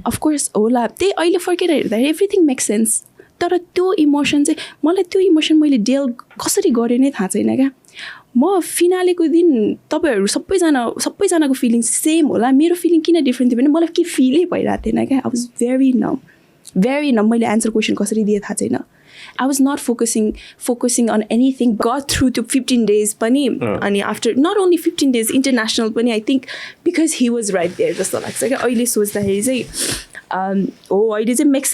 अफकोर्स होला त्यही अहिले फर्केर हेर्दाखेरि एभ्रिथिङ मेक सेन्स तर त्यो इमोसन चाहिँ मलाई त्यो इमोसन मैले डेल कसरी गरेँ नै थाहा छैन क्या म फिनालेको दिन तपाईँहरू सबैजनाको फिलिङ सेम होला मेरो फिलिङ किन डिफ्रेन्ट थियो भने मलाई के फिलै भइरहेको थिएन क्या आई वाज भेरी नम मैले एन्सर क्वेसन कसरी दिए थाहा छैन I was not focusing on anything. Got through to 15 days pani ani after not only 15 days international pani I think because he was right there just like अहिले सोच्दाखेरि चाहिँ अहिले चाहिँ make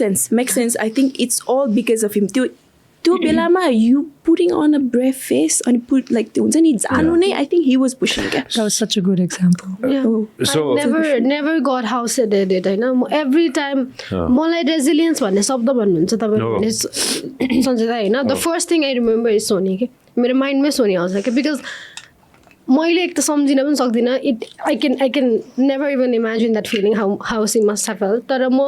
sense I think it's all because of him त्यो बेलामा you putting on a brave face and put like त्यो हुन्छ नि जानु नै I think he was pushing that was such a good example so I never got how said it हैन every time मलाई resilience भन्ने शब्द भन्नुहुन्छ तपाईहरुले सञ्जय दाइ हैन the first thing I remember is Sony के मेरो माइन्डमै Sony आउँछ के because मैले एक त सम्झिन पनि सक्दिन I can never even imagine that feeling how she must have felt तर म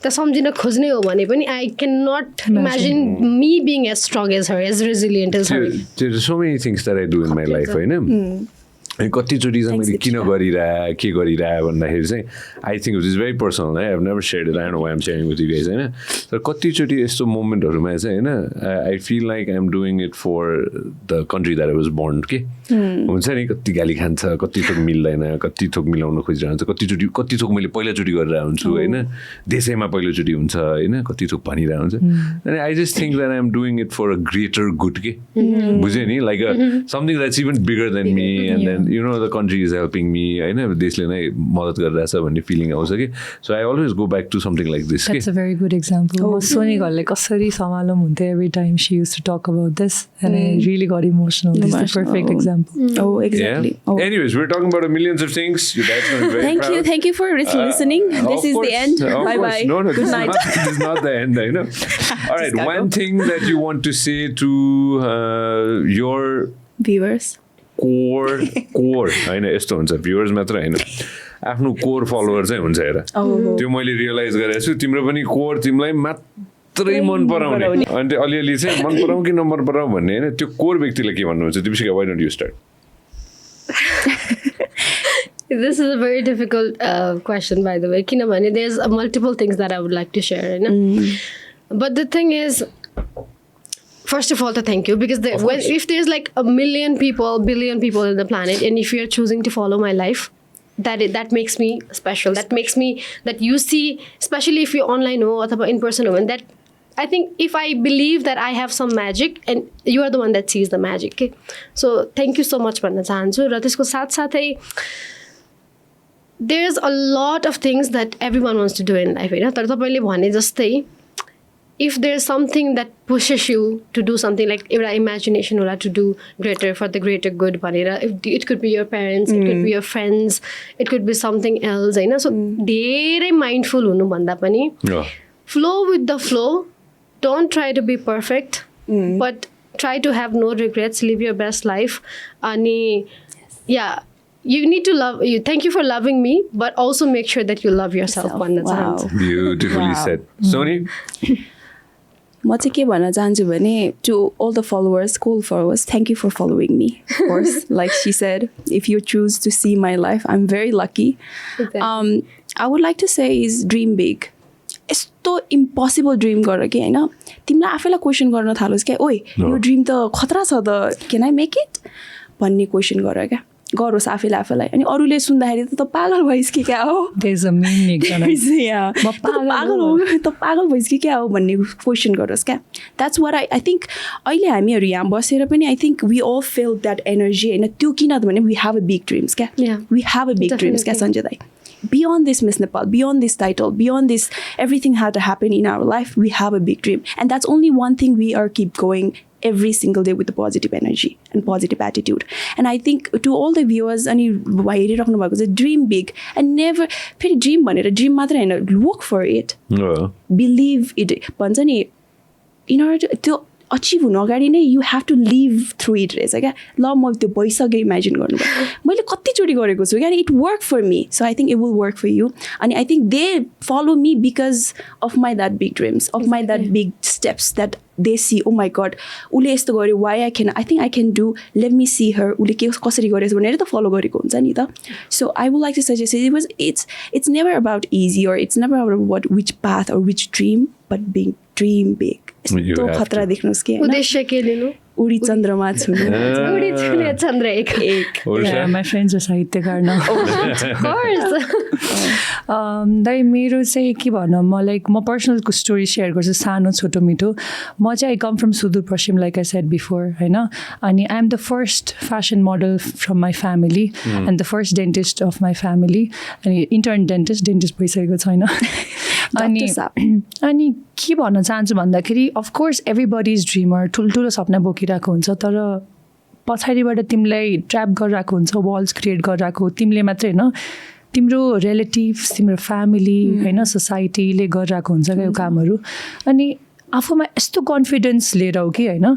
त सम्झिन खोज्ने हो भने पनि I cannot imagine me being as strong as her as resilient as her there are so many things that I do in my life हैन कतिचोटि चाहिँ मैले किन गरिरहे के गरिरहे भन्दाखेरि चाहिँ I think it is very personal है I have never shared it I don't know why I am sharing with you guys हैन तर कतिचोटि यस्तो मोमेन्टहरूमा चाहिँ हैन I feel like I am doing it for the country that I was born के हुन्छ नि कति गाली खान्छ कति थोक मिल्दैन कति थोक मिलाउन खोजिरहन्छ कति थोक मैले पहिलोचोटि गरिरहेको हुन्छु होइन देशैमा पहिलोचोटि हुन्छ होइन कति थोक भनिरहेको हुन्छ अनि I just think that I am doing it for a greater good के बुझ्यो नि like something that's even bigger than me and then you know the country is helping me हैन देशले नै मद्दत गरिरहेछ भन्ने फिलिङ आउँछ कि so I always go back to something like this That's a very good example. Soni घरले कसरी सम्हालम हुन्थ्यो every time she used to talk about this and I really got emotional. This is the perfect example. Oh, exactly. Yeah. Anyways, we're talking about millions of things. You guys are very proud. Thank you for listening. This is the end. Bye bye. No, good night. This is not the end, I know. All right, one thing that you want to say to your viewers. Core होइन यस्तो हुन्छ भ्युवर्स मात्र होइन आफ्नो कोर फलोवर चाहिँ हुन्छ हेर त्यो मैले रियलाइज गरेको छु तिम्रो पनि कोर तिमीलाई मात्रै मन पराउने अनि अलिअलि चाहिँ मन पराउँ कि नमन पराउँ भन्ने होइन त्यो कोर व्यक्तिले के भन्नुहुन्छ Deepshikha why don't you start This is a very difficult question by the way किनभने there's multiple things that I would like to share होइन but the thing is first of all to thank you because if there's like a billion people in the planet and if you're choosing to follow my life that makes me special that makes me that you see especially if you're online or in person and that I think if I believe that I have some magic and you are the one that sees the magic okay? So thank you so much भन्न चाहन्छु र त्यसको साथसाथै there's a lot of things that everyone wants to do in life हैन तर तपाईले भने जस्तै if there's something that pushes you to do something like एउटा imagination होला to do greater for the greater good भनेर it could be your parents it could be your friends it could be something else हैन so धेरै mindful हुनु भन्दा पनि flow with the flow don't try to be perfect but try to have no regrets live your best life अनि yeah you need to love you thank you for loving me but also make sure that you love yourself भन्ने चाहन्छु beautifully said Sony म चाहिँ के भन्न चाहन्छु भने to all the followers, cool followers, thank you for following me. Of course, like she said, if you choose to see my life, I'm very lucky. Exactly. I would like to say is dream big. यस्तो इम्पोसिबल ड्रिम गर कि होइन तिमीलाई आफैलाई क्वेसन गर्न थालोस् क्या ओइ यो ड्रिम त खतरा छ त क्यान आई मेक इट भन्ने क्वेसन गर क्या गरोस् आफैलाई अनि अरूले सुन्दाखेरि त पागल भइस् कि क्या हो पागल भइस् कि क्या हो भन्ने क्वेसन गरोस् क्या द्याट्स वाट आई थिङ्क अहिले हामीहरू यहाँ बसेर पनि I think we all feel that energy होइन त्यो किनभने we have a big dreams क्या we have a big dreams क्या सञ्जय दाई beyond this Miss Nepal, beyond this title, beyond this everything had to happen in our life, we have a big dream. And that's only one thing we are keep going every single day with the positive energy and positive attitude. And I think to all the viewers, dream big and never dream dream matra work for it. Believe it. In order to achieve हुनु अगाडि नै you have to live through it रहेछ क्या ल म त्यो भइसकेँ इमेजिन गर्नुभयो मैले कतिचोटि गरेको छु क्या it worked for me so I think it will work for you and I think they follow me because of my that big dreams of my that big steps that they see oh my god उले यस्तो गर्यो why I think I can do let me see her उले के कसरी गरेछ भनेर त फलो गरेको हुन्छ नि त so I would like to suggest it's never about easy or it's never about which path or which dream but being dream big यस्तो खतरा देख्नुस् के उद्देश्य के लिनु उडी चन्द्रमा छुनु उडी छुने चन्द्र एक my friends are साहित्यकार now of course दाइ मेरो चाहिँ के भनौँ म लाइक म पर्सनल स्टोरी सेयर गर्छु सानो छोटो मिठो म चाहिँ I come from Sudurpashchim like I said before होइन अनि I am the first fashion model from my family and the first dentist of my family अनि इन्टर्न डेन्टिस्ट भइसकेको छैन अनि के भन्न चाहन्छु भन्दाखेरि अफकोर्स एभ्रीबडी इज ड्रिमर ठुल्ठुलो सपना बोकिरहेको हुन्छ तर पछाडिबाट तिमीलाई ट्र्याप गरिरहेको हुन्छ वाल्स क्रिएट गरिरहेको तिमीले मात्रै होइन तिम्रो रिलेटिभ्स तिम्रो फ्यामिली होइन सोसाइटीले गरिरहेको हुन्छ क्या यो कामहरू अनि आफूमा यस्तो कन्फिडेन्स लिएर हो कि होइन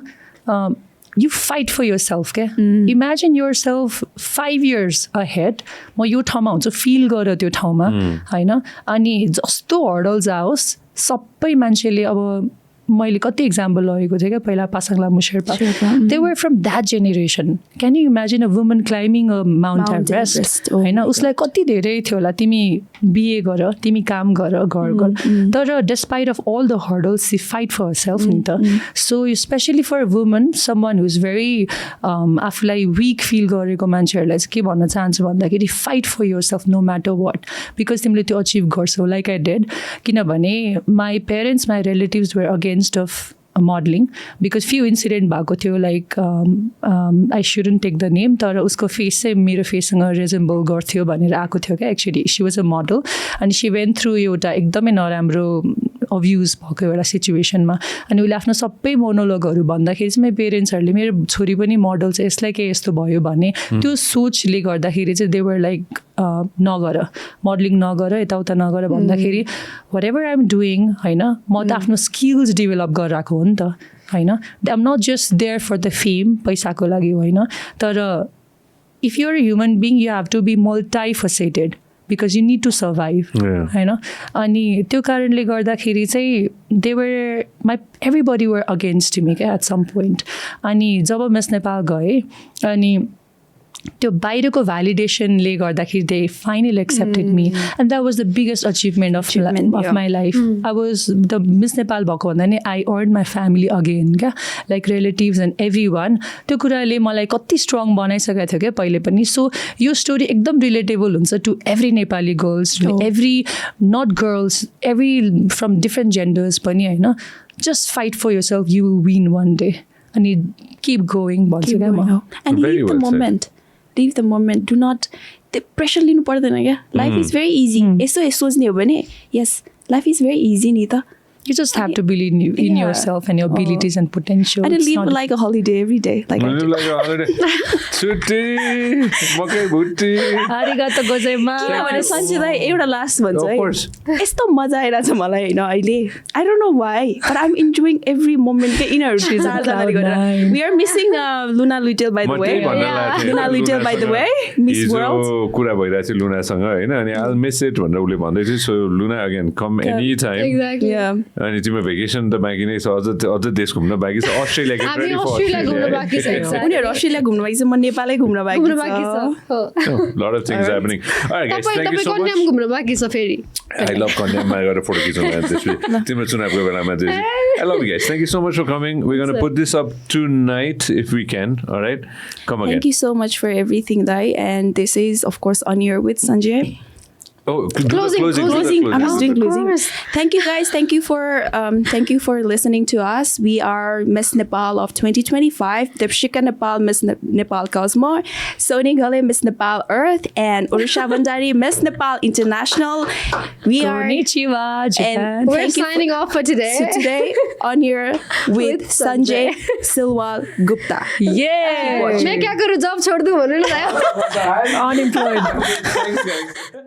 you fight for yourself क्या imagine yourself 5 years ahead म यो ठाउँमा हुन्छ फिल गर त्यो ठाउँमा होइन अनि जस्तो हर्डल्स आओस् सबै मान्छेले अब मैले कति इक्जाम्पल लगेको थिएँ क्या पहिला Pasang Lhamu Sherpa they were from that generation can you imagine a woman climbing a Mount Everest होइन उसलाई कति धेरै थियो होला तिमी बिए गर तिमी काम गर घर गर तर despite of all the hurdles she fight for self नि त so specially for woman someone who is very आफूलाई विक फिल गरेको मान्छेहरूलाई चाहिँ के भन्न चाहन्छु भन्दाखेरि fight for yourself no matter what because तिमीले त्यो अचिभ गर्छौ लाइक आई डेड किनभने my parents my relatives were against of modeling because few incident भएको थियो like I shouldn't take the name तर उसको फेस चाहिँ मेरो फेससँग resemble गर्थ्यो भनेर आएको थियो क्या actually she was a model and she went through एउटा एकदमै नराम्रो अब्युज भएको एउटा सिचुएसनमा अनि उसले आफ्नो सबै मोनोलगहरू भन्दाखेरि चाहिँ मेरो पेरेन्ट्सहरूले मेरो छोरी पनि मोडल चाहिँ यसलाई के यस्तो भयो भने त्यो सोचले गर्दाखेरि चाहिँ दे वर लाइक नगर मोडलिङ नगर यताउता नगर भन्दाखेरि whatever I am doing होइन म त आफ्नो स्किल्स डेभलप गरिरहेको हो नि त होइन I am not just there for the fame पैसाको लागि होइन तर if you're a human being you have to be multifaceted because you need to survive होइन अनि त्यो कारणले गर्दाखेरि चाहिँ they were everybody were against me क्या at some point अनि जब मिस नेपाल गएँ अनि त्यो बाहिरको भ्यालिडेसनले गर्दाखेरि they finally accepted me and that was the biggest achievement of my life I was the Miss Nepal भएको भन्दा नि I earn my family again क्या like relatives and every one त्यो कुराले मलाई कति स्ट्रङ बनाइसकेको थियो क्या पहिले पनि सो यो स्टोरी एकदम रिलेटेबल हुन्छ to every Nepali girls every not girls every from different genders पनि होइन just fight for yourself you win one day अनि किप गोइङ भन्छु क्या म and live the moment live the moment do not the pressure लिनु पर्दैन क्या life is very easy यसो सोच्ने हो भने yes life is very easy नि त you just have to believe in yourself and your abilities and potential and live like a holiday every day like a holiday छुट्टी मकै भुट्टी arigato gozaimasu किनभने सञ्जय दाइ एउटा लास्ट भन्छ है यस्तो मजा आइरहेछ मलाई होइन अहिले I don't know why but I'm enjoying every moment के यिनीहरू चारजनाले गरेर we are missing Luna Little by the way Luna Little by the way Miss World कुरा भइरहेछ लुनासँग होइन अनि I'll miss it भनेर उसले भन्दै थियो so Luna again come anytime exactly yeah अनि तिम्रो भेकेसन त बाँकी नै छ, अझ देश घुम्न बाँकी छ, अस्ट्रेलिया गेट हामी रेडी फर अस्ट्रेलिया घुम्न अस्ट्रेलिया बाँकी छ exactly. उनीहरू अस्ट्रेलिया घुम्नु बाँकी छ, म नेपालै घुम्न बाँकी घुम्न बाँकी छ छ। हो lot of things happening. All right guys, thank you so Kanyam much. घुम्न बाँकी छ फेरि I love कन्याममा गएर फोटो खिच्नु त्यसपछि तिम्रो चुनावको बेलामा त्यसपछि I love you guys. Thank you so much for coming. We're going to put this up tonight if we can. All right, come again. Thank you so much for everything, Dai. And this is, of course, On Air with Sanjay. Oh, Closing. I'm just doing Of closing. course. Thank you guys. Thank you for listening to us. We are Miss Nepal of 2025. Deepshikha Nepal, Miss Nepal Cosmo. Sony Ghale, Miss Nepal Earth, and Urusha Bhandari, Miss Nepal International. We are Konnichiwa, Japan. and We're thank you signing off for today. So today on here with Sanjay Silwal Gupta. Yeah! मैं क्या करूँ जॉब छोड़ दूँ भन्नु नि त Unemployed. Thanks guys.